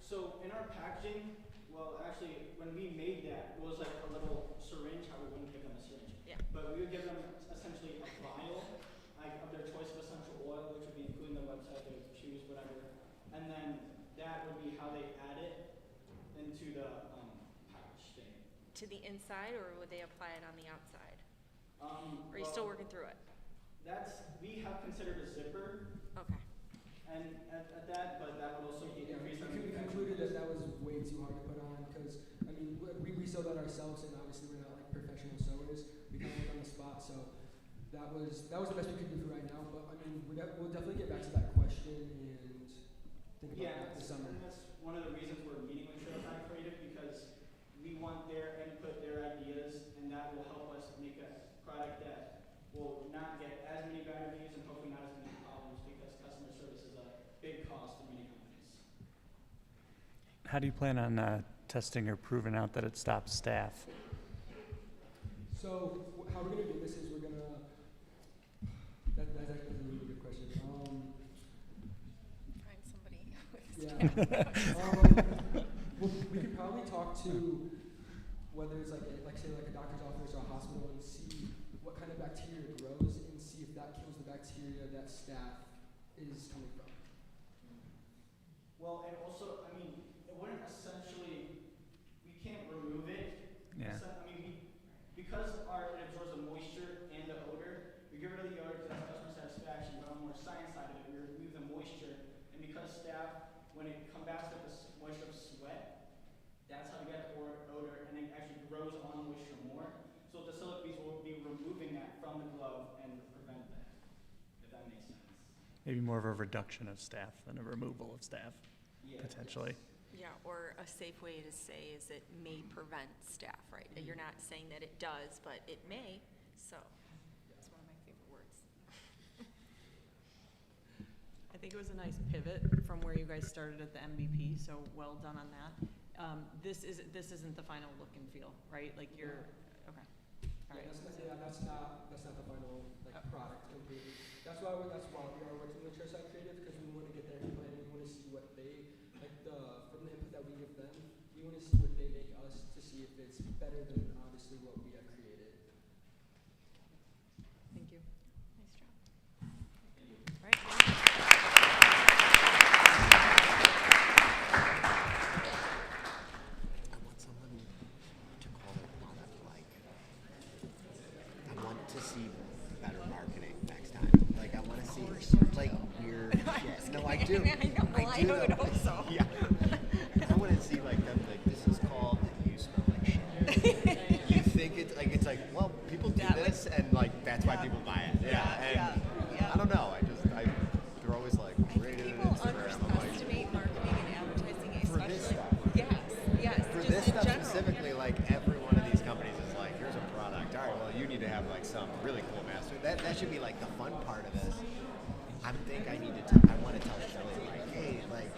So in our packaging, well, actually, when we made that, it was like a little syringe. How we wouldn't give them a syringe, but we would give them essentially a vial, like of their choice of essential oil, which would be including the website, they would choose whatever, and then that would be how they add it into the package thing. To the inside, or would they apply it on the outside? Are you Well, still working through it? We have considered a zipper. Okay. And at that, but that would also increase our We concluded that was way too hard to put on because, I mean, we sew that ourselves, and obviously we're not like professional sewers. We kind of work on the spot, so that was the best we could do for right now. But I mean, we'll definitely get back to that question and think about that this summer. And that's one of the reasons we're meeting with Trailside Creative, because we want their input, their ideas, and that will help us make a product that will not get as many bad reviews and hopefully not as many problems, because customer service is a big cost for many companies. How do you plan on testing or proving out that it stops staph? So how we're gonna do this is we're gonna. That's actually a really good question. Find somebody. Well, we could probably talk to whether it's like a doctor's office or a hospital and see what kind of bacteria grows and see if that kills the bacteria that staph is coming from. Well, and also, I mean, it wouldn't essentially, we can't remove it. Yeah. I mean, because it absorbs the moisture and the odor, we get rid of the odor because that's customer satisfaction, but on the more science side of it, we remove the moisture. And because staph, when it combats with the moisture of sweat, that's how we get the odor, and it actually grows on moisture more. So the silicones will be removing that from the glove and prevent that, if that makes sense. Maybe more of a reduction of staph than a removal of staph, potentially. Yeah, or a safe way to say is it may prevent staph, right? You're not saying that it does, but it may, so it's one of my favorite words. I think it was a nice pivot from where you guys started at the MVP, so well done on that. This isn't the final look and feel, right? Like you're, okay. All right. That's not the final product completely. That's why we are working with Trailside Creative, because we want to get their input and we want to see what they from the input that we give them. We want to see what they make us to see if it's better than obviously what we have created. Thank you. Nice job. All right. I want someone to call their product I want to see better marketing next time. Like I want to see like weird shit. No, I do. I do. So. Yeah. I want to see like them like this is called you smell like shit. You think it's like well people do this and like that's why people buy it. Yeah. I don't know. They're always like rated People underestimate marketing and advertising, especially. Yes. For just this in stuff general. specifically, like every one of these companies is like, here's a product. All right, well, you need to have like some really cool master. That should be like the fun part of this. I want to tell Shelly like, hey, like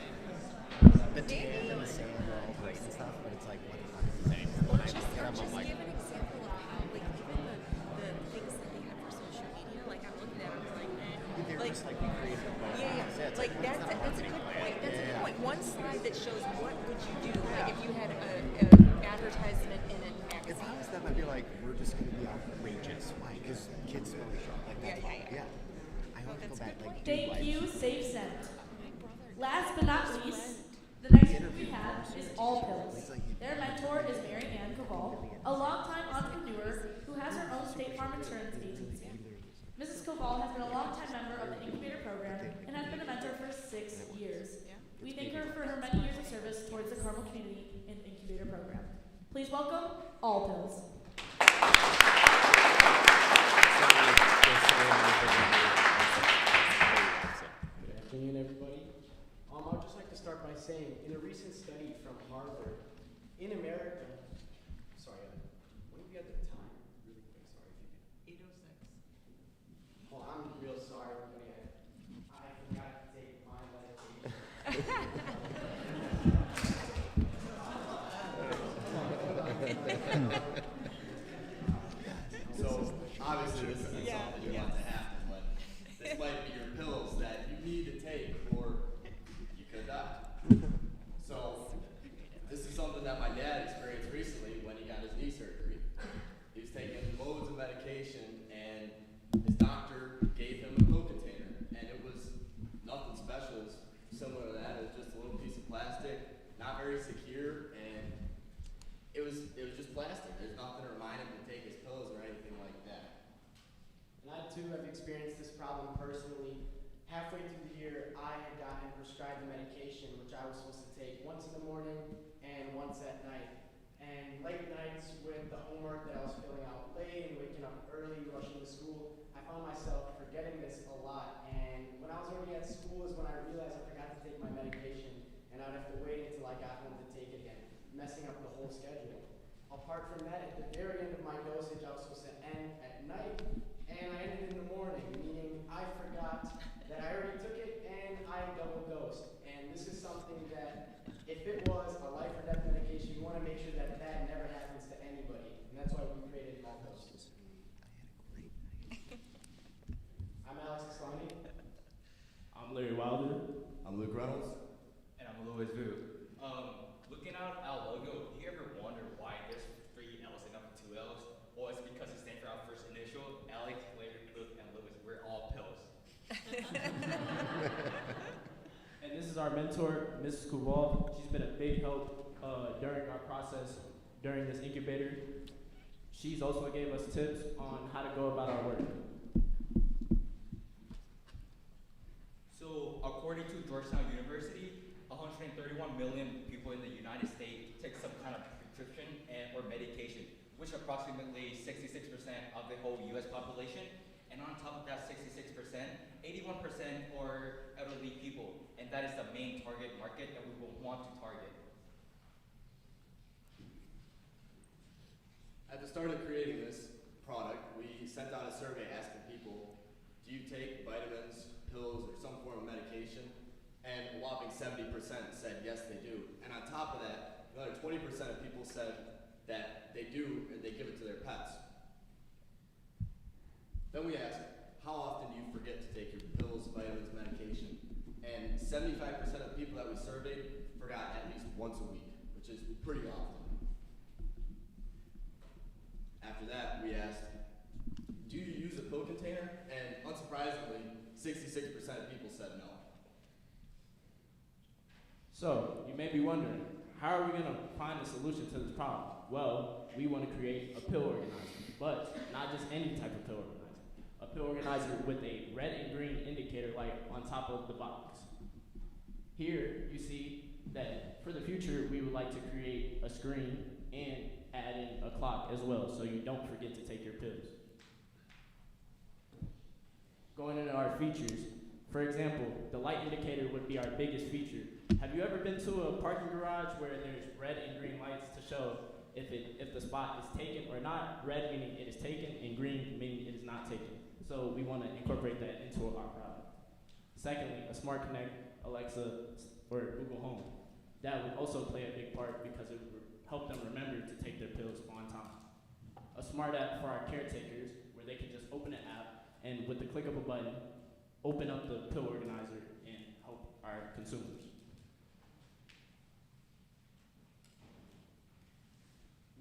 the tan and the sand are all great and stuff, but it's like what the fuck is the same? When I look at them, I'm like, Give an example of how, like, even the things that they have for social media, like, I'm looking at them like, they're just like we created a book. Yeah. Like, that's a good point. That's a good point. One slide that shows what would you do, like, if you had an advertisement in a magazine. If I was them, I'd be like, we're just going to be outrageous. Why? Because kids smell like shit. Like, that's why. I hope people back, like, Thank you, SafeSend. Last but not least, the next group we have is All Pills. Their mentor is Mary Ann Cavall, a longtime entrepreneur who has her own State Farm insurance agency. Mrs. Cavall has been a longtime member of the Incubator program and has been a mentor for 6 years. We thank her for her many years of service towards the Carmel community and Incubator program. Please welcome All Pills. Good afternoon, everybody. I'd just like to start by saying, in a recent study from Harvard, in America, what do we have the time? Really quick, sorry if you can. 8:06. Well, I'm real sorry, everybody. I forgot to take my medication. So, obviously, this isn't something you want to happen, but this might be your pills that you need to take, or you could die. So, halfway through the year, I had gotten prescribed the medication, which I was supposed to take once in the morning and once at night. And late nights with the homework that I was filling out late and waking up early, rushing to school, I found myself forgetting this a lot. And when I was already at school is when I realized I forgot to take my medication, and I'd have to wait until I got home to take it again, messing up the whole schedule. Apart from that, at the very end of my dosage, I was supposed to end at night, and I ended in the morning, meaning I forgot that I already took it and I double dosed. And this is something that, if it was a life or death medication, you want to make sure that that never happens to anybody. And that's why we created all doses. I'm Alex Islami. I'm Larry Wilder. I'm Luke Reynolds. And I'm Louis Vu. Looking at our logo, do you ever wonder why there's 3 L's and not 2 L's? Or is it because it stands for our first initial? Alex, Larry, Luke, and Louis. We're all pills. And this is our mentor, Mrs. Kubal. She's been a big help during our process, during this incubator. She's also gave us tips on how to go about our work. So, according to Georgetown University, 131 million people in the United States take some kind of prescription and or medication, which approximately 66% of the whole U.S. population. And on top of that 66%, 81% are elderly people, and that is the main target market that we will want to target. At the start of creating this product, we sent out a survey asking people, do you take vitamins, pills, or some form of medication? And a whopping 70% said yes, they do. And on top of that, another 20% of people said that they do and they give it to their pets. Then we asked, how often do you forget to take your pills, vitamins, medication? And 75% of people that we surveyed forgot at least once a week, which is pretty often. After that, we asked, do you use a pill container? And unsurprisingly, 66% of people said no. So, you may be wondering, how are we going to find a solution to this problem? Well, we want to create a pill organizer, but not just any type of pill organizer. A pill organizer with a red and green indicator light on top of the box. Here, you see that for the future, we would like to create a screen and add in a clock as well, so you don't forget to take your pills. Going into our features, for example, the light indicator would be our biggest feature. Have you ever been to a parking garage where there's red and green lights to show if the spot is taken or not? Red meaning it is taken, and green meaning it is not taken. So we want to incorporate that into our product. Secondly, a Smart Connect, Alexa, or Google Home. That would also play a big part because it would help them remember to take their pills on time. A smart app for our caretakers where they can just open an app and with the click of a button, open up the pill organizer and help our consumers.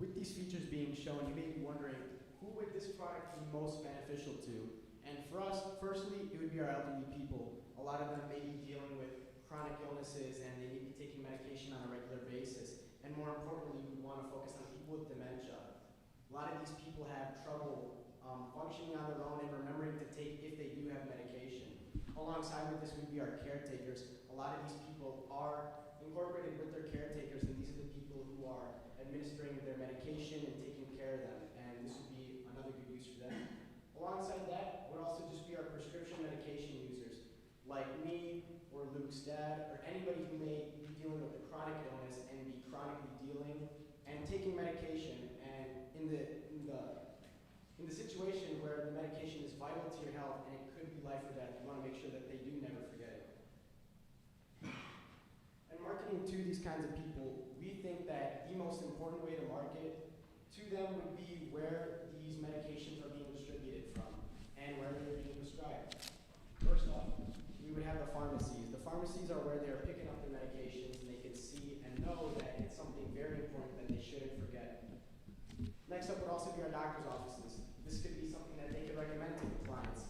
With these features being shown, you may be wondering, who would this product be most beneficial to? And for us, firstly, it would be our elderly people. A lot of them may be dealing with chronic illnesses and they may be taking medication on a regular basis. And more importantly, we want to focus on people with dementia. A lot of these people have trouble functioning on their own and remembering to take if they do have medication. Alongside with this would be our caretakers. A lot of these people are incorporated with their caretakers, and these are the people who are administering their medication and taking care of them, and this would be another good use for them. Alongside that would also just be our prescription medication users, like me or Luke's dad, or anybody who may be dealing with a chronic illness and be chronically dealing and taking medication, and in the situation where the medication is vital to your health and it could be life or death, you want to make sure that they do never forget it. And marketing to these kinds of people, we think that the most important way to market to them would be where these medications are being distributed from and where they're being prescribed. First off, we would have the pharmacies. The pharmacies are where they're picking up their medications and they can see and know that it's something very important that they shouldn't forget. Next up would also be our doctor's offices. This could be something that they could recommend to the clients,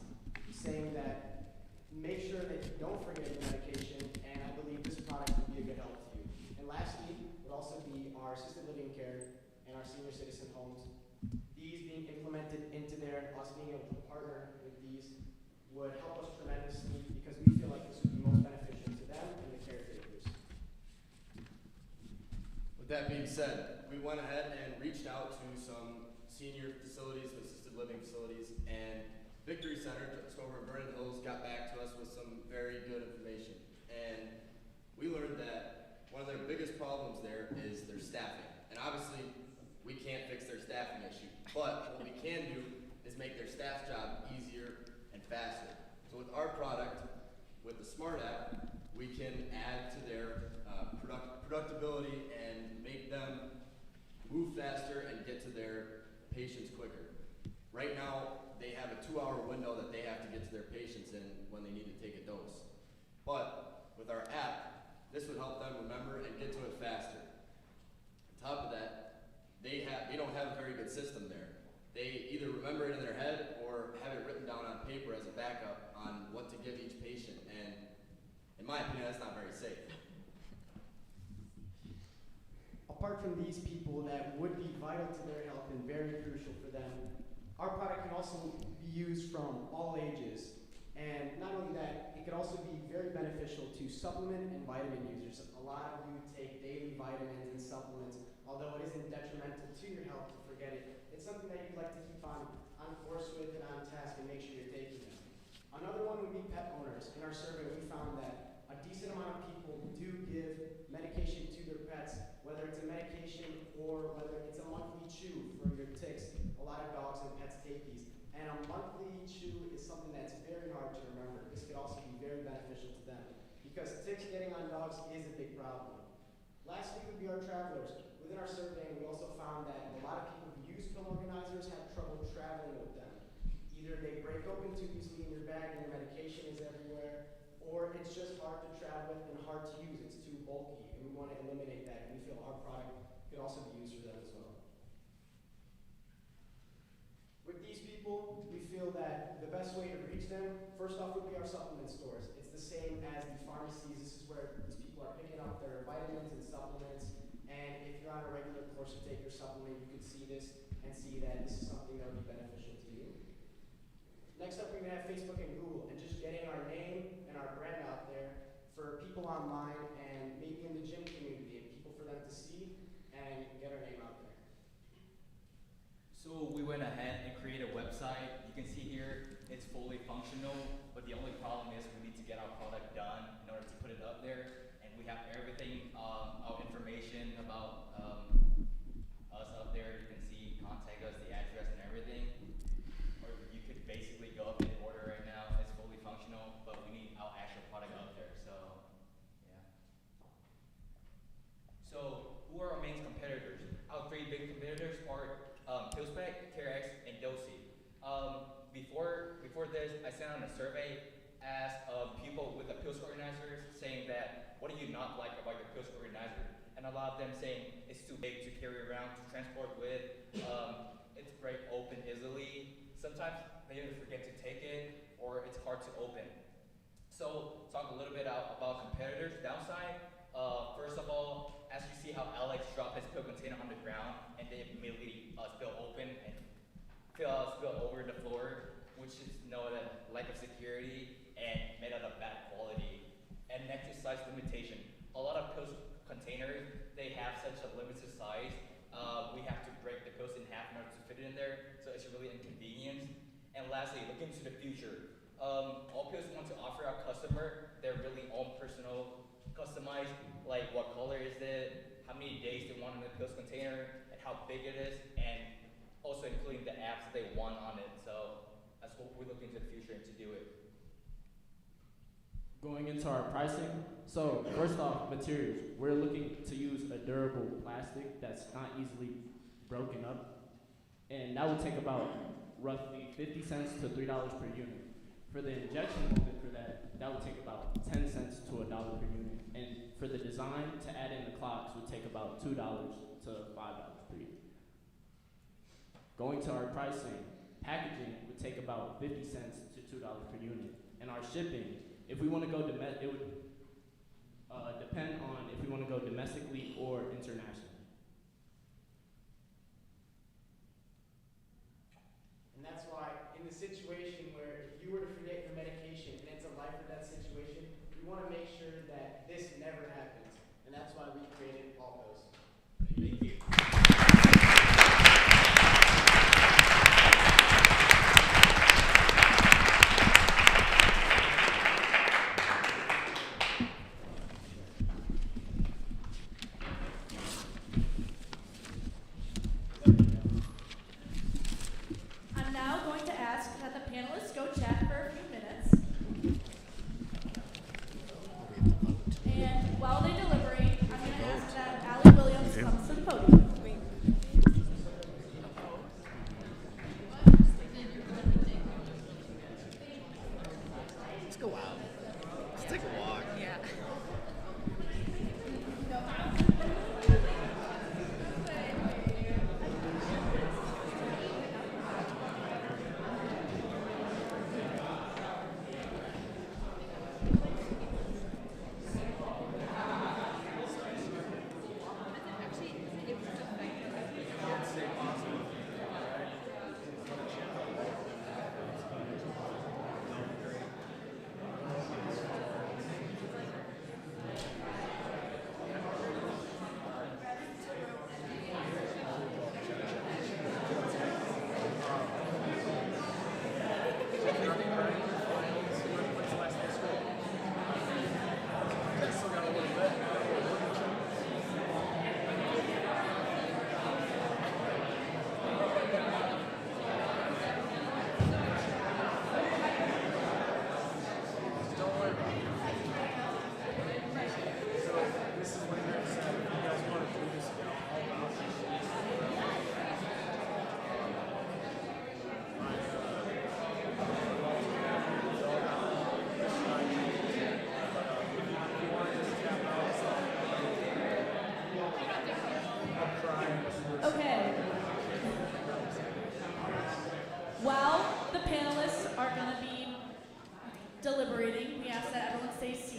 saying that make sure that you don't forget your medication, and I believe this product would be a good help to you. And lastly would also be our assisted living care and our senior citizen homes. These being implemented into there, us being able to partner with these would help us tremendously because we that being said, we went ahead and reached out to some senior facilities, assisted living facilities, and Victory Center, just over in Vernon Hills, got back to us with some very good information. And we learned that one of their biggest problems there is their staffing. And obviously, we can't fix their staffing issue. But what we can do is make their staff's job easier and faster. So with our product, with the Smart app, we can add to their productability and make them move faster and get to their patients quicker. Right now, they have a 2-hour window that they have to get to their patients in when they need to take a dose. But with our app, this would help them remember and get to it faster. On top of that, they don't have a very good system there. They either remember it in their head or have it written down on paper as a backup on what to give each patient. And in my opinion, that's not very safe. Apart from these people that would be vital to their health and very crucial for them, our product can also be used from all ages. And not only that, it could also be very beneficial to supplement and vitamin users. A lot of you take daily vitamins and supplements, although it isn't detrimental to your health to forget it. It's something that you'd like to keep on course with and on task and make sure you're taking them. Another one would be pet owners. In our survey, we found that a decent amount of people do give medication to their pets, whether it's a medication or whether it's a monthly chew for your ticks. A lot of dogs and pets take these. And a monthly chew is something that's very hard to remember. This could also be very beneficial to them because ticks getting on dogs is a big problem. Lastly would be our travelers. Within our survey, we also found that a lot of people who use pill organizers have trouble traveling with them. Either they break open too easily in your bag and your medication is everywhere, or it's just hard to travel with and hard to use. It's too bulky, and we want to eliminate that, and we feel our product could also be used for them as well. With these people, we feel that the best way to reach them, first off, would be our supplement stores. It's the same as the pharmacies. This is where these people are picking up their vitamins and supplements. And if you're on a regular course to take your supplement, you could see this and see that this is something that would be beneficial to you. Next up, we're going to have Facebook and Google, and just getting our name and our brand out there for people online and maybe in the gym community, and people for them to see and get our name out there. So we went ahead and created a website. You can see here it's fully functional, but the only problem is we need to get our product done in order to put it up there. And we have everything, our information about us up there. You can see, contact us, the address and everything. Or you could basically go up and order right now. It's fully functional, but we need our actual product up there. So, yeah. So, who are our main competitors? Our three big competitors are PillSpec, CareX, and Dosi. Before this, I sent out a survey, asked people with the pills organizers saying that, what do you not like about your pills organizer? And a lot of them saying it's too big to carry around, to transport with, it's break open easily. Sometimes they either forget to take it or it's hard to open. So talk a little bit about competitors. Downside, first of all, as you see how Alex dropped his pill container on the ground and they immediately spill open and spill over the floor, which is that lack of security and made out of bad quality. And next is size limitation. A lot of pills containers, they have such a limited size. We have to break the pills in half in order to fit it in there, so it's really inconvenient. And lastly, looking to the future. All pills want to offer our customer their really own personal, customized, like what color is it, how many days they want in the pills container, and how big it is, and also including the apps that they want on it. So that's what we're looking to the future and to do it. Going into our pricing, so first off, materials. We're looking to use a durable plastic that's not easily broken up, and that would take about roughly 50 cents to $3 per unit. For the injection molded for that would take about 10 cents to $1 per unit, and for the design to add in the clocks would take about $2 to $5 per unit. Going to our pricing, packaging would take about 50 cents to $2 per unit, and our shipping, if we want to go it would depend on if we want to go domestically or internationally. And that's why in the situation where if you were to forget your medication and it's a life or death situation, we want to make sure that this never happens. And that's why we created all those.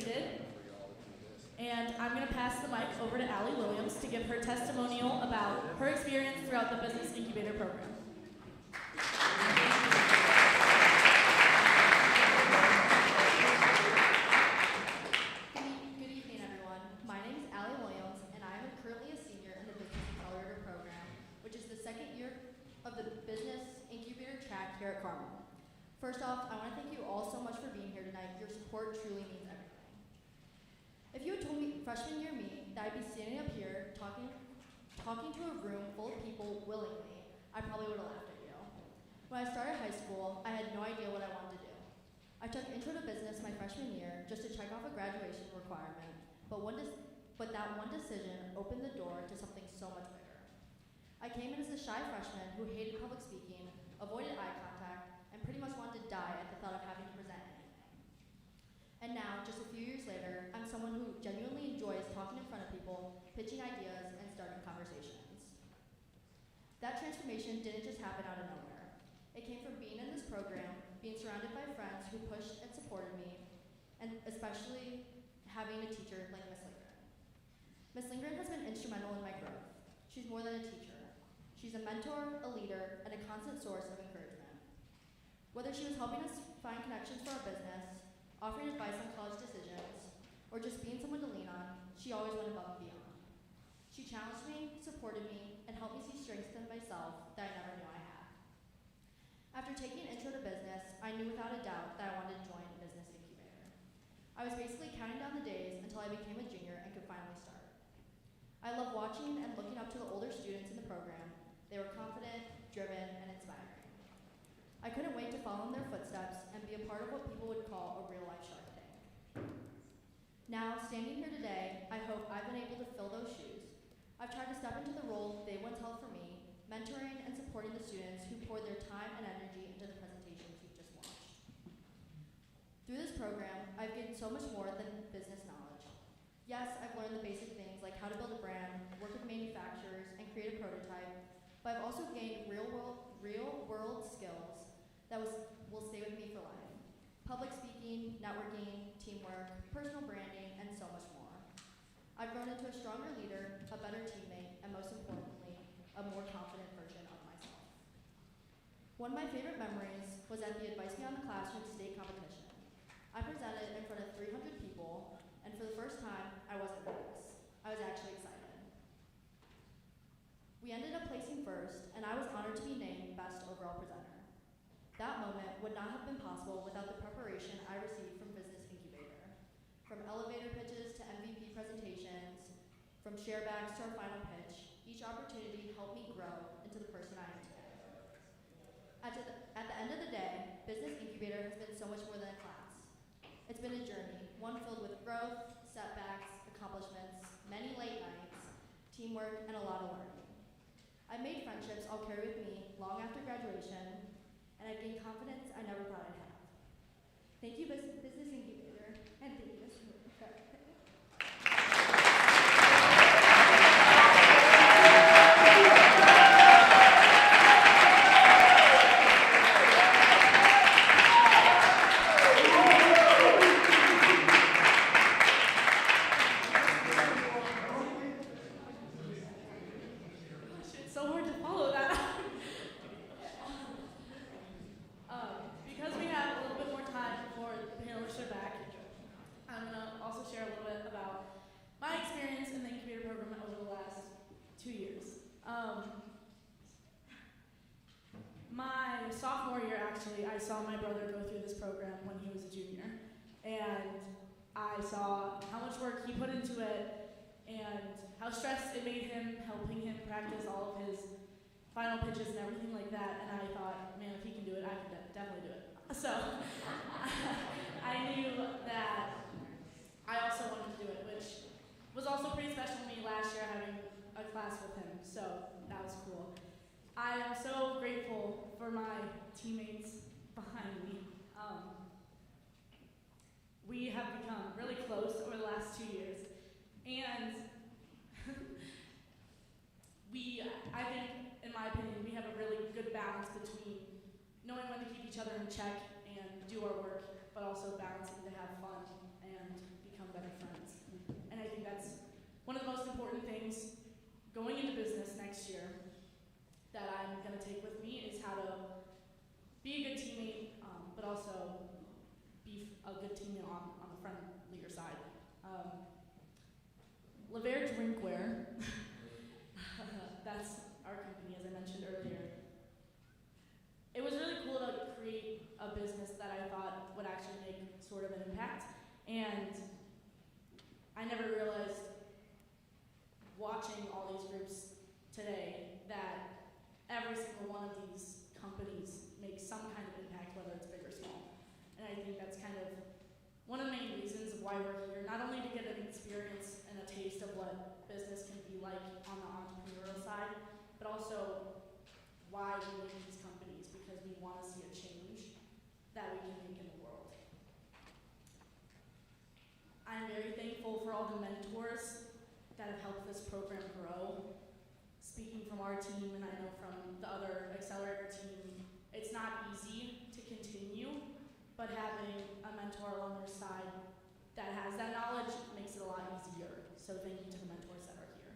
seated. And I'm going to pass the mic over to Allie Williams to give her testimonial about her experience throughout the Business Incubator program. Good evening, everyone. My name is Allie Williams, and I am currently a senior in the Business Accelerator program, which is the second year of the Business Incubator track here at Carmel. First off, I want to thank you all so much for being here tonight. Your support truly means everything. If you had told me, freshman year me, that I'd be standing up here talking to a room full of people willingly, I probably would have laughed at you. When I started high school, I had no idea what I wanted to do. I took Intro to Business my freshman year just to check off a graduation requirement, but that one decision opened the door to something so much bigger. I came in as a shy freshman who hated public speaking, avoided eye contact, and pretty much wanted to die at the thought of having to present anything. And now, just a few years later, I'm someone who genuinely enjoys talking in front of people, pitching ideas, and starting conversations. That transformation didn't just happen out of nowhere. It came from being in this program, being surrounded by friends who pushed and supported me, and especially having a teacher like Miss Lindgren. Miss Lindgren has been instrumental in my growth. She's more than a teacher. She's a mentor, a leader, and a constant source of encouragement. Whether she was helping us find connections for our business, offering advice on college decisions, or just being someone to lean on, she always went above and beyond. She challenged me, supported me, and helped me see strengths in myself that I never knew I had. After taking Intro to Business, I knew without a doubt that I wanted to join Business Incubator. I was basically counting down the days until I became a junior and could finally start. I love watching and looking up to the older students in the program. They were confident, driven, and inspiring. I couldn't wait to follow in their footsteps and be a part of what people would call a real-life Shark Tank. Now, standing here today, I hope I've been able to fill those shoes. I've tried to step into the role they once held for me, mentoring and supporting the students who poured their time and energy into the presentations you've just watched. Through this program, I've gained so much more than business knowledge. Yes, I've learned the basic things like how to build a brand, work with manufacturers, and create a prototype, but I've also gained real-world skills that will stay with me for life. Public speaking, networking, teamwork, personal branding, and so much more. I've grown into a stronger leader, a better teammate, and most importantly, a more confident version of myself. One of my favorite memories was at the Advice Beyond the Classroom state competition. I presented in front of 300 people, and for the first time, I wasn't nervous. I was actually excited. We ended up placing first, and I was honored to be named Best Overall Presenter. That moment would not have been possible without the preparation I received from Business Incubator. From elevator pitches to MVP presentations, from sharebacks to our final pitch, each opportunity helped me grow into the person I am today. At the end of the day, Business Incubator has been so much more than a class. It's been a journey, one filled with growth, setbacks, accomplishments, many late nights, teamwork, and a lot of learning. I've made friendships I'll carry with me long after graduation, and I've gained confidence I never thought I'd have. Thank you, Business Incubator, and thank you, Ms. It's so hard to follow that. Because we have a little bit more time before the panelists are back, I'm going to also share a little bit about my experience in the incubator program over the last 2 years. My sophomore year, actually, I saw my brother go through this program when he was a junior, and I saw how much work he put into it and how stressed it made him, helping him practice all of his final pitches and everything like that, and I thought, man, if he can do it, I can definitely do it. So I knew that I also wanted to do it, which was also pretty special to me last year, having a class with him, so that was cool. I am so grateful for my teammates behind me. We have become really close over the last 2 years, and I think, in my opinion, we have a really good balance between knowing when to keep each other in check and do our work, but also balancing to have fun and become One of the most important things going into business next year that I'm going to take with me is how to be a good teammate, but also be a good teammate on the friendlier side. Lever Drinkware, that's our company, as I mentioned earlier. It was really cool to create a business that I thought would actually make sort of an impact, and I never realized, watching all these groups today, that every single one of these companies makes some kind of impact, whether it's big or small. And I think that's kind of one of the main reasons of why we're here, not only to get an experience and a taste of what business can be like on the entrepreneurial side, but also why we make these companies, because we want to see a change that we can make in the world. I'm very thankful for all the mentors that have helped this program grow. Speaking from our team, and I know from the other accelerator team, it's not easy to continue, but having a mentor along your side that has that knowledge makes it a lot easier. So thank you to the mentors that are here.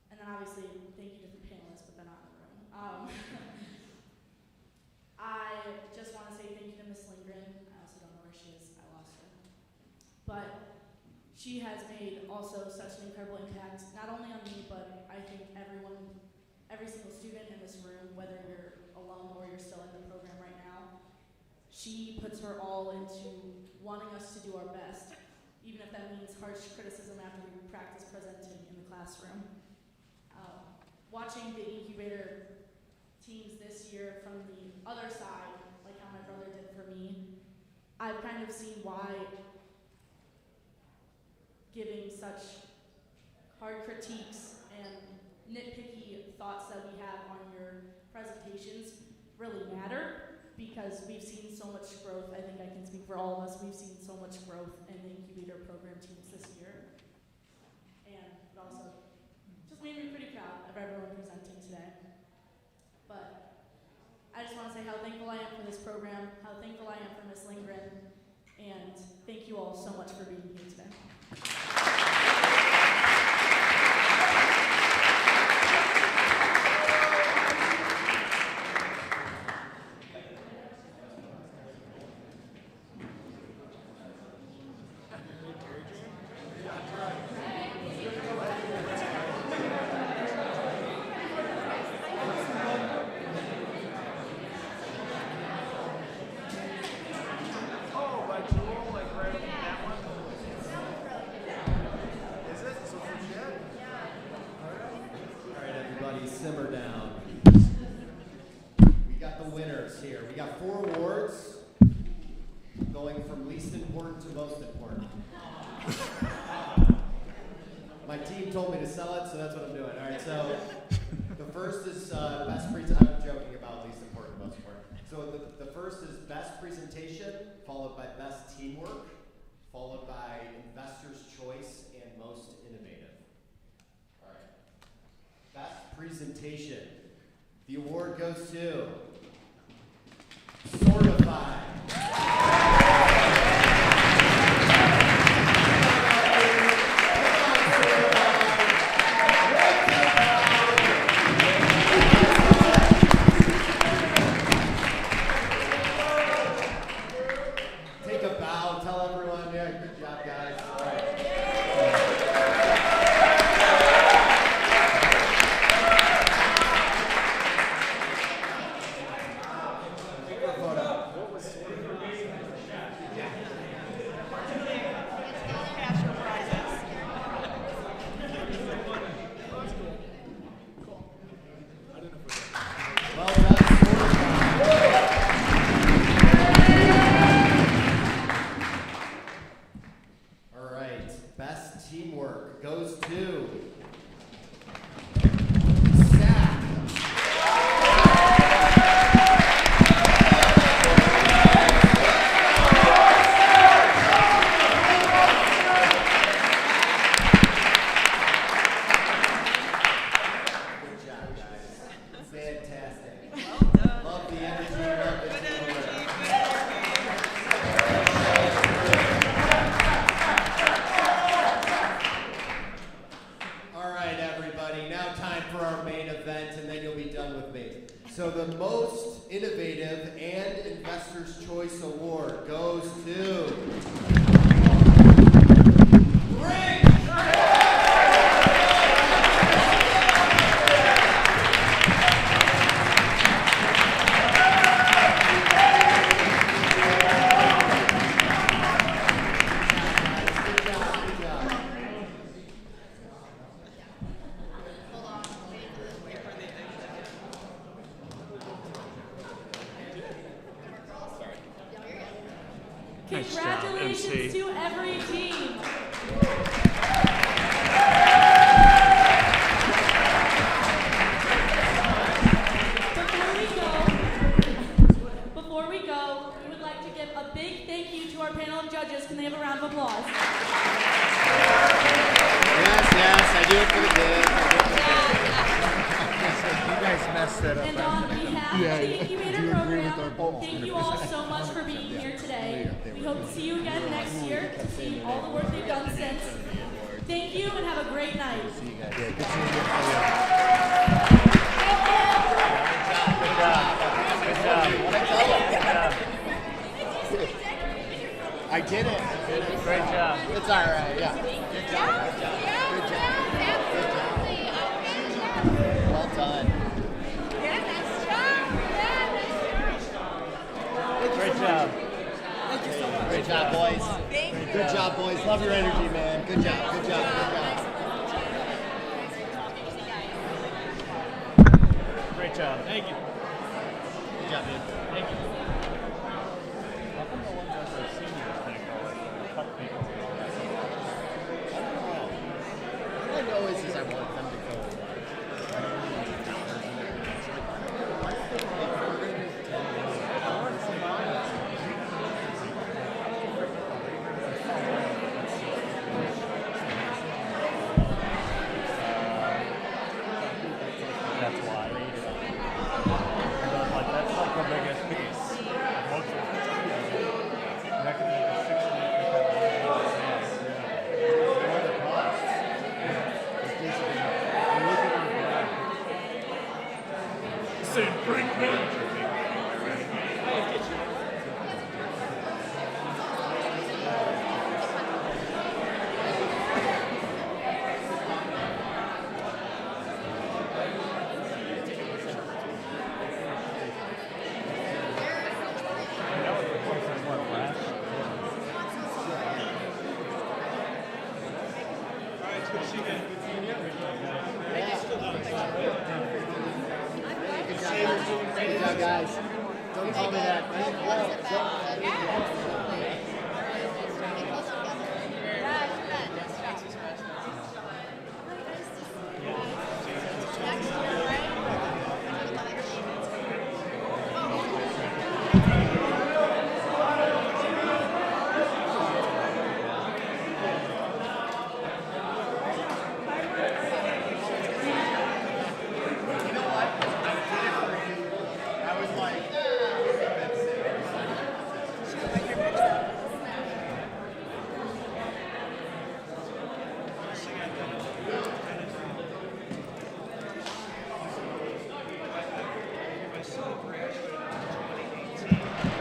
And then obviously, thank you to the panelists, but they're not in the room. I just want to say thank you to Miss Lindgren. I also don't know where she is, I lost her. But she has made also such an incredible impact, not only on me, but I think everyone, every single student in this room, whether you're alone or you're still in the program right now, she puts her all into wanting us to do our best, even if that means harsh criticism after we practice presenting in the classroom. Watching the Incubator teams this year from the other side, like how my brother did for me, I've kind of seen why giving such hard critiques and nitpicky thoughts that we have on your presentations really matter, because we've seen so much growth. I think I can speak for all of us. We've seen so much growth in the Incubator program teams this year. And it also just made me pretty proud of everyone presenting today. But I just want to say how thankful I am for this program, how thankful I am for Ms. Lindgren, and thank you all so much for being here today. Simmer down. We got the winners here. We got 4 awards going from least important to most important. My team told me to sell it, so that's what I'm doing. All right, so the first is best presentation. I'm joking about least important, most important. So the first is best presentation, followed by best teamwork, followed by investor's choice, and most innovative. Best presentation. The award goes to Sortify. Take a bow, tell everyone, yeah, good job, guys. All right. Teamwork goes to Zach. Good job, guys. Fantastic. Well done. Love the energy. Love the teamwork. So the most innovative and Investor's Choice Award goes to Nice job, Congratulations MC. to every team. Before we go, we would like to give a big thank you to our panel of judges. Can they have a round of applause? Yes, I do it for the good. You guys messed that up. And on behalf of the Incubator program, thank you all so much for being here today. We hope to see you again next year to see all the work they've done since. Thank you and have a great night. See you guys. Good seeing you. Good job. Good job. I did it. Great job. It's all right. Yeah. Good job. Good job. Well done. Great job. Thank you so much. Great job, boys. Good job, boys. Love your energy, man. Good job. Good job. Good job. Great job. Thank you. Good job, dude. Thank you. How come no one does their seniors thing or like cut people? I don't know. All I know is I want them to go. That's why. Like, that's like the biggest piece. Most of it. That could make a 60%. What are the costs? It's basically, you look at our graph. Same break manager. Good job, guys. Don't call me that. My son graduated in 2018.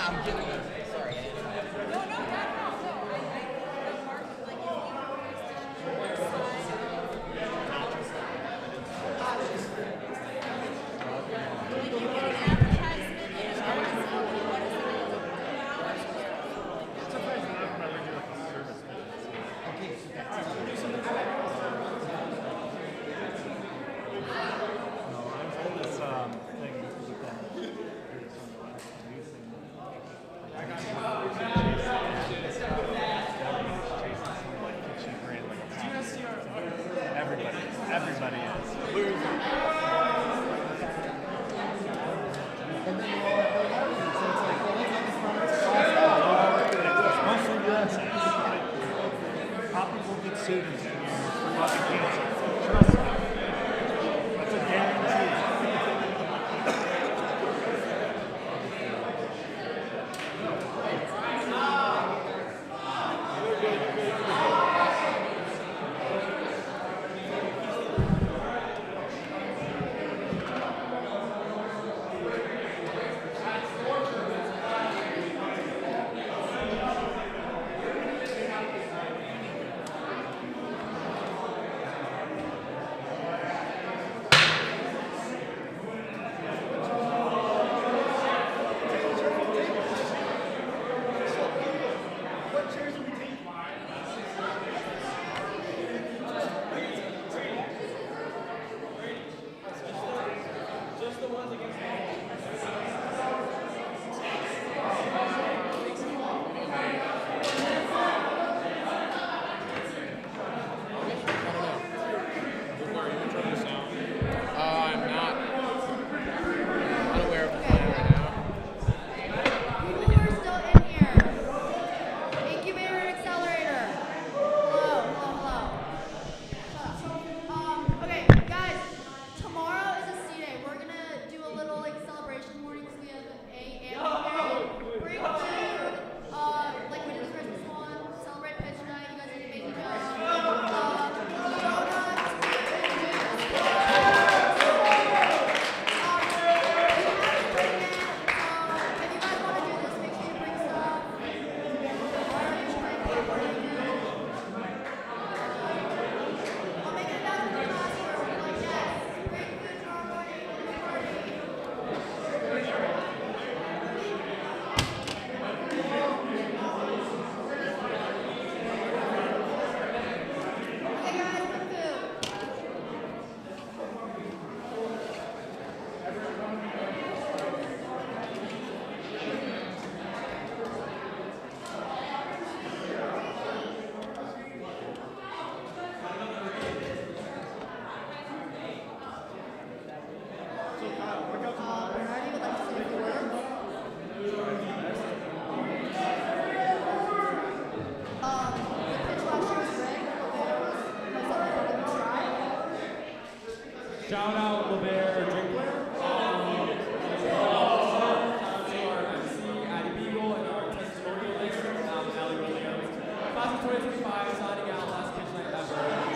I'm getting it. Sorry. Everybody is. Mostly nonsense. Probably will get sued in 10 years for fucking cancer. Trust me. That's a guarantee. Incubator accelerator. Okay, guys. Tomorrow is a C day. We're gonna do a little celebration morning. So we have bring food. Like we did the Christmas one. Celebrate pitch night. You guys did an amazing job. Shout out LeBaire Drinkler. Shout out to our MC, Addie Beagle, and our testimonial list, Allie Williams. Class of 2025 signing out, last pitch night ever.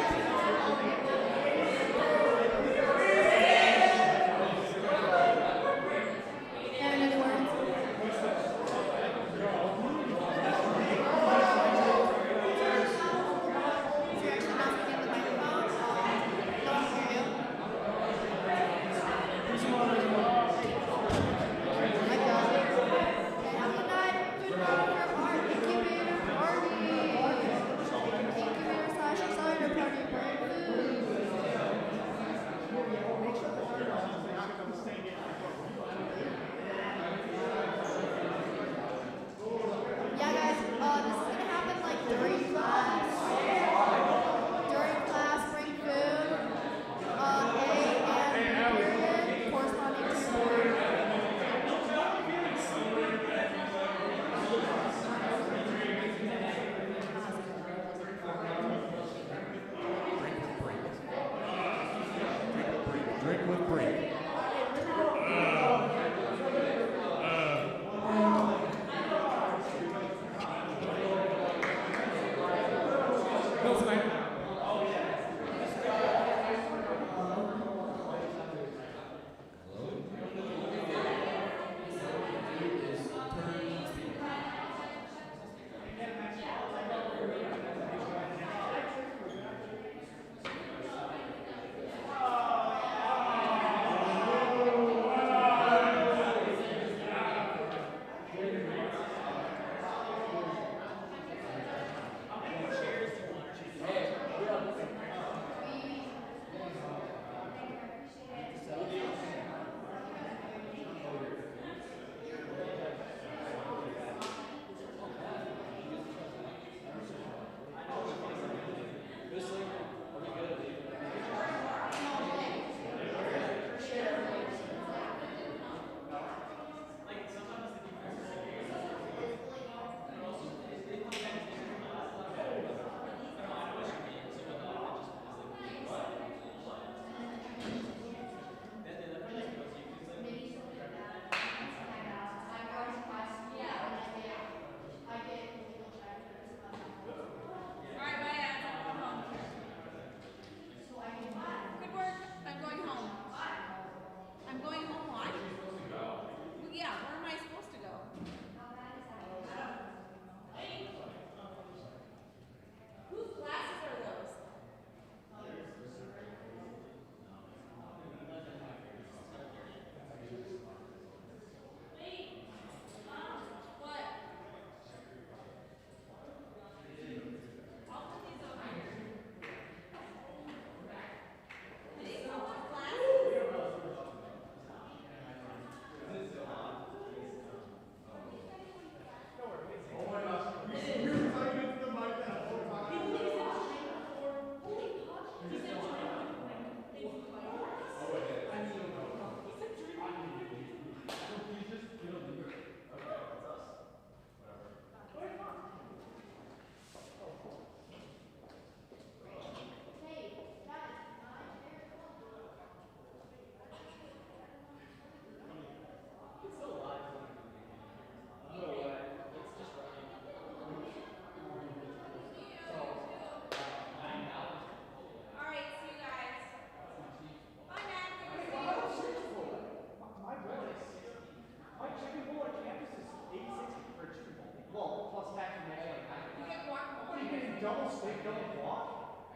steak, double guac?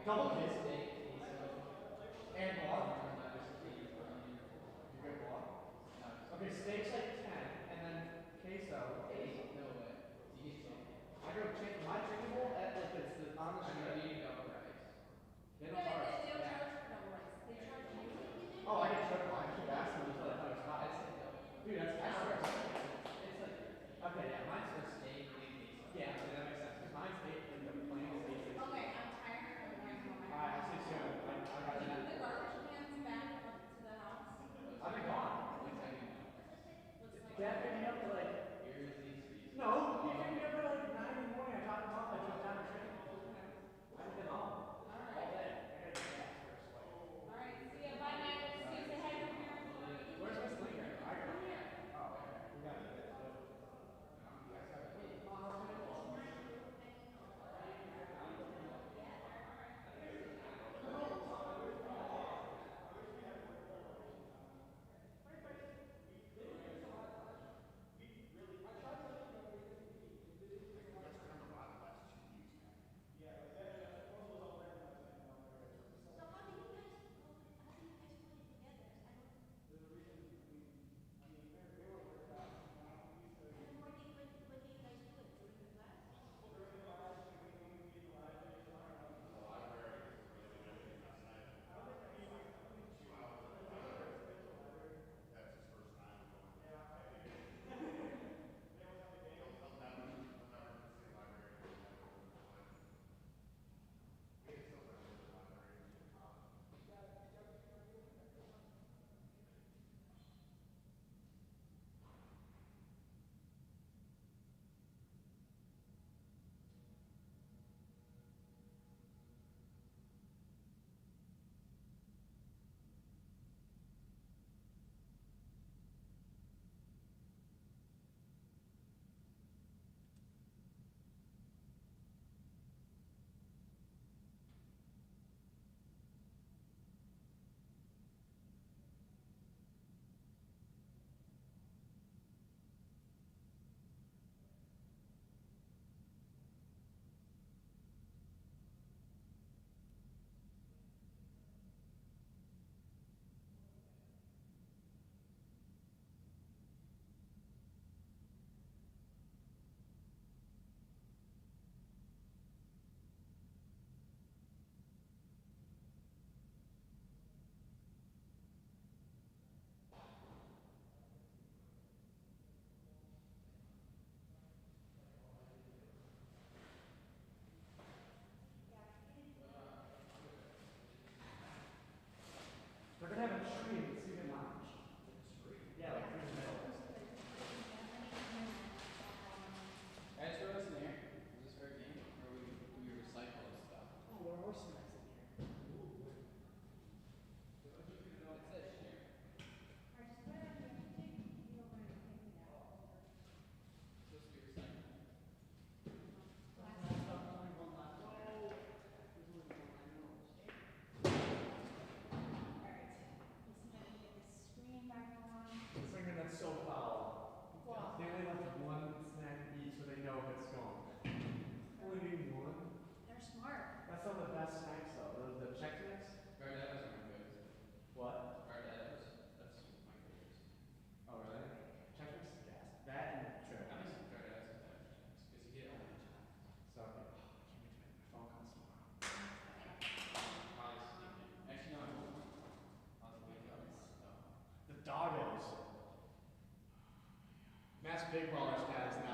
Double queso? And guac? You get guac? Okay, steak's like 10, and then queso. 8? No way. I go chicken. My chicken bowl at like the on the street. They don't charge. They don't charge for double rice. They charge you. Oh, I get triple. I keep asking until I thought it was 5. Dude, that's extra. It's like okay, yeah, mine's for steak and queso. Yeah, okay, that makes sense. Because mine's 8 and the plain is 8. Okay, I'm tired of going home. Alright, I'll see you soon. I got you. The garbage cans back up to the house. I've been gone. Dad picked me up at like. No, he picked me up at like 9 in the morning. I dropped him off. I jumped down the train. I haven't been home. All day. I gotta get gas first. Alright, see ya. Bye, Max. See you. Say hi to your parents. Where's Miss Lincoln? I got here. Oh, okay. We got it. They're gonna have a tree in the student lounge. Yeah, like through the middle. Guys, throw us in there. Is this fair game? Or do we recycle this stuff? Oh, there are some nice in here. It says share. Supposed to be recycled. It's like that's so foul. They only left one snack each so they know if it's gone. Only need one? They're smart. That's some of the best snacks though. The Chex Mix? Gardettos are my favorites. What? Gardettos. That's my favorites. Oh really? Chex Mix is gas. That and Chex. I miss Gardettos better than Chex because you get all the time. So okay. Oh, I can't wait to make my phone calls tomorrow. Probably sleeping. Actually, no, I won't. I'll have to wake up. The doggos. Matt's Big Ballers has now